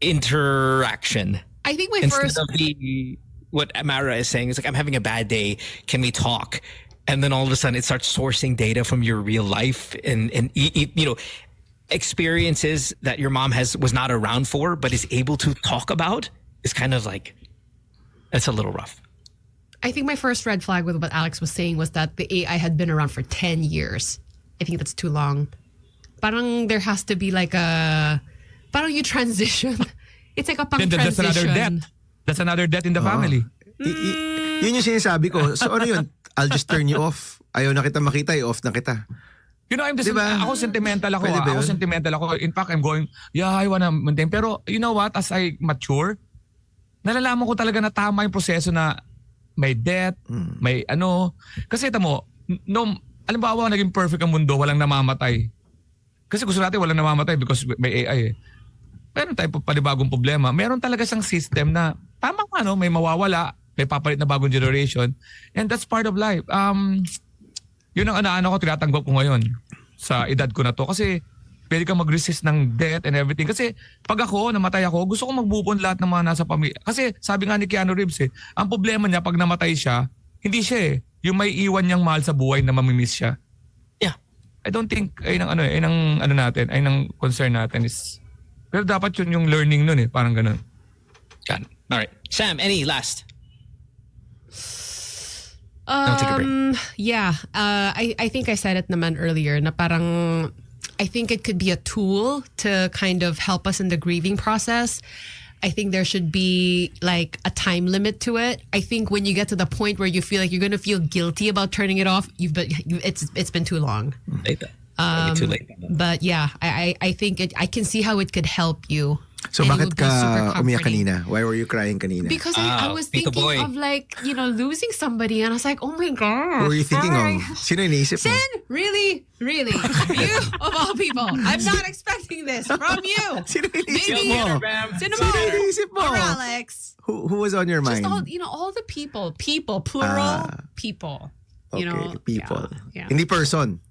interaction. I think my Instead of what Mara is saying is like, I'm having a bad day. Can we talk? And then all of a sudden it starts sourcing data from your real life and experiences that your mom was not around for, but is able to talk about. Is kind of like, it's a little rough. I think my first red flag with what Alex was saying was that the AI had been around for 10 years. I think that's too long. Parang there has to be like parang you transition. It's like a pang-transition. That's another debt. That's another debt in the family. Yun yung sinasabi ko. So ano yun? I'll just turn you off. Ayaw na kita makita, off na kita. Ako sentimental ako. Ako sentimental ako. In fact, I'm going, I wanna maintain. Pero you know what? As I mature, nalalaman ko talaga na tama yung proseso na may debt, may Kasi ito mo, alimbawa naging perfect ang mundo, walang namamatay. Kasi gusto natin walang namamatay because may AI . Meron tayo panibagong problema. Meron talaga siyang system na tamang may mawawala, may papalit na bagong generation. And that's part of life. Yun ang ko, tinatanggap ko ngayon sa edad ko na to. Kasi pwede kang mag-resist ng death and everything. Kasi pag namatay ako, gusto ko mag-move on lahat ng mga nasa pamilya. Kasi sabi nga ni Keanu Reeves ang problema niya pag namatay siya, hindi siya yung may iwan niyang mahal sa buhay na mamimiss siya. Yeah. I don't think ay ng concern natin is. Pero dapat yun yung learning nun parang ganun. Got it. All right. Sam, any last? Take a break. Yeah. I think I said it naman earlier na parang I think it could be a tool to kind of help us in the grieving process. I think there should be like a time limit to it. I think when you get to the point where you feel like you're going to feel guilty about turning it off, it's been too long. Too late. But yeah, I think I can see how it could help you. So bakit ka umiyak kanina? Why were you crying kanina? Because I was thinking of losing somebody and I was like, oh my God. Who were you thinking of? Sino iniisip mo? Sin? Really? Really? You of all people. I'm not expecting this from you. Sino iniisip mo? Sino iniisip mo? Or Alex. Who was on your mind? Just all the people, plural people. Okay, people. Yeah. Hindi person.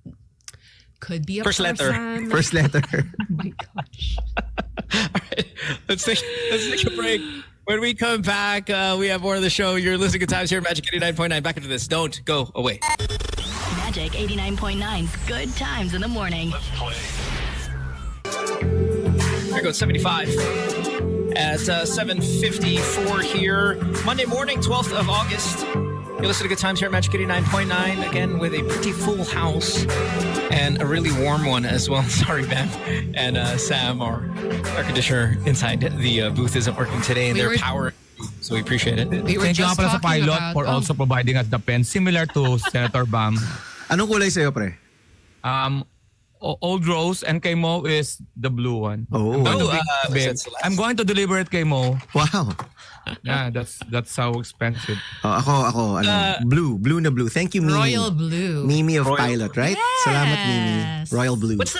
Could be a First letter. First letter. Oh my gosh. All right, let's take a break. When we come back, we have more of the show. You're listening to Good Times here at Magic 89.9. Back into this. Don't go away. Magic 89.9's Good Times in the Morning. Let's play. Here goes 75 at 7:54 here. Monday morning, 12th of August. You're listening to Good Times here at Magic 89.9. Again, with a pretty full house and a really warm one as well. Sorry, Bam and Sam, our air conditioner inside the booth isn't working today, and their power, so we appreciate it. Thank you sa pilot for also providing us the pen, similar to Senator Bam. Anong kulay sa'yo, pre? Old Rose, and kay Mo is the blue one. Oh. I'm going to deliver it kay Mo. Wow. Yeah, that's how expensive. Ako, blue na blue. Thank you, Mimi. Royal blue. Mimi of Royal Pilot, right? Yes. Salamat, Mimi. Royal blue. What's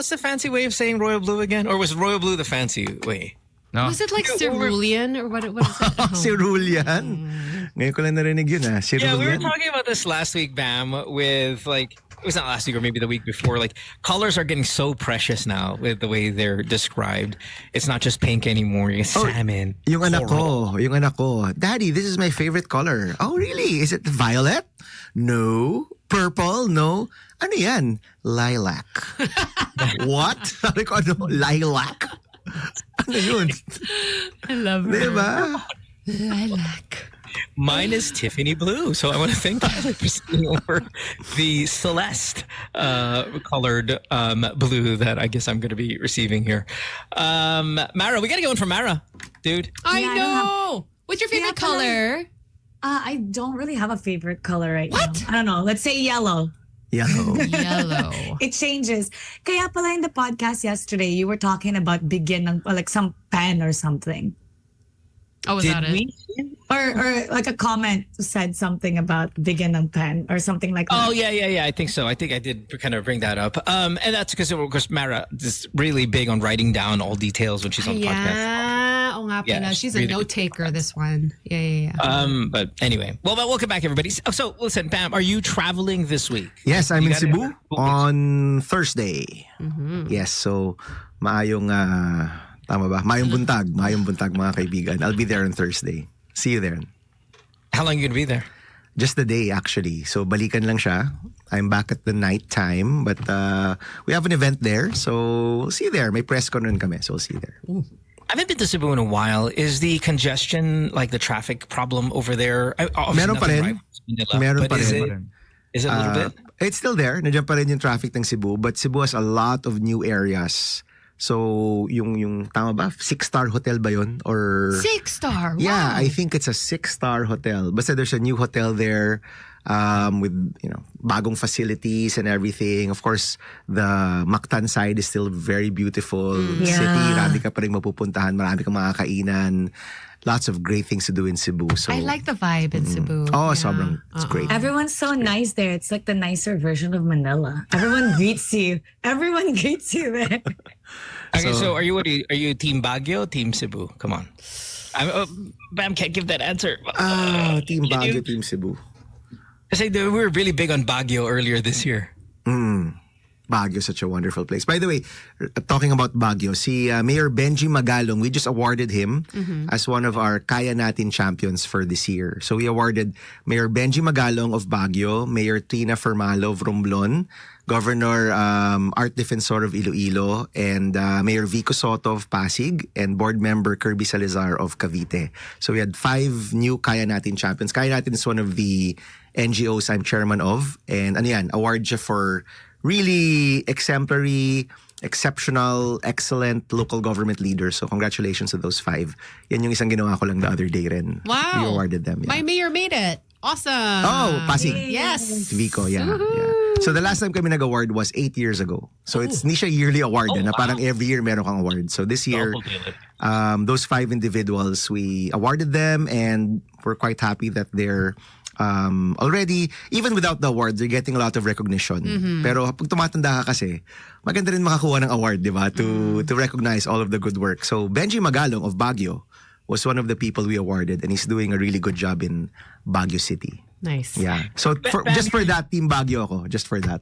the fancy way of saying royal blue again? Or was royal blue the fancy way? No? Was it like cerulean or what is it? Cerulean? Ngayon ko lang narinig yun Cerulean. Yeah, we were talking about this last week, Bam, with like, it was not last week or maybe the week before. Like, colors are getting so precious now with the way they're described. It's not just pink anymore. It's salmon. Yung anak ko, Daddy, this is my favorite color. Oh, really? Is it violet? No. Purple? No. Ano yan? Lilac. What? Sabi ko, ano? Lilac? Ano yun? I love it. Diba? Lilac. Mine is Tiffany blue. So I want to thank Tyler for sending over the Celeste colored blue that I guess I'm going to be receiving here. Mara, we got to go in for Mara, dude. I know. What's your favorite color? I don't really have a favorite color right now. I don't know. Let's say yellow. Yellow. It changes. Kaya pala in the podcast yesterday, you were talking about bigyan ng like some pen or something. Oh, was that it? Or like a comment said something about bigyan ng pen or something like that. Oh, yeah. I think so. I think I did kind of bring that up. And that's because, of course, Mara is really big on writing down all details when she's on the podcast. Yeah. Oh, nga pala. She's a note taker, this one. Yeah. But anyway, well, welcome back, everybody. So listen, Pam, are you traveling this week? Yes, I'm in Cebu on Thursday. Mm-hmm. Yes, so maayong tama ba? Mayong buntag mga kaibigan. I'll be there on Thursday. See you there. How long are you going to be there? Just the day actually. So balikan lang siya. I'm back at the night time, but we have an event there. So we'll see you there. May press con rin kami. So we'll see you there. Ooh. I haven't been to Cebu in a while. Is the congestion, like the traffic problem over there? Meron pa rin. Meron pa rin. Is it a little bit? It's still there. Nandiyan pa rin yung traffic ng Cebu. But Cebu has a lot of new areas. So, yung tama ba? 6-star hotel ba yun? Or 6-star? Wow. Yeah, I think it's a 6-star hotel. Basta there's a new hotel there with, bagong facilities and everything. Of course, the Mactan side is still very beautiful city. Marami ka pa rin mapupuntahan. Marami kang makakainan. Lots of great things to do in Cebu. So I like the vibe in Cebu. Oh, sobrang. It's great. Everyone's so nice there. It's like the nicer version of Manila. Everyone greets you. Everyone greets you there. Okay, so are you Team Baguio, Team Cebu? Come on. Bam can't give that answer. Team Baguio, Team Cebu. Kasi we were really big on Baguio earlier this year. Baguio is such a wonderful place. By the way, talking about Baguio, si Mayor Benji Magalong, we just awarded him as one of our Kaya Natin champions for this year. So we awarded Mayor Benji Magalong of Baguio, Mayor Tina Fermalo of Romblon, Governor Art Defensor of Iloilo, and Mayor Vico Soto of Pasig, and board member Kirby Salazar of Cavite. So we had 5 new Kaya Natin champions. Kaya Natin is one of the NGOs I'm chairman of. And ano yan, award siya for really exemplary, exceptional, excellent local government leaders. So congratulations to those 5. Yan yung isang ginawa ko lang the other day rin. Wow. We awarded them. Yeah. My mayor made it. Awesome. Oh, Pasig. Yes. Vico, yeah. So the last time kami nag-award was 8 years ago. So it's hindi siya yearly award na parang every year meron kang award. So this year, those 5 individuals, we awarded them and we're quite happy that they're already, even without the award, they're getting a lot of recognition. Pero pag tumatanda ka kasi, maganda rin makakuha ng award, di ba? To recognize all of the good work. So Benji Magalong of Baguio was one of the people we awarded, and he's doing a really good job in Baguio City. Nice. Yeah. So just for that, Team Baguio ako. Just for that.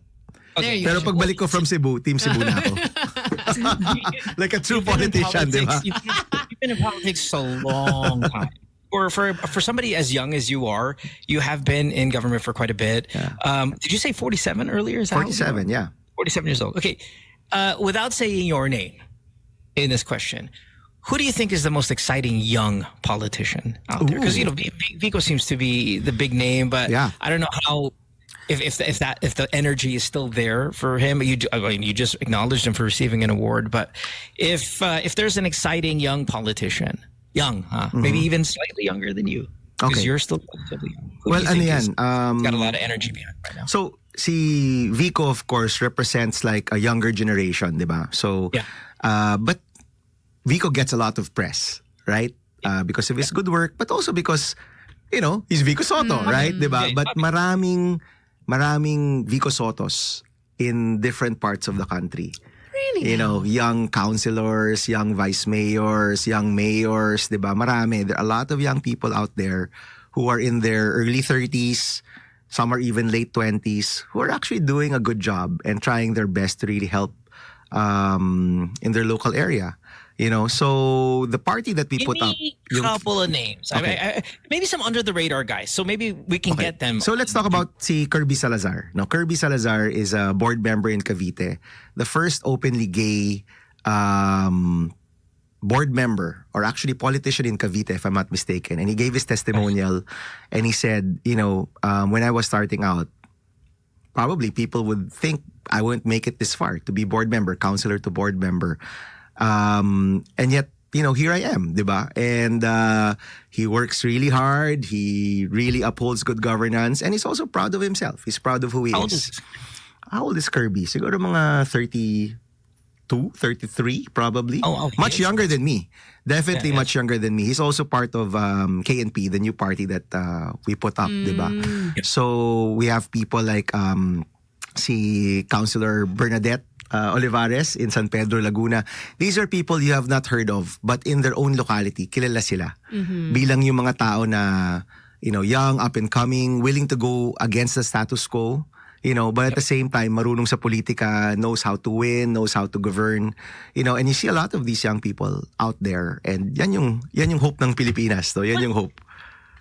Okay. Pero pagbalik ko from Cebu, Team Cebu na ako. Like a true politician, di ba? You've been in politics so long time. Or for somebody as young as you are, you have been in government for quite a bit. Yeah. Did you say 47 earlier? Is that 47, yeah. 47 years old. Okay. Without saying your name in this question, who do you think is the most exciting young politician out there? Because Vico seems to be the big name, but I don't know how. If the energy is still there for him, you just acknowledged him for receiving an award. But if there's an exciting young politician. Young, huh? Maybe even slightly younger than you. Because you're still relatively young. Well, ano yan? Got a lot of energy behind right now. So, si Vico, of course, represents like a younger generation, di ba? So, but Vico gets a lot of press, right? Because of his good work, but also because, he's Vico Soto, right? Di ba? But maraming Vico Sotos in different parts of the country. Really? You know, young councilors, young vice mayors, young mayors, di ba? Marami. There are a lot of young people out there who are in their early 30s, some are even late 20s, who are actually doing a good job and trying their best to really help in their local area. You know, so the party that we put up... a couple of names. Okay. Maybe some under the radar guys. So maybe we can get them. So let's talk about si Kirby Salazar. Now, Kirby Salazar is a board member in Cavite. The first openly gay board member, or actually politician in Cavite, if I'm not mistaken. And he gave his testimonial and he said, you know, when I was starting out, probably people would think I wouldn't make it this far to be board member, councilor to board member. And yet, you know, here I am, diba? And he works really hard. He really upholds good governance. And he's also proud of himself. He's proud of who he is. How old is Kirby? Siguro mga 32, 33 probably. Much younger than me. Definitely much younger than me. He's also part of KNP, the new party that we put up, diba? So we have people like si Councilor Bernadette Olivares in San Pedro, Laguna. These are people you have not heard of, but in their own locality, kilala sila. Bilang yung mga tao na, you know, young, up and coming, willing to go against the status quo, you know, but at the same time, marunong sa politika, knows how to win, knows how to govern, you know, and you see a lot of these young people out there, and yan yung hope ng Pilipinas, no? Yan yung hope.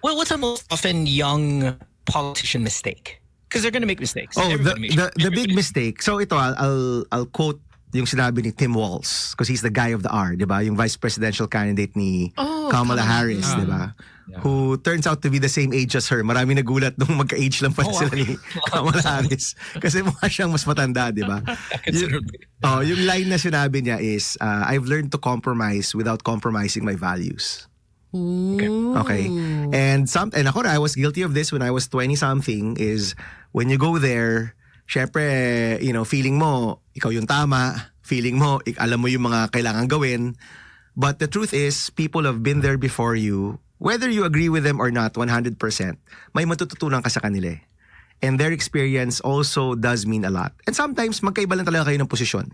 Well, what's the most often young politician mistake? Because they're going to make mistakes. Oh, the big mistake. So ito, I'll quote yung sinabi ni Tim Walz, because he's the guy of the hour, di ba? Yung vice presidential candidate ni Kamala Harris, di ba? Who turns out to be the same age as her. Marami nagulat nung magka-age lang pala sila ni Kamala Harris. Kasi mukha siyang mas matanda, di ba? Yung line na sinabi niya is, I've learned to compromise without compromising my values. Okay. And ako na, I was guilty of this when I was 20-something, is when you go there, syempre, you know, feeling mo, ikaw yung tama, feeling mo, alam mo yung mga kailangan gawin. But the truth is, people have been there before you. Whether you agree with them or not, 100%, may matututunan ka sa kanila. And their experience also does mean a lot. And sometimes, magkaiba lang talaga kayo ng posisyon.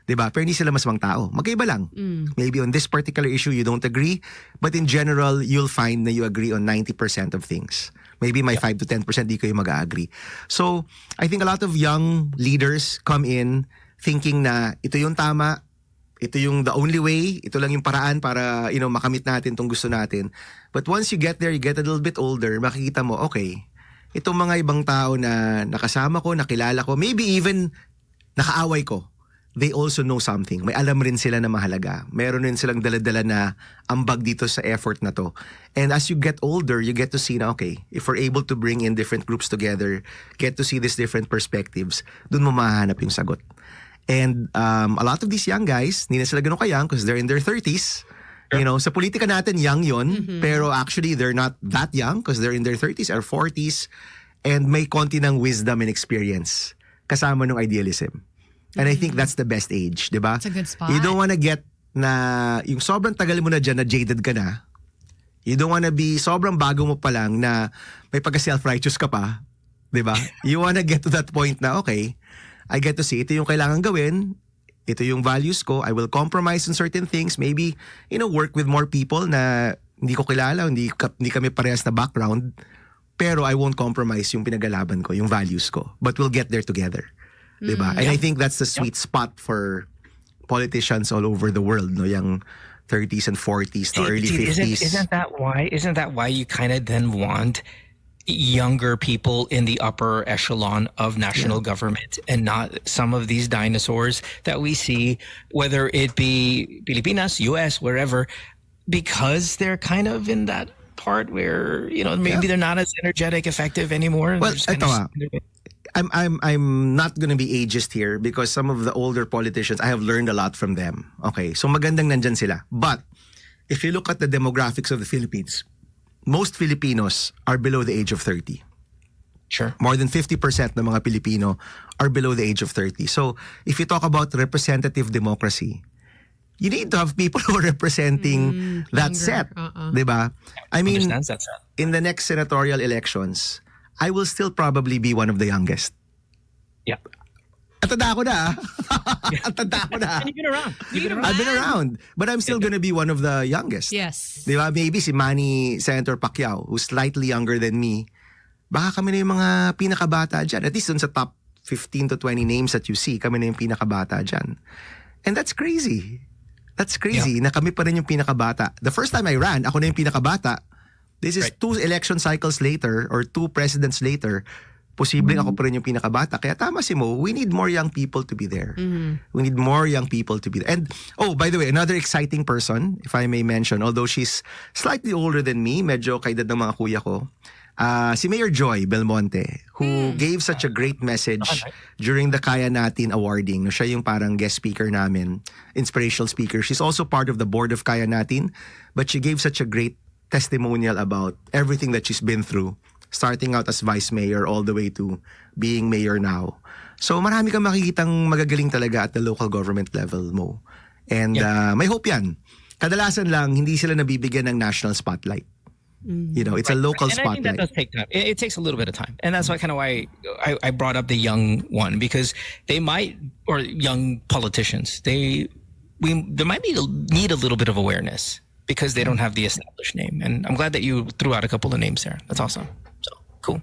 Diba? Pero hindi sila maswang tao. Magkaiba lang. Maybe on this particular issue, you don't agree. But in general, you'll find na you agree on 90% of things. Maybe may 5 to 10% di kayo mag-agree. So, I think a lot of young leaders come in thinking na ito yung tama, ito yung the only way, ito lang yung paraan para, you know, makamit natin itong gusto natin. But once you get there, you get a little bit older, makikita mo, okay, itong mga ibang tao na nakasama ko, nakilala ko, maybe even nakaaway ko, they also know something. May alam rin sila na mahalaga. Meron rin silang dala-dala na ambag dito sa effort na to. And as you get older, you get to see na, okay, if we're able to bring in different groups together, get to see these different perspectives, dun mo mahanap yung sagot. And a lot of these young guys, hindi na sila ganun ka-young because they're in their 30s. You know, sa politika natin, young yun. Pero actually, they're not that young because they're in their 30s or 40s. And may konti ng wisdom and experience kasama ng idealism. And I think that's the best age, di ba? That's a good spot. You don't wanna get na yung sobrang tagal mo na dyan na jaded ka na. You don't wanna be sobrang bago mo pa lang na may pagka-self-righteous ka pa. Di ba? You wanna get to that point na, okay, I get to see ito yung kailangan gawin, ito yung values ko, I will compromise on certain things, maybe, you know, work with more people na hindi ko kilala, hindi kami parehas na background, pero I won't compromise yung pinagalaban ko, yung values ko. But we'll get there together. Diba? And I think that's the sweet spot for politicians all over the world, no? Yung 30s and 40s, no? Early 50s. Isn't that why you kind of then want younger people in the upper echelon of national government and not some of these dinosaurs that we see, whether it be Pilipinas, US, wherever, because they're kind of in that part where, you know, maybe they're not as energetic, effective anymore. Well, I'm not gonna be ageist here because some of the older politicians, I have learned a lot from them. Okay, so magandang nandyan sila. But if you look at the demographics of the Philippines, most Filipinos are below the age of 30. Sure. More than 50% ng mga Pilipino are below the age of 30. So if you talk about representative democracy, you need to have people who are representing that set. Diba? I mean, in the next senatorial elections, I will still probably be one of the youngest. Yeah. Ang tanda ko na. Ang tanda ko na. And you've been around. I've been around. But I'm still gonna be one of the youngest. Yes. Di ba? Maybe si Manny Senator Pacquiao, who's slightly younger than me, baka kami na yung mga pinakabata dyan. At least dun sa top 15 to 20 names that you see, kami na yung pinakabata dyan. And that's crazy. That's crazy na kami pa rin yung pinakabata. The first time I ran, ako na yung pinakabata. This is 2 election cycles later or 2 presidents later, posibleng ako pa rin yung pinakabata. Kaya tama si Mo, we need more young people to be there. We need more young people to be there. And, by the way, another exciting person, if I may mention, although she's slightly older than me, medyo kaedad ng mga kuya ko, si Mayor Joy Belmonte, who gave such a great message during the Kaya Natin awarding. No, siya yung parang guest speaker namin, inspirational speaker. She's also part of the board of Kaya Natin, but she gave such a great testimonial about everything that she's been through, starting out as vice mayor all the way to being mayor now. So marami kang makikitang magagaling talaga at the local government level, Mo. And may hope yan. Kadalasan lang, hindi sila nabibigyan ng national spotlight. You know, it's a local spotlight. And I think that does take time. It takes a little bit of time. And that's why I brought up the young one, because they might, or young politicians, they might need a little bit of awareness because they don't have the established name. And I'm glad that you threw out a couple of names there. That's awesome. So cool.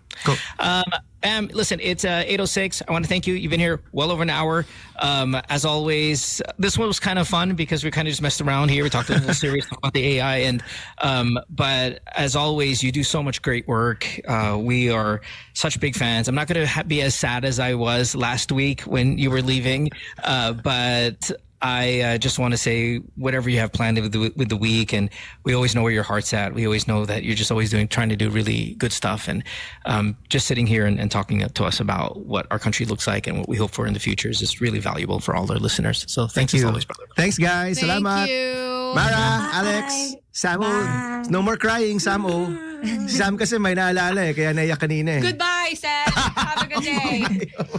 Listen, it's 8:06. I want to thank you. You've been here well over an hour. As always, this one was kind of fun because we kind of just messed around here. We talked a little serious about the AI, and but as always, you do so much great work. We are such big fans. I'm not going to be as sad as I was last week when you were leaving, but I just want to say whatever you have planned with the week, and we always know where your heart's at. We always know that you're just always trying to do really good stuff, and just sitting here and talking to us about what our country looks like and what we hope for in the future is just really valuable for all our listeners. So thanks as always, brother. Thanks, guys. Thank Salamat. you. Mara, Alex, Samo. No more crying, Samo. Si Sam kasi may naalala kaya naiyak kanina eh. Goodbye, Sam. Have a good day.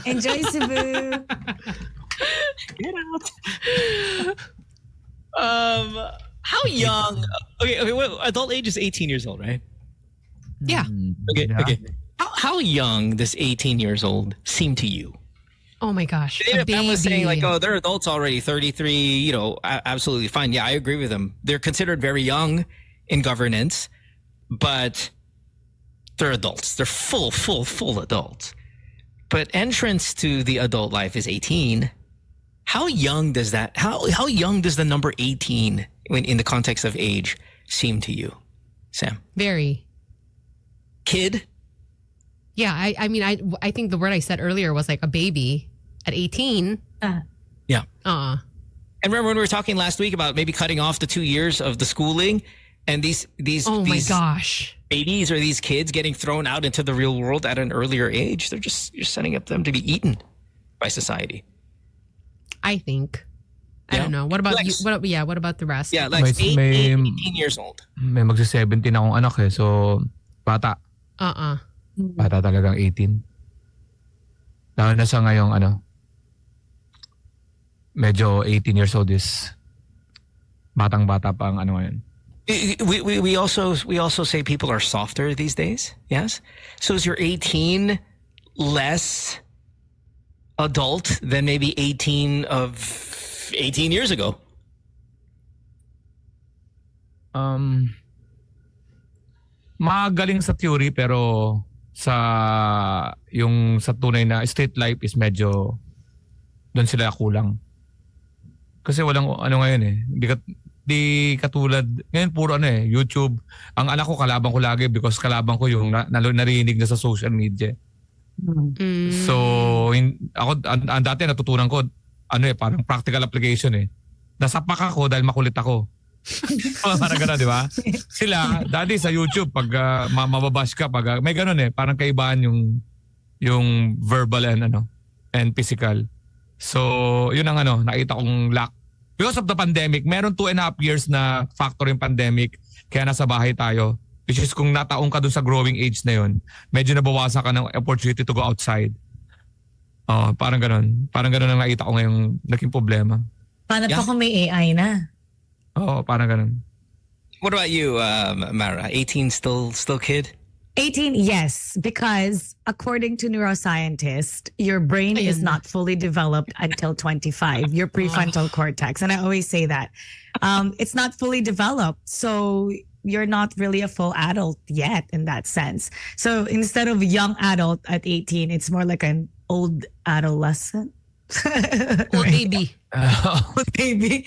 Enjoy Cebu. Get out. How young? Okay. Well, adult age is 18 years old, right? Yeah. Okay. How young does 18 years old seem to you? Oh my gosh. If I was saying like, oh, they're adults already, 33, you know, absolutely fine. Yeah, I agree with them. They're considered very young in governance, but they're adults. They're full adults. But entrance to the adult life is 18. How young does that? How young does the number 18 in the context of age seem to you, Sam? Very. Kid? Yeah, I mean, I think the word I said earlier was like a baby at 18. Yeah. And remember when we were talking last week about maybe cutting off the 2 years of the schooling, and these my gosh, babies or these kids getting thrown out into the real world at an earlier age, you're setting up them to be eaten by society. I think. I don't know. What about Lex? you? What about the rest? Yeah, like 18 years old. May magsi-17 akong anak eh. So, bata. Bata talagang 18. Lalo na sa ngayong medyo 18 years old is batang-bata pa ang ngayon. We also say people are softer these days. Yes. So is your 18 less adult than maybe 18 years ago? Magaling sa theory pero sa tunay na street life is medyo doon sila kulang. Kasi walang ngayon eh. Di katulad, ngayon puro YouTube. Ang anak ko kalaban ko lagi because kalaban ko yung narinig na sa social media. So, ako, ang dati natutunan ko, parang practical application eh. Nasapak ako dahil makulit ako. Parang gano'n, di ba? Sila, dati sa YouTube, pag mababash ka, pag may gano'n eh, parang kaibahan yung verbal and physical. So, yun ang nakita kong lack. Because of the pandemic, meron 2.5 years na factor yung pandemic, kaya nasa bahay tayo. Which is kung nataong ka dun sa growing age na yun, medyo nabawasan ka ng opportunity to go outside. Parang ganun. Parang ganun ang nakita ko ngayong naging problema. Paano pa kung may AI na? Parang ganun. What about you, Mara? 18 still kid? 18, yes, because according to neuroscientists, your brain is not fully developed until 25, your prefrontal cortex. And I always say that. It's not fully developed. So you're not really a full adult yet in that sense. So instead of young adult at 18, it's more like an old adolescent. Old baby. Old baby.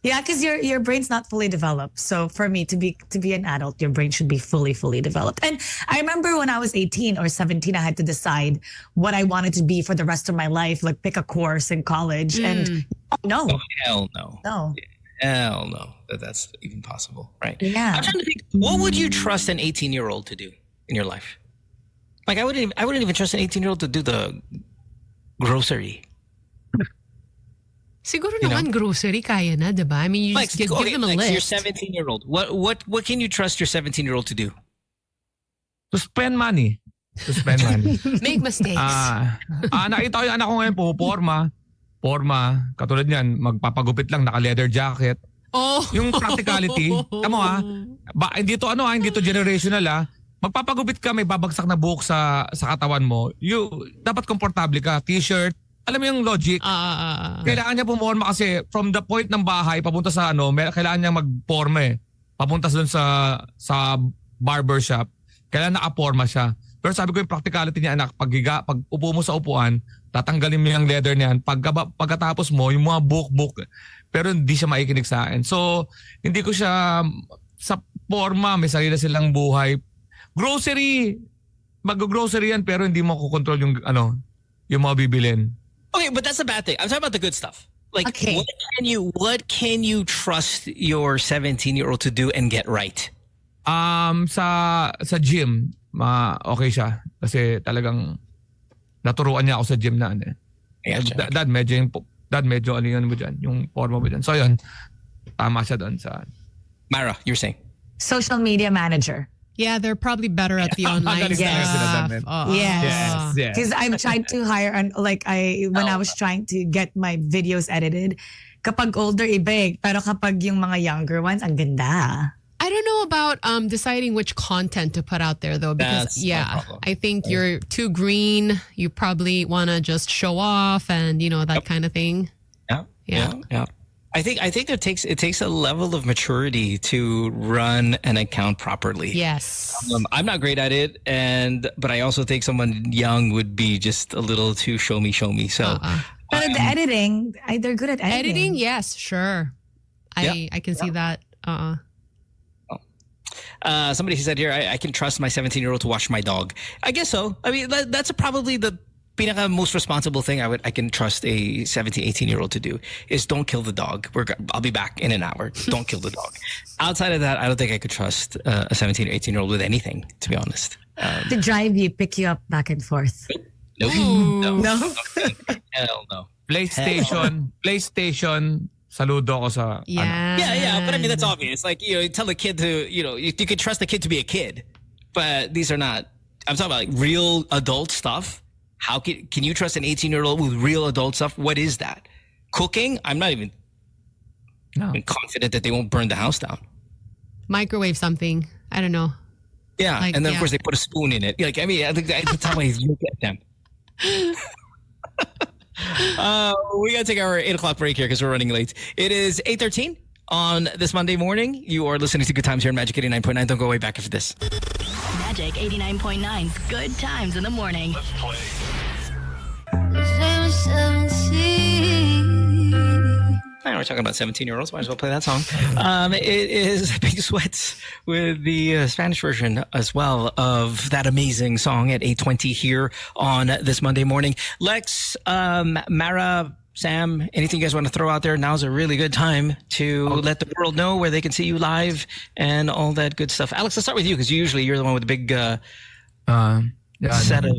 Yeah, because your brain's not fully developed. So for me to be an adult, your brain should be fully developed. And I remember when I was 18 or 17, I had to decide what I wanted to be for the rest of my life, like pick a course in college. And no. Oh, hell no. No. Hell no. That's even possible, right? Yeah. I'm trying to think, what would you trust an 18-year-old to do in your life? Like I wouldn't even trust an 18-year-old to do the grocery. Siguro naman grocery kaya na, diba? I mean, you just give them a list. Your 17-year-old. What can you trust your 17-year-old to do? To spend money. Make mistakes. Nakita ko yung anak ko ngayon, forma. Katulad niyan, magpapagupit lang, naka-leather jacket. Oh. Yung practicality. Tamo hindi to generational Magpapagupit ka, may babagsak na buhok sa katawan mo. Dapat komportable ka, t-shirt. Alam mo yung logic? Kailangan niya pumorma kasi from the point ng bahay papunta sa kailangan niya magporma papunta doon sa barber shop. Kailangan nakaporma siya. Pero sabi ko yung practicality niya, anak, pag upo mo sa upuan, tatanggalin mo yung leather niyan. Pagkatapos mo, yung mga buhok. Pero hindi siya maikinig sa akin. So, hindi ko siya sa porma, may sarili silang buhay. Grocery, mag-grocery yan pero hindi mo kukontrol yung mga bibilin. Okay, but that's a bad thing. I'm talking about the good stuff. Like, what can you trust your 17-year-old to do and get right? Sa gym, okay siya. Kasi talagang naturuan niya ako sa gym na Dad, medyo ano yun mo dyan, yung forma mo dyan. So yun, tama siya doon sa... Mara, you're saying? Social media manager. Yeah, they're probably better at the online stuff. Yes. Because I've tried to hire when I was trying to get my videos edited, kapag older iba pero kapag yung mga younger ones, ang ganda. I don't know about deciding which content to put out there though, because I think you're too green. You probably want to just show off and that kind of thing. Yeah. I think it takes a level of maturity to run an account properly. Yes. I'm not great at it, but I also think someone young would be just a little too show me. So, but the editing, they're good at editing. Editing, yes, sure. I can see that. Somebody said here, I can trust my 17-year-old to watch my dog. I guess so. I mean, that's probably the most responsible thing I can trust a 17, 18-year-old to do is don't kill the dog. I'll be back in an hour. Don't kill the dog. Outside of that, I don't think I could trust a 17 or 18-year-old with anything, to be honest. To drive you, pick you up back and forth. No. Hell no. PlayStation. Saludo ako sa... Yeah. But I mean, that's obvious. Like, tell a kid to, you could trust the kid to be a kid. But these are not... I'm talking about like real adult stuff. How can you trust an 18-year-old with real adult stuff? What is that? Cooking? I'm not even confident that they won't burn the house down. Microwave something. I don't know. Yeah, and then of course they put a spoon in it. I think that's how I look at them. We got to take our 8 o'clock break here because we're running late. It is 8:13 on this Monday morning. You are listening to Good Times here on Magic 89.9. Don't go away back after this. Magic 89.9. Good times in the morning. Let's play. We're talking about 17-year-olds. Might as well play that song. It is Big Sweats with the Spanish version as well of that amazing song at 8:20 here on this Monday morning. Lex, Mara, Sam, anything you guys want to throw out there? Now's a really good time to let the world know where they can see you live and all that good stuff. Alex, let's start with you because you're the one with the big set of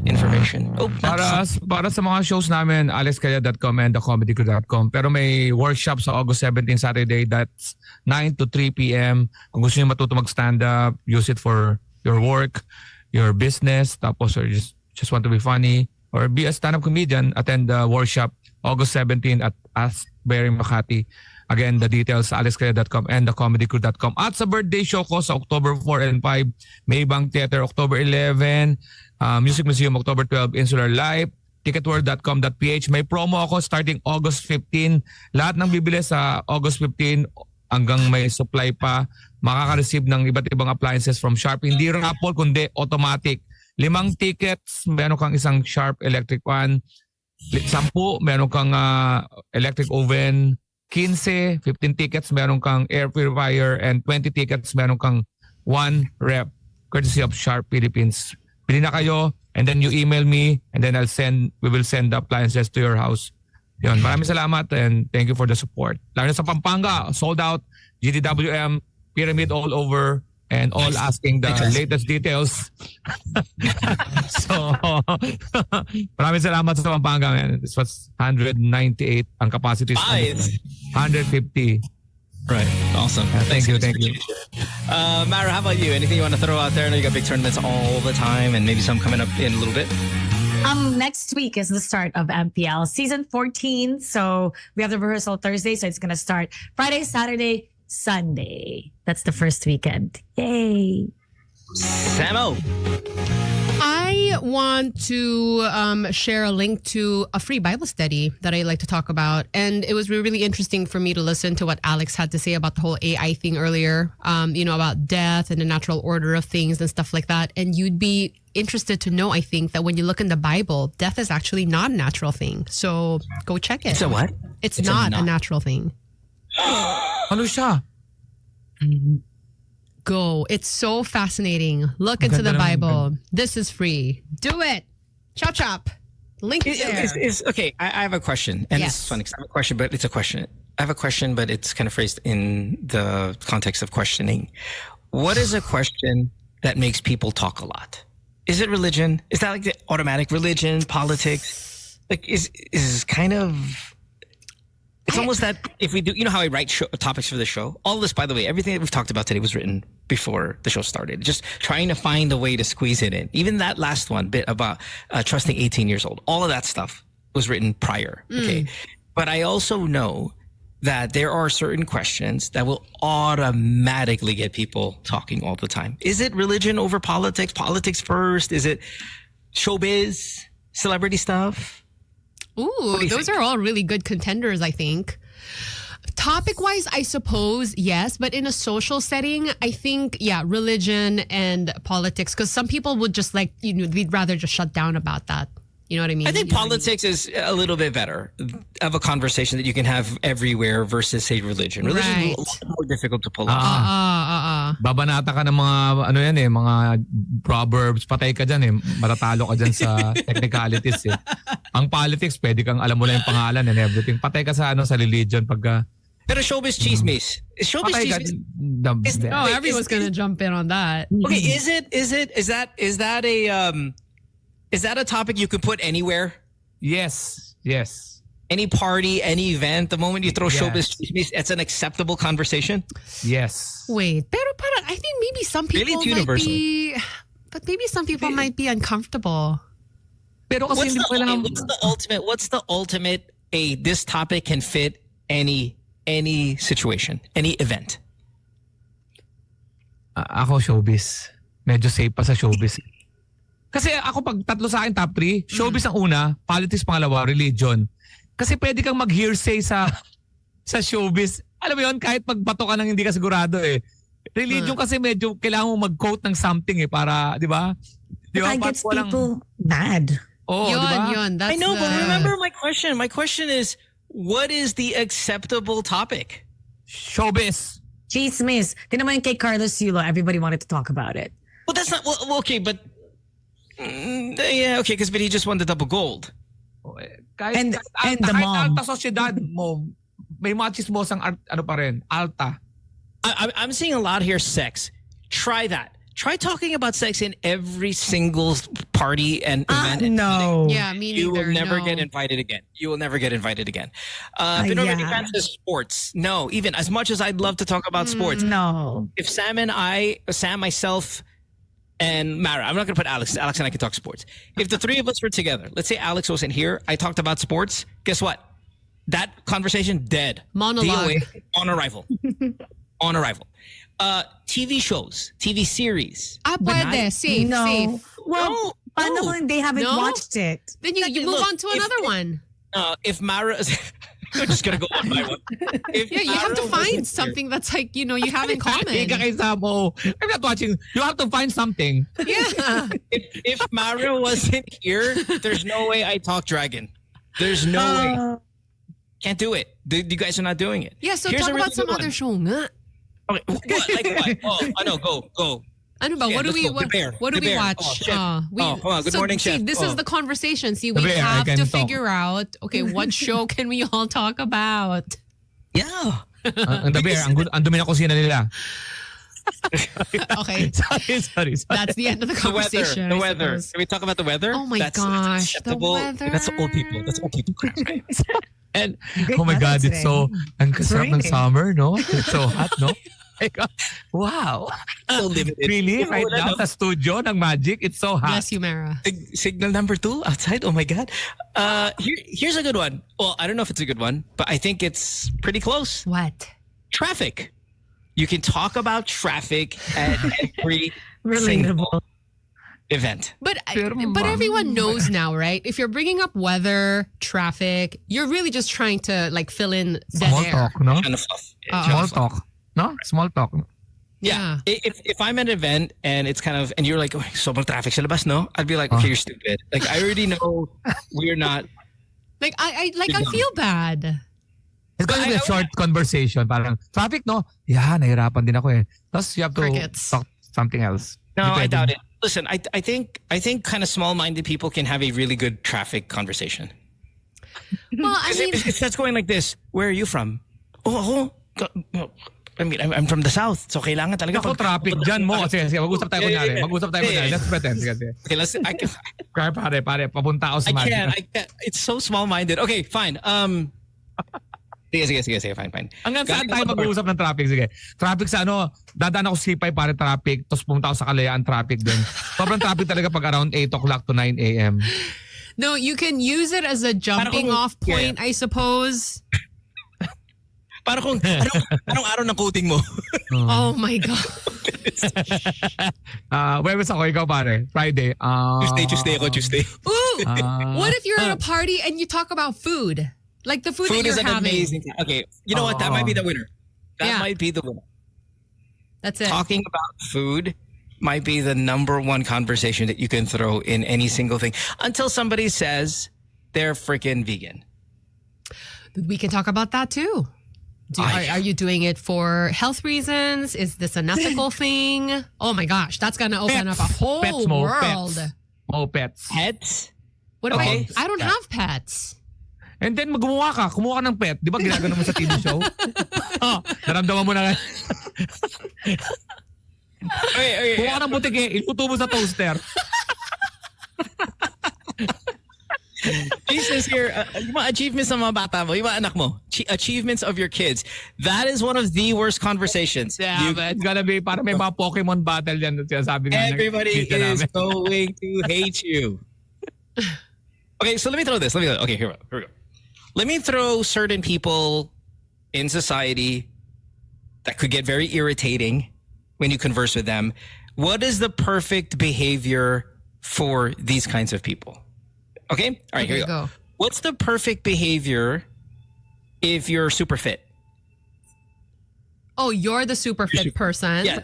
information. Para sa mga shows namin, alexcaya.com and thecomedycrew.com. Pero may workshop sa August 17 Saturday. That's 9 to 3 p.m. Kung gusto niyo matuto mag-stand-up, use it for your work, your business, tapos or just want to be funny, or be a stand-up comedian, attend the workshop August 17 at Asbury, Makati. Again, the details sa alexcrea.com and thecomedycrew.com. At sa birthday show ko sa October 4 and 5, Maybank Theater, October 11, Music Museum, October 12, Insular Life, ticketworld.com.ph. May promo ako starting August 15. Lahat ng bibili sa August 15 hanggang may supply pa, makaka-receive ng iba't ibang appliances from Sharp. Hindi raffle, kundi automatic. 5 tickets, meron kang isang Sharp electric fan. 10, meron kang electric oven. 15 tickets, meron kang air purifier. And 20 tickets, meron kang 1 rep. Courtesy of Sharp Philippines. Pili na kayo, and then you email me, and then we will send the appliances to your house. Yun, maraming salamat and thank you for the support. Lalo na sa Pampanga, sold out, GDWM, Pyramid all over, and all asking the latest details. So, maraming salamat sa Pampanga, man. This was 198 ang capacity. 150. Right. Awesome. Thank you. Mara, how about you? Anything you want to throw out there? I know you got big tournaments all the time and maybe some coming up in a little bit. Next week is the start of MPL season 14. So we have the rehearsal Thursday. So it's going to start Friday, Saturday, Sunday. That's the first weekend. Yay. Samo. I want to share a link to a free Bible study that I like to talk about. And it was really interesting for me to listen to what Alex had to say about the whole AI thing earlier, about death and the natural order of things and stuff like that. And you'd be interested to know, I think, that when you look in the Bible, death is actually not a natural thing. So go check it. It's a what? It's not a natural thing. Ano siya? Go. It's so fascinating. Look into the Bible. This is free. Do it. Chop chop. Link is there. Okay, I have a question. And this is funny because I have a question, but it's a question. I have a question, but it's kind of phrased in the context of questioning. What is a question that makes people talk a lot? Is it religion? Is that like the automatic religion, politics? Like is kind of... It's almost that if we do, you know how I write topics for the show? All this, by the way, everything that we've talked about today was written before the show started. Just trying to find a way to squeeze it in. Even that last one bit about trusting 18 years old. All of that stuff was written prior. Okay. But I also know that there are certain questions that will automatically get people talking all the time. Is it religion over politics? Politics first? Is it showbiz? Celebrity stuff? Ooh, those are all really good contenders, I think. Topic-wise, I suppose, yes. But in a social setting, I think, religion and politics. Because some people would just they'd rather just shut down about that. You know what I mean? I think politics is a little bit better of a conversation that you can have everywhere versus, say, religion. Religion is a lot more difficult to pull off. Babanata ka ng mga, mga proverbs, patay ka dyan matatalo ka dyan sa technicalities Ang politics, pwede kang alam mo lang yung pangalan and everything. Patay ka sa sa religion pagka... Pero showbiz chismis. Is showbiz chismis? Everyone's gonna jump in on that. Okay, is that a topic you could put anywhere? Yes. Any party, any event, the moment you throw showbiz chismis, it's an acceptable conversation? Yes. Wait, pero parang I think maybe some people might be uncomfortable. Pero kasi what's the ultimate this topic can fit any situation, any event? Ako showbiz. Medyo safe pa sa showbiz. Kasi ako pag tatlo sa akin top 3, showbiz ang una, politics pangalawa, religion. Kasi pwede kang mag-hearsay sa showbiz. Alam mo yun, kahit magbato ka nang hindi ka sigurado Religion kasi medyo kailangan mo mag-quote ng something para, di ba? That gets people mad. Oh, yun. I know, but remember my question. My question is, what is the acceptable topic? Showbiz. Chismis. Tignan mo yung kay Carlos Yulo. Everybody wanted to talk about it. Well, that's not... Well, okay, but... okay, but he just won the double gold. And the mom. Alta sociedad mo, may mga chismosang pa rin, alta. I'm seeing a lot here, sex. Try that. Try talking about sex in every single party and event. No. Yeah, me neither. You will never get invited again. You will never get invited again. If fans of sports, no. Even as much as I'd love to talk about sports, no. If Sam, myself, and Mara, I'm not going to put Alex. Alex and I can talk sports. If the three of us were together, let's say Alex wasn't here, I talked about sports, guess what? that conversation dead. Monologue. DOA on arrival. On arrival. TV shows, TV series. Pwede. Safe. No. Safe. Well, paano kung they haven't watched it? Then you move on to another one. If Mara... I'm just gonna go one by one. You have to find something that's like, you have in common. I'm not watching. You have to find something. Yeah. If Mara wasn't here, there's no way I talk dragon. There's no way. Can't do it. You guys are not doing it. Yeah, so Here's talk a really about some good other one. show nga. Okay, what? Like what? Oh, I know. Go. Ano ba? Yeah, What do let's we go. The Bear. what do The we Bear. watch? Oh, chef. Hold on. Good morning, see, chef. this is the conversation. See, The we Bear, I have can to talk. figure out, okay, what show can we all talk about? Yeah. Ang The Bear, ang dumi na kusina nila. Okay. Sorry. That's the end of the conversation. The I weather. suppose. Can we talk about the weather? Oh my That's gosh, the acceptable. weather. That's old people. That's old people crap, right? And Great oh my weather God, it's today. so ang kasarap ng raining. summer, no? It's so hot, no? My God. Wow. So limited. Really? Right Wala, now no? sa studio ng Magic, it's so hot. Bless you, Mara. Signal number 2 outside. Oh my God. Here's a good one. Well, I don't know if it's a good one, but I think it's pretty close. What? Traffic. You can talk about traffic at every Relatable. single event. But everyone knows now, right? If you're bringing up weather, traffic, you're really just trying to like fill in dead Small air. talk, no? Kind of fluff. Small talk. No? Small talk. Yeah. If I'm at an event and it's kind of, and you're like, oh, sobrang traffic sa labas, no? I'd be like, okay, you're stupid. Like, I already know we're not. Like I feel bad. It's gonna be a short conversation. Parang, traffic, no? Yeah, nahirapan din ako eh. Tapos you have to Crickets. talk something else. No, I Depende. doubt it. Listen, I think kind of small-minded people can have a really good traffic conversation. Well, I mean, It starts going like this. Where are you from? Oh, I mean, I'm from the south. So kailangan talaga. Ako traffic dyan mo. Sige, mag-usap tayo kunyari. Mag-usap tayo kunyari. Let's pretend. Sige. Okay, let's. Pare, papunta ako sa I Magic. can't. It's so small-minded. Okay, fine. Sige, fine. Hanggang saan tayo mag-uusap ng traffic? Sige. Traffic sa dadaan ako Sipay, pare traffic. Tapos pumunta ako sa Kalayaan, traffic din. Sobrang traffic talaga pag around 8 o'clock to 9 a.m. no, you can use it as a jumping off point, I suppose. Para kung anong araw ng coating mo? Oh my God. Webes ako, ikaw pare. Friday. Tuesday. Ooh, what if you're at a party and you talk about food? Like the food that Food you're is an having. amazing thing. Okay, you know what? That might be the winner. That Yeah. might be the winner. That's it. Talking about food might be the number one conversation that you can throw in any single thing until somebody says they're freaking vegan. We can talk about that too. Are you doing it for health reasons? Is this an ethical thing? Oh my gosh, that's gonna open up a whole Pets mo, world. Pets. Pets? What Okay. about? I don't have pets. And then kumuha ka ng pet. Di ba ginagano mo sa TV show? Naramdaman mo na. Okay. Kumuha ka ng butike, iluto mo sa toaster. Jesus here, yung mga achievements ng mga bata mo, yung mga anak mo, achievements of your kids. That is one of the worst conversations. Yeah, but it's gonna be parang may mga Pokemon battle yan. Sabi nga, Everybody is going to hate you. Okay, so let me throw this. Okay, here we go. Let me throw certain people in society that could get very irritating when you converse with them. What is the perfect behavior for these kinds of people? Okay? All right, here we go. What's the perfect behavior if you're super fit? Oh, you're the super fit person. Yeah.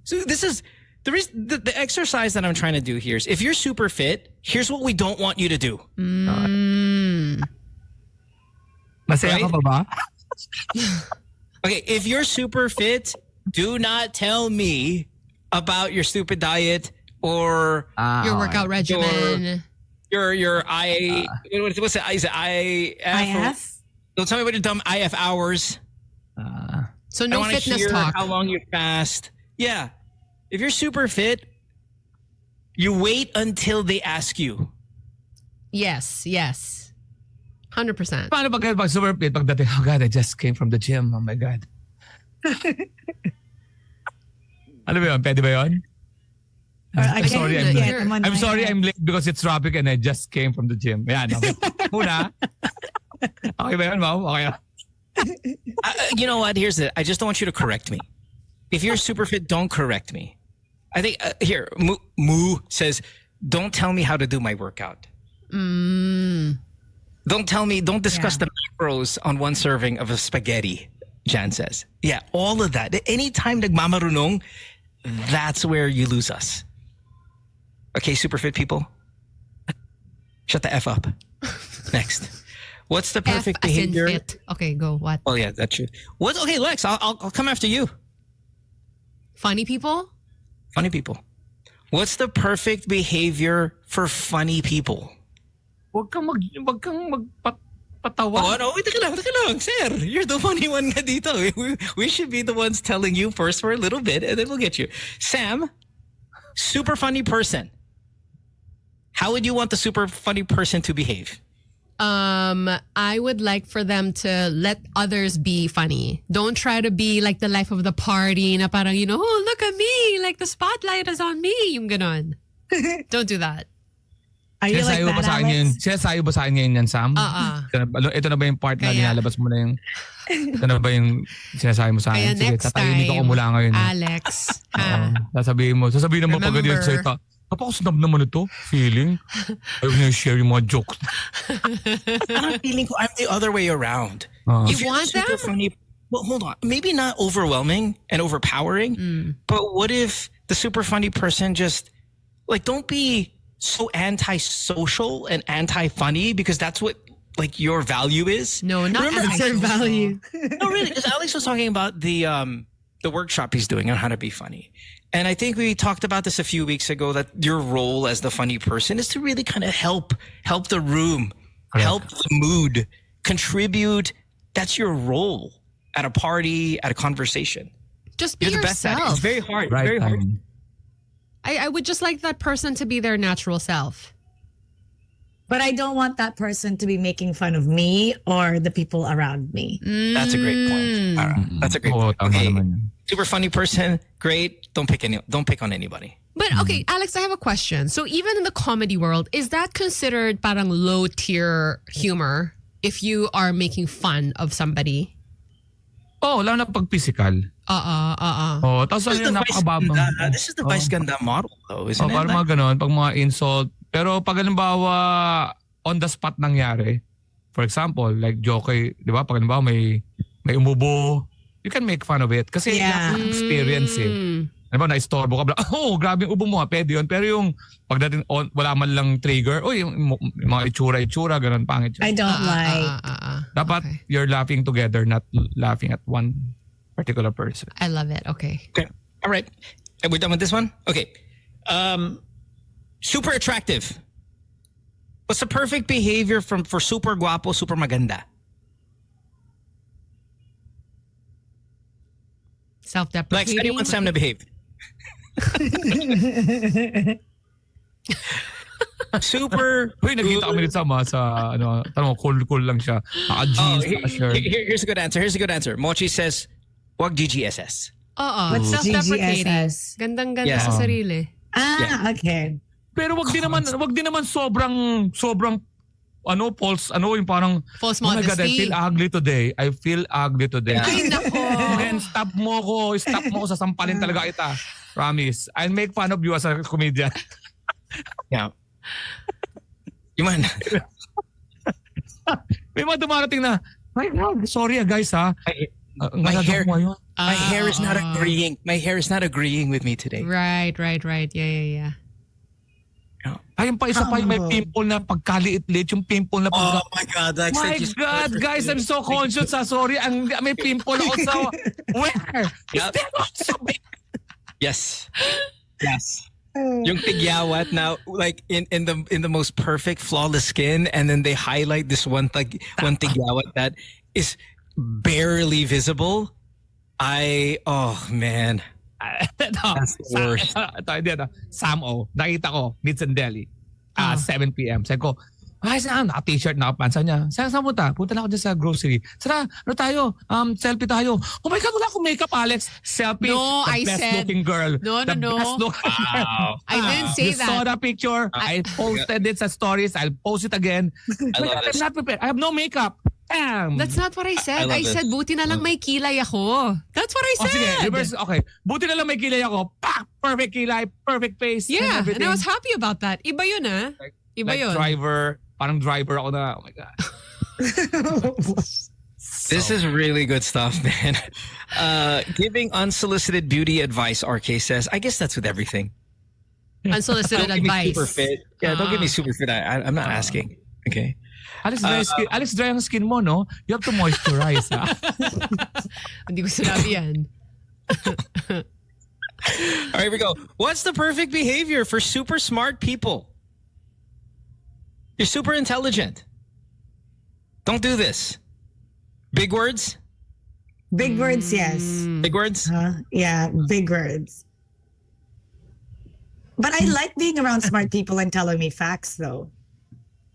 So this is the exercise that I'm trying to do here is if you're super fit, here's what we don't want you to do. Masaya ka pa ba? Okay, if you're super fit, do not tell me about your stupid diet or your workout regimen. Your what's it? Is it IF? Don't tell me about your dumb IF hours. So no I wanna fitness hear talk. How long you fast? Yeah. If you're super fit, you wait until they ask you. Yes. 100%. Paano pag super fit? Pagdating, oh God, I just came from the gym. Oh my God. Ano ba yun? Pwede ba yun? I'm sorry I'm late because it's traffic and I just came from the gym. Yan, okay. Muna. Okay ba yun, Mom? Okay. You know what? Here's it. I just don't want you to correct me. If you're super fit, don't correct me. I think here, Moo says, don't tell me how to do my workout. Don't discuss the macros on one serving of a spaghetti, Jan says. Yeah, all of that. Anytime nagmamarunong, that's where you lose us. Okay, super fit people? Shut the F up. Next. What's the perfect F as in behavior? fit. Okay, go. What? Oh yeah, that's true. What? Okay, Lex, I'll come after you. Funny people? Funny people. What's the perfect behavior for funny people? Huwag kang magpatawa. Oh, no, wait lang. Sir, you're the funny one nga dito. We should be the ones telling you first for a little bit, and then we'll get you. Sam, super funny person. How would you want the super funny person to behave? I would like for them to let others be funny. Don't try to be like the life of the party na parang, oh, look at me. Like the spotlight is on me. Yung ganon. Don't do that. Are you like that, Alex? Sinasayo ba sa akin ngayon yan, Sam? Ito na ba yung part na nilalabas mo na yung... Ito na ba yung sinasabi mo sa akin? Kaya next tatahimik ako mula ngayon. Alex. Sasabihin naman pag ganyan sa'yo. Napakasnab naman ito. Feeling. Ayaw niya share yung mga jokes. I'm feeling I'm the other way around. You want super that? Funny, well, hold on. Maybe not overwhelming and overpowering, but what if the super funny person just, like, don't be so anti-social and anti-funny because that's what, like, your value is? No, not Your value. No, really, because Alex was talking about the workshop he's doing on how to be funny. And I think we talked about this a few weeks ago, that your role as the funny person is to really kind of help the room, help the mood, contribute. That's your role at a party, at a conversation. Just be You're the best at it. yourself. It's very hard. Right very hard. timing. I would just like that person to be their natural self. But I don't want that person to be making fun of me or the people around me. That's a great point. That's a great point. Okay. Super funny person, great. Don't pick on anybody. But okay, Alex, I have a question. So even in the comedy world, is that considered parang low tier humor if you are making fun of somebody? Oh, lalo na pag physical. Oh, tapos ano yung napakababang. This is the vice ganda model though, isn't it? Parang mga ganon, pag mga insult. Pero pag halimbawa on the spot nangyari, for example, like joke, di ba? Pag halimbawa may umubo, you can make fun of it. Kasi experience eh. Halimbawa na-istorbo ka, oh, grabe yung ubo mo, pwede yun. Pero yung pagdating wala man lang trigger, yung mga itsura, ganon, pangit yun. I don't like. Dapat you're laughing together, not laughing at one particular person. I love it. Okay. All right. And we're done with this one? Okay. Super attractive. What's the perfect behavior for super guapo, super maganda? Self-deprecating. Like, how do you want Sam to behave? Super. Uy, nagkita kami sa tanong, cool lang siya. Naka-jeans, naka-shirt. Here's a good answer. Mochi says, wag GGSS. What's self-deprecating? GGSS? Gandang-ganda sa sarili. Okay. Pero wag din naman sobrang false, yung parang false oh my God, I modesty. feel ugly today. Ay, nako. And stop mo ko sa sampalin talaga kita. Promise. I'll make fun of you as a comedian. Yeah. Yung man. May mga dumarating na, my God, sorry guys ha. My hair is not agreeing. My hair is not agreeing with me today. Right. Yeah. Ayun pa, isa pa yung may pimple na pagkaliit-liit, yung pimple na Oh my God. My God, guys, I'm so conscious. Sorry, may pimple ako sa... Where? Yep. Yes. Yung tigyawat now, like in the most perfect flawless skin, and then they highlight this one tigyawat that is barely visible. Oh man. That's the worst. Samo, nakita ko, Meets and Deli, 7 p.m. Sabi ko, saan? Naka-t-shirt, naka-pants. Niya. Saan punta? Punta na ako dyan sa grocery. Sana, selfie tayo. Oh my God, wala akong makeup, Alex. Selfie. No, the best-looking girl. No. Best-looking girl. I didn't say you that. saw the picture. I posted it sa stories. I'll post it again. I love I'm not prepared. I have no makeup. Bam! That's not what I said. love I said, this. buti na lang may kilay ako. That's what I Oh, said. sige. Reverse. Okay. Buti na lang may kilay ako. Pak! Perfect kilay. Perfect face. Yeah, and and I was happy about that. Iba yun, ah. Iba like yun. driver. Parang driver ako na. Oh my God. This is really good stuff, man. Giving unsolicited beauty advice, RK says. I guess that's with everything. Unsolicited Don't give me advice. super fit. Yeah, don't give me super fit. I'm not asking. Okay. Alis dry ang skin mo, no? You have to moisturize, ha? Hindi ko sinabi yan. All right, here we go. What's the perfect behavior for super smart people? You're super intelligent. Don't do this. Big words? Big words, yes. Big words? Yeah, big words. But I like being around smart people and telling me facts, though.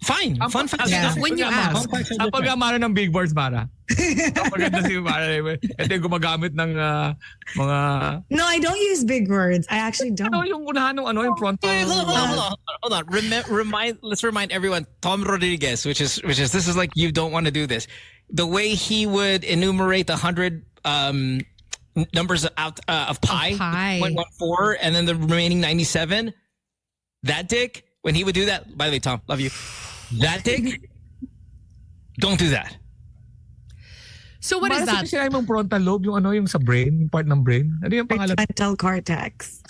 Fine. Fun fact. Yeah. When you ask. Ang pag-amara ng big words, Mara. Ang maganda si Mara. Ito yung gumagamit ng mga... No, I don't use big words. I actually don't. Ano yung unahan ng yung frontal... Hold on. Let's remind everyone. Tom Rodriguez, which is this is like you don't want to do this. The way he would enumerate 100 numbers out of pi, 0.14, and then the remaining 97. That dick, when he would do that. By the way, Tom, love you. That dick. Don't do that. So what is that? Sinabi mong frontal lobe, yung sa brain, yung part ng brain. Ano yung pangalan? Mental cortex.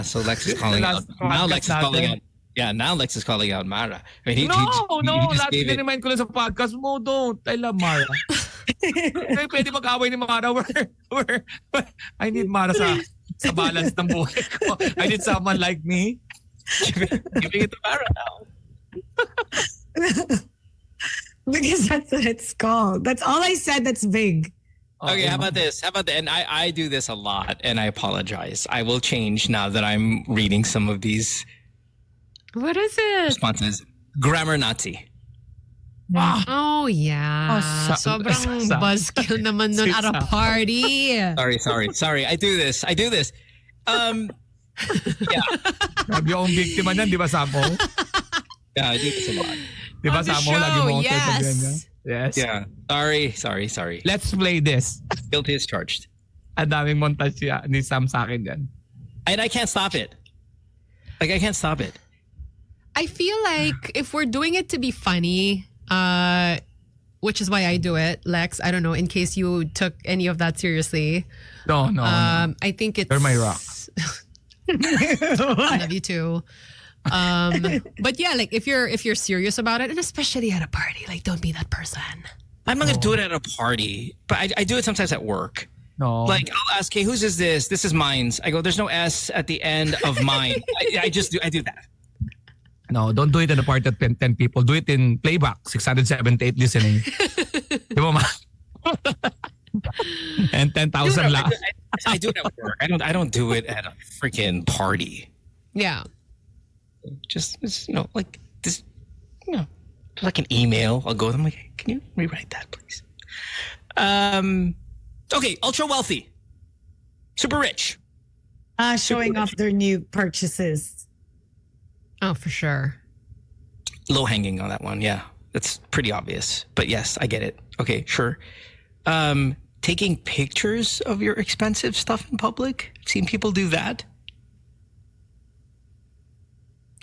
So Lex is calling out. Now Lex is calling out. Yeah, now Lex is calling out Mara. I mean, he just Last gave it. remind ko lang sa podcast mo, don't. I love Mara. Pwede mag-away ni Mara. I need Mara sa balance ng buhay ko. I need someone like me. Giving it to Mara now. Because that's what it's called. That's all I said that's big. Okay, how about this? And I do this a lot, and I apologize. I will change now that I'm reading some of these What is it? responses. Grammar Nazi. Oh, yeah. Sobrang buzzkill naman nun at a party. Sorry. I do this. Yeah. Sabi yung biktima niyan, di ba, Samo? Yeah, I do this a lot. Di ba, Samo? Lagi mo yes. Yes. Yeah. Sorry. Let's play this. Guilty as charged. Ang daming montage ni Sam sa akin yan. And I can't stop it. I can't stop it. I feel like if we're doing it to be funny, which is why I do it, Lex, I don't know, in case you took any of that seriously. No. I think it's... They're my rock. I love you too. But yeah, like if you're serious about it, and especially at a party, like don't be that person. I'm not going to do it at a party, but I do it sometimes at work. No. Like I'll ask, hey, whose is this? This is mine's. I go, there's no S at the end of mine. I do that. No, don't do it in a party of 10 people. Do it in playback, 678 listening. Di ba, ma? And 10,000 lang. I do it at work. I don't do it at a freaking party. Yeah. Just like this, like an email. I'll go. I'm like, hey, can you rewrite that, please? Okay, ultra wealthy, super rich. Showing off their new purchases. Oh, for sure. Low hanging on that one. Yeah, that's pretty obvious. But yes, I get it. Okay, sure. Taking pictures of your expensive stuff in public. I've seen people do that.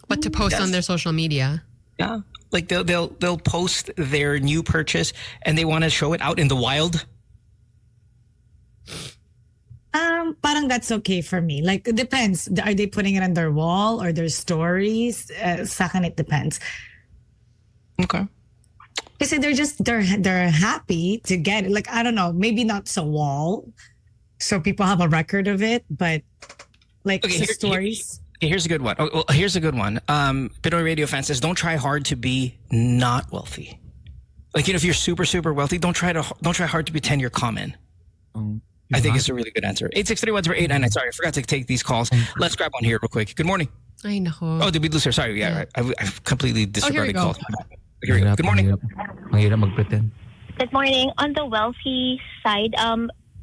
What to post on their social media? Yeah, like they'll post their new purchase and they want to show it out in the wild. Parang that's okay for me. Like it depends. Are they putting it on their wall or their stories? Sa akin, it depends. Okay. Kasi they're happy to get it. Like I don't know, maybe not so wall, so people have a record of it. But like stories. Here's a good one. Here's a good one. Pinoy Radio fan says, don't try hard to be not wealthy. Like if you're super super wealthy, don't try hard to pretend you're common. I think it's a really good answer. 863-10899. Sorry, I forgot to take these calls. Let's grab one here real quick. Good morning. I know. Oh, did we lose her? Sorry. Yeah, right. I've completely disregarded calls. Here we go. Good morning. Mahirap magpretend. Good morning. On the wealthy side,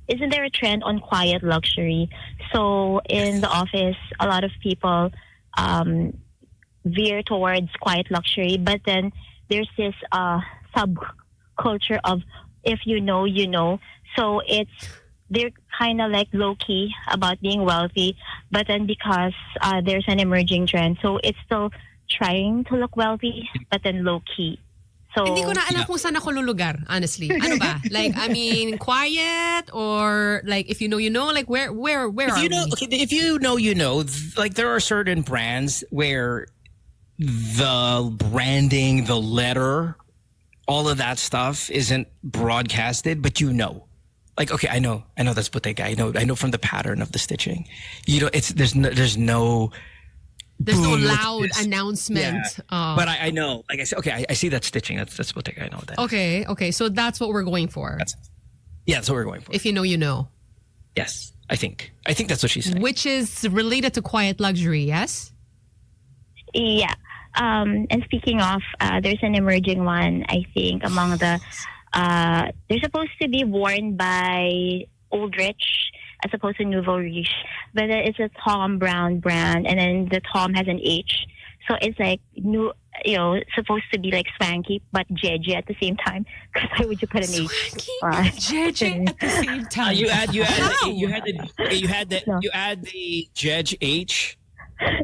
isn't there a trend on quiet luxury? So in the office, a lot of people veer towards quiet luxury, but then there's this culture of if you know, you know. So they're kind of like low-key about being wealthy, but then because there's an emerging trend, so it's still trying to look wealthy, but then low-key. So, Hindi ko na alam kung saan ako lulugar, honestly. Ano ba? Like, I mean, quiet or like if you know, you know, like where if are you know, we? okay, if you know, you know, like there are certain brands where the branding, the letter, all of that stuff isn't broadcasted, but you know. Like, okay, I know that's Bottega. I know from the pattern of the stitching. You know, there's no loud announcement. Yeah. But I know, like I said, okay, I see that stitching. That's Bottega. I know that. Okay. So that's what we're going for. That's what we're going for. If you know, you know. Yes, I think that's what she's saying. Which is related to quiet luxury, yes? Yeah. And speaking of, there's an emerging one, I think, among the, they're supposed to be worn by old rich as opposed to nouveau riche. But it's a Tom Brown brand, and then the Tom has an H. So it's like, supposed to be like swanky, but jeje at the same time. Because why would you put an H? Jeje at the same time. You add the Jedge H.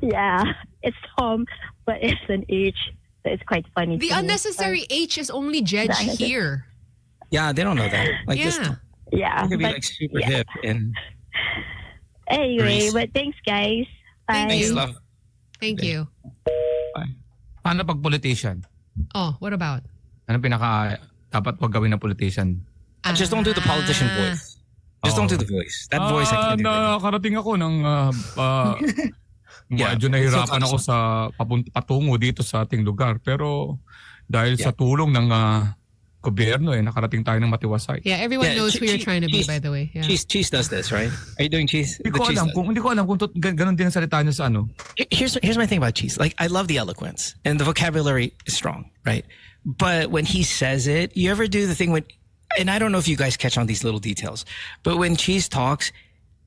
Yeah, it's Tom, but it's an H. So it's quite funny. The unnecessary H is only Jedge here. Yeah, they don't know that. Like this. Yeah. It could be like super hip and. Anyway, but thanks, guys. Bye. Thanks, love. Thank you. Paano pag politician? Oh, what about? Ano dapat wag gawin ng politician? Just don't do the politician voice. Just don't do the voice. That voice I can't do. Nakarating ako ng medyo nahirapan ako sa patungo dito sa ating lugar. Pero dahil sa tulong ng gobyerno, nakarating tayo ng matiwasay. Yeah, everyone knows who you're trying to be, by the way. Yeah. Cheese does this, right? Are you doing Cheese? Hindi ko alam kung ganun din ang salita niya sa ano. Here's my thing about Cheese. Like, I love the eloquence and the vocabulary is strong, right? But when he says it, you ever do the thing when, and I don't know if you guys catch on these little details, but when Cheese talks,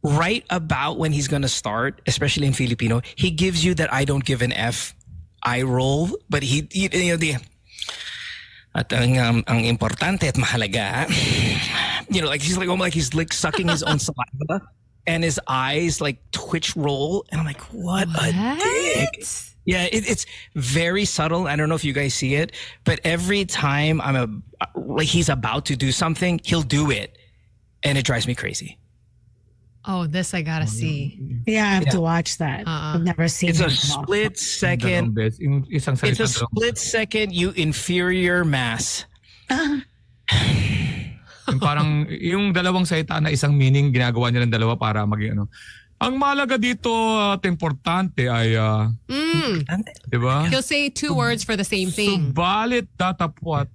right about when he's going to start, especially in Filipino, he gives you that I don't give an F eye roll, but at ang importante at mahalaga, like he's like almost like he's like sucking his own saliva, and his eyes like twitch roll, and I'm like, what? A dick. Yeah, it's very subtle. I don't know if you guys see it, but every time he's about to do something, he'll do it, and it drives me crazy. Oh, this I gotta see. Yeah, I have to watch that. I've never seen it. It's a split second. It's a split second, you inferior mass. Parang yung dalawang salita na isang meaning, ginagawa niya ng dalawa para maging ano. Ang mahalaga dito at importante ay, diba? He'll say two words for the same thing. Subalit tatapwat.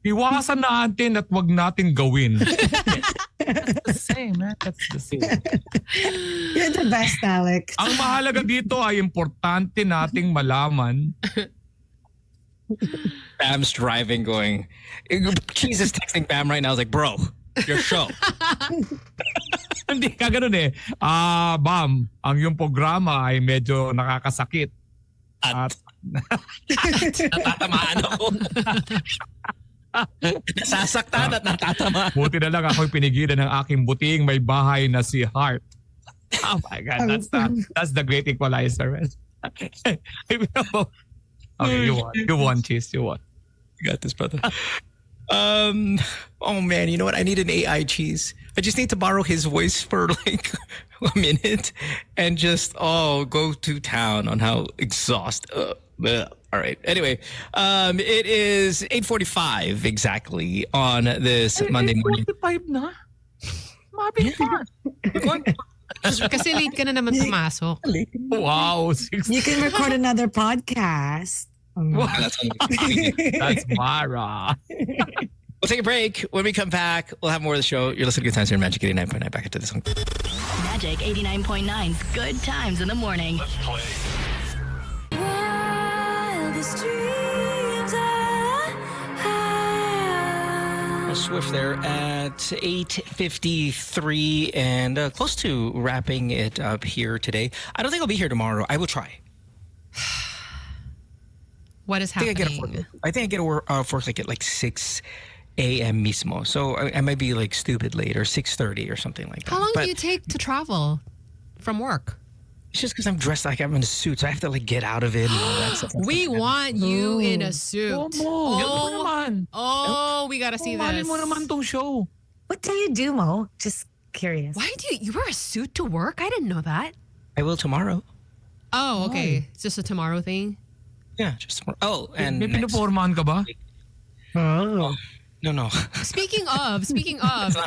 Iwasan natin at wag natin gawin. That's the same, man. That's the same. You're the best, Alex. Ang mahalaga dito ay importante nating malaman. Bam's driving going, Cheese is texting Bam right now. I was like, bro, your show. Hindi ka ganun eh. Bam, ang yung programa ay medyo nakakasakit. At natatamaan ako. Nasasaktan at natatama. Buti na lang ako'y pinigilan ng aking buting may bahay na si Heart. Oh my God, that's the great equalizer. Okay, you won, Cheese. You won. You got this, brother. Oh man, you know what? I need an AI Cheese. I just need to borrow his voice for like a minute and just go to town on how exhausted. All right. Anyway, it is 8:45 exactly on this Monday morning. 8:45 na? Mabig pa. Kasi late ka na naman pumasok. Wow. You can record another podcast. That's Mara. We'll take a break. When we come back, we'll have more of the show. You're listening to Good Times here on Magic 89.9. Back into this one. Magic 89.9's Good Times in the morning. Let's play. Wildest dreams Swift there at 8:53 and close to wrapping it up here today. I don't think I'll be here tomorrow. I will try. What is happening? I think I get off work like at like 6 a.m. mismo. So I might be like stupid late or 6:30 or something like that. How long But do you take to travel from work? it's just because I'm dressed like I'm in a suit, so I have to like get out of it and all that stuff. We want you in a suit. Oh, we gotta see Mali this. mo naman tong show. What do you do, Mo? Just curious. Why do you wear a suit to work? I didn't know that. I will tomorrow. Oh, okay. It's just a tomorrow thing. Yeah, just tomorrow. Oh, and May pinupormahan ka ba? Oh. No. Speaking of, not you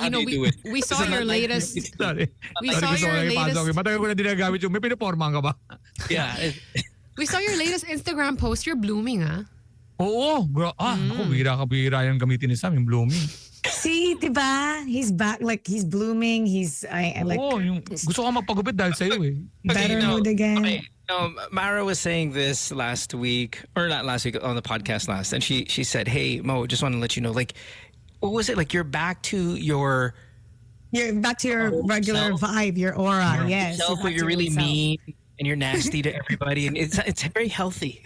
know, how you do it. we saw This is your not like- latest. Sorry. We saw your latest. Matagal ko na dinagamit yung may pinupormahan ka ba? Yeah. We saw your latest Instagram post. You're blooming, ah. Oo. Ako, bihira yung gamitin ni Sam, yung blooming. See, diba? He's back. Like, he's blooming. He's, I like, Gusto ko magpagupit dahil sa'yo eh. better mood again. Okay. Mara was saying this last week, or not last week, on the podcast last, and she said, "Hey Mo, just want to let you know, like, what was it like? You're back to your regular self. vibe, your aura. Yes. Yourself, where you're really mean and you're nasty to everybody, and it's very healthy."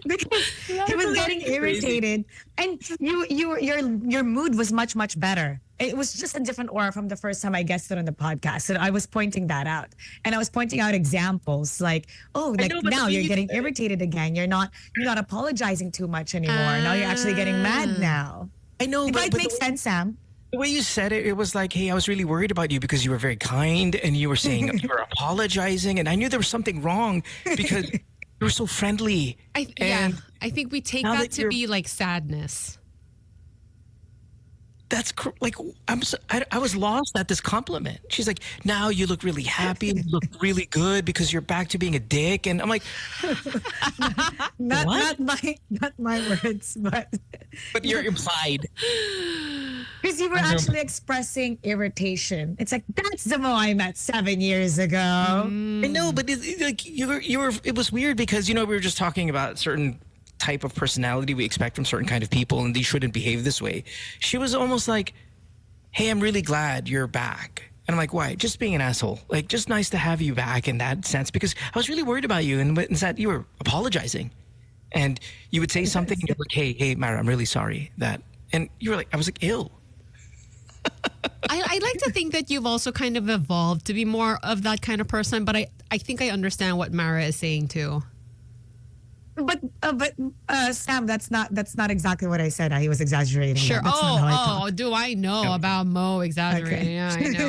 Because he was getting irritated, and your mood was much better. It was just a different aura from the first time I guested on the podcast. And I was pointing that out, and I was pointing out examples like, now you're getting irritated again. You're not apologizing too much anymore. Now you're actually getting mad now. I know, It but might make sense, Sam. The way you said it, it was like, hey, I was really worried about you because you were very kind and you were saying you were apologizing, and I knew there was something wrong because you were so friendly. I think we take now that that to you're- be like sadness. That's like I was lost at this compliment. She's like, now you look really happy, you look really good because you're back to being a dick, and I'm like, Not my words, but you're implied. because you were actually expressing irritation. It's like, that's the Mo I met 7 years ago. I know, but like you were. It was weird because we were just talking about certain type of personality we expect from certain kind of people, and they shouldn't behave this way. She was almost like, hey, I'm really glad you're back. And I'm like, why? Just being an asshole. Like, just nice to have you back in that sense, because I was really worried about you, and that you were apologizing. And you would say something, and you're like, hey, Mara, I'm really sorry that. And you were like, I was like, ew. I like to think that you've also kind of evolved to be more of that kind of person, but I think I understand what Mara is saying too. But Sam, that's not exactly what I said. He was exaggerating. Sure. That's not how I talk. Do I know about Mo exaggerating? Okay. Yeah, I know.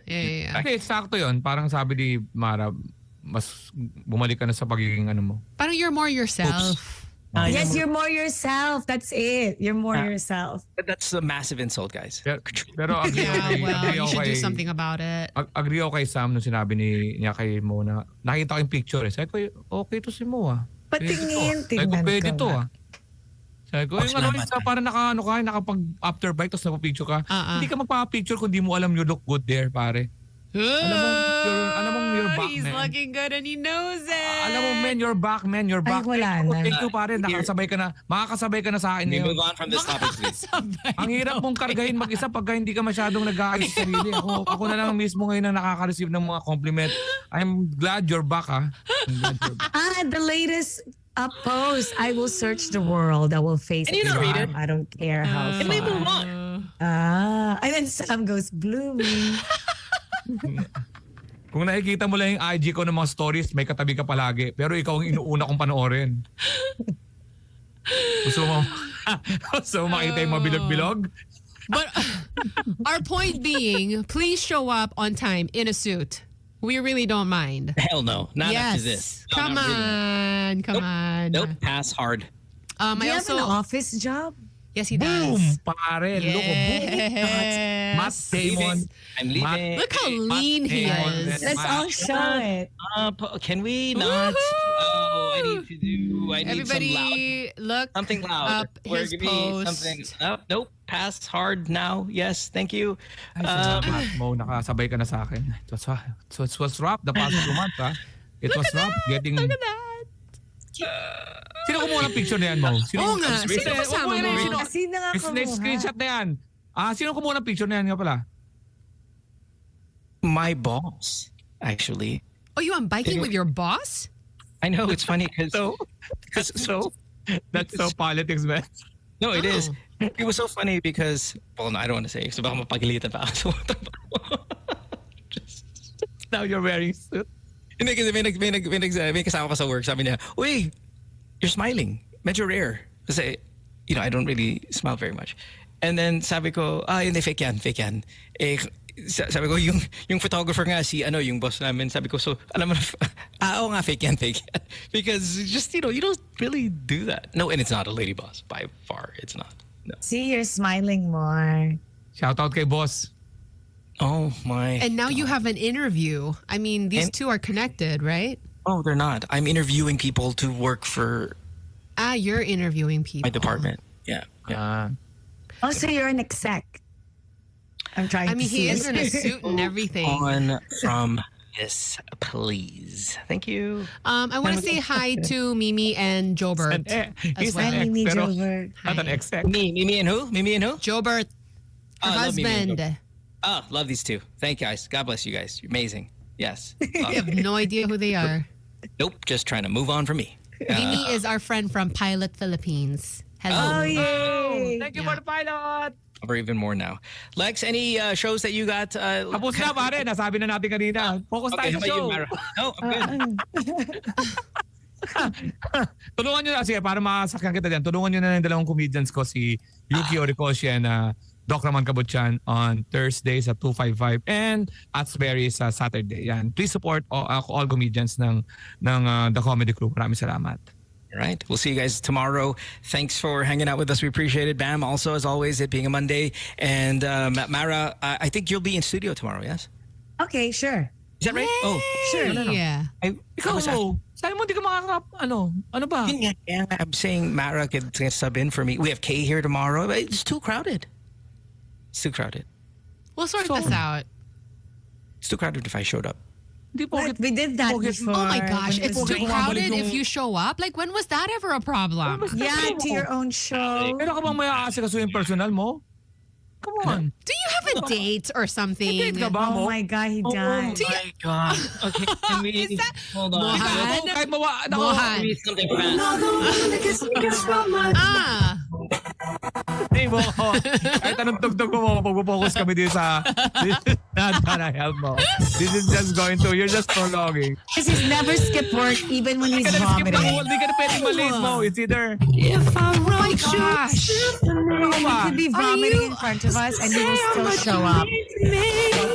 Yeah. Okay, sakto yun. Parang sabi ni Mara, mas bumalik ka na sa pagiging ano mo. Parang you're more yourself. Yes, you're more yourself. That's it. You're more yourself. That's a massive insult, guys. Pero agree You should do something about it. Agree ako kay Sam nung sinabi niya kay Mo na nakita ko yung picture eh. Sabi ko, okay to si Mo ah. Patingin, Sabi ko, pwede to ah. Sabi ko, yung parang nakapag-after bike tapos napapicture ka. Hindi ka magpapicture kung di mo alam you look good there, pare. Alam mong you're back, He's man. looking good and he knows it. Alam mo, man, you're back, man. You're back. wala na. Thank you, pare. Makakasabay ka na sa akin. We ngayon. move on from this topic, please. Ang hirap mong kargahin mag-isa pagka hindi ka masyadong nag-aayos sa sarili. Ako na lang mismo ngayon na nakaka-receive ng mga compliment. I'm glad you're back, ha? I'm glad you're back. The latest post. I will search the world. I will face And you don't read it. I don't care how far. And we move on. And then Sam goes, blooming. Kung nakikita mo lang yung IG ko ng mga stories, may katabi ka palagi. Pero ikaw ang inuuna kong panoorin. Gusto mo makita yung mga bilog-bilog? But our point being, please show up on time in a suit. We really don't mind. Hell no. Not after this. No, Come not really. on. Come on. Nope. Pass hard. Do you have an office job? Yes, he does. Boom! Pare, look, boom! Matt Damon. I'm leaving. Look how lean he is. Let's all show it. Can we not? Oh, I need Everybody some loud. look Something loud. up his Give me post. something. Nope. Pass hard now. Yes, thank you. Mo, nakasabay ka na sa akin. It was rough the past 2 months, ha? It was rough getting... Look at that. Sino kumuha ng picture na yan, Mo? Oo nga. Sino kasama mo? Sino nga Next screenshot na yan. Sino kumuha ng picture na yan nga pala? My boss, actually. Oh, you on biking with your boss? I know, it's funny because that's so politics, man. No, it is. It was so funny because, well, no, I don't want to say kasi baka mapagalitan pa ako. Now you're wearing suit. Hindi kasi may kasama ko sa work. Sabi niya, uy, you're smiling. Medyo rare. Kasi, I don't really smile very much. And then sabi ko, hindi, fake yan. Eh, sabi ko, yung photographer nga, yung boss namin, sabi ko, so, alam mo na, oo nga, fake yan. Because just, you don't really do that. No, and it's not a lady boss. By far, it's not. No. See, you're smiling more. Shout out kay boss. Oh, my And now God. you have an interview. I mean, these two are connected, right? Oh, they're not. I'm interviewing people to work for You're interviewing people. my department. Yeah. Oh, so you're an exec. I'm trying I mean, to he see is in a suit and everything. On from this, please. Thank you. I want to say hi to Mimi and Jobert. He's well. an ex, Mimi pero Jobert. not an exec. Mimi and who? Jobert, her love Mimi and husband. Oh, love these two. Thank you guys. God bless you guys. You're amazing. Yes. I have no idea who they are. Nope. Just trying to move on from me. Mimi is our friend from Pilot Philippines. Hello. Oh, yay. Thank you for the pilot. Or even more now. Lex, any shows that you got? Tapos na pare, nasabi na natin kanina. Focus tayo sa show. No, I'm good. Tulungan nyo na, sige, para makasakyan kita dyan, tulungan nyo na yung dalawang comedians ko, si Yuki Horikoshi and Doc Ramon Cabutyan on Thursdays at 2:55 and Atsbury sa Saturday. Yan. Please support all comedians ng The Comedy Crew. Maraming salamat. All right. We'll see you guys tomorrow. Thanks for hanging out with us. We appreciate it. Bam, also, as always, it being a Monday. And Mara, I think you'll be in studio tomorrow, yes? Okay, sure. Is that right? Oh, Sure. Yeah. Ikaw mo, sabi mo hindi ka makakarap, ano ba? I'm saying Mara could sub in for me. We have Kay here tomorrow. It's too crowded. It's too crowded. We'll sort this out. It's too crowded if I showed up. What? We did that before. Oh my gosh, when it it's was too raining. crowded if you show up. Like, when was that ever a problem? Yeah, to your own show. Pero ka bang may aasikaso yung personal mo? Come on. Do you have a date or something? Date ka ba mo? Oh my God, he died. Oh my God. Okay, can we... Hold on. Mohan? Kahit mawa... Mohan. Give me something fast. Hey mo, kahit anong tugtog mo, pag-focus kami dito sa... Not gonna help mo. This is just going to... You're just prolonging. Because he's never skipped work even when he's Skip na, vomiting. hindi ka na pwedeng malate mo. It's either... Oh my gosh. He could be vomiting in front of us and he will still show up.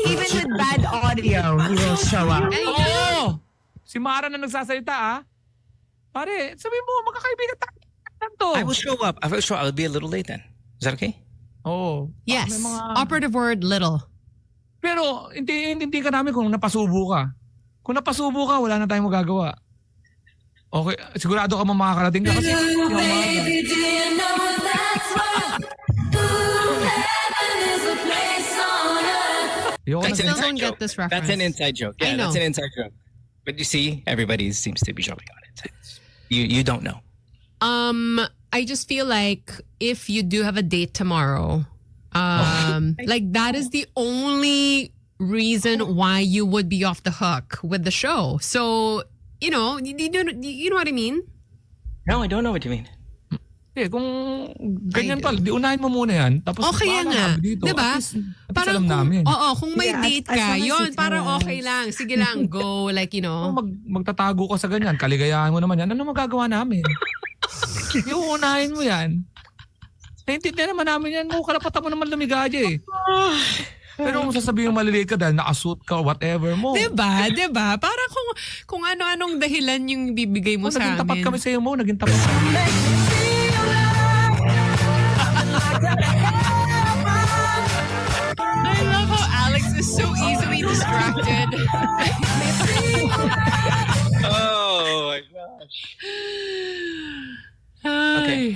Even with bad audio, he will show up. Oo! Si Mara na nagsasalita, Pare, sabi mo, magkakaibigan tayo. I will show up. I'll be a little late then. Is that okay? Oo. Yes. Operative word, little. Pero, hindi ka namin kung napasubo ka. Kung napasubo ka, wala na tayong magagawa. Okay, sigurado ka makakarating ka kasi Baby, do you know that's what heaven is a place on earth? I still don't get this reference. That's an inside joke. Yeah, I know. that's an inside joke. But you see, everybody seems to be jumping on it. You don't know. I just feel like if you do have a date tomorrow, like that is the only reason why you would be off the hook with the show. So, you know what I mean? No, I don't know what you mean. Kung ganyan pala, di unahin mo muna yan. Tapos Okay nga. dito. Diba? Parang alam namin. Kung may date ka, yun, parang okay lang. Sige lang, go. Like, Magtatago ka sa ganyan, kaligayahan mo naman yan. Ano magagawa namin? Yung unahin mo yan. Naintindihan naman namin yan. Karapatan mo naman lumigaya eh. Pero kung sasabihin yung maliliit ka dahil naka-suit ka, whatever mo. Diba? Parang kung ano-anong dahilan yung bibigay mo sa amin. Naging tapat kami sa'yo mo. Naging tapat kami. I love how Alex is so easily distracted. Oh my gosh. Okay.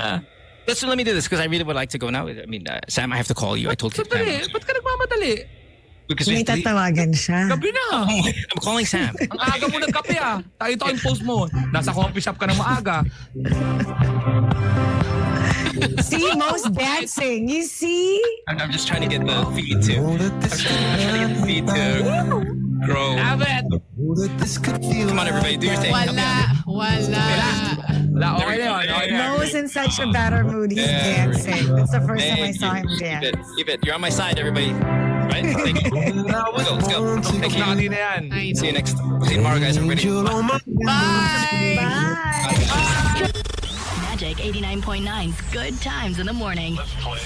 Let me do this because I really would like to go now. I mean, Sam, I have to call you. I told you. Ba't ka nagmamadali? Because May tatawagan siya. Gabi na. I'm calling Sam. Ang aga mo nagkape Ito yung post mo. Nasa coffee shop ka ng maaga. See, Mo's dancing. You see? I'm just trying to get the feed too. I'm trying to get the feed too. Grow. Love it. Come on, everybody, do your thing. Help me out. Wala. Okay na yun. Okay na. Mo's in such a better mood. He's dancing. That's the first time I saw him dance. Keep it. You're on my side, everybody. Right? Thank you. Let's go. Thank you. Nakadi na yan. See you tomorrow, guys, everybody. Bye. Magic 89.9's Good Times in the Morning. Let's play.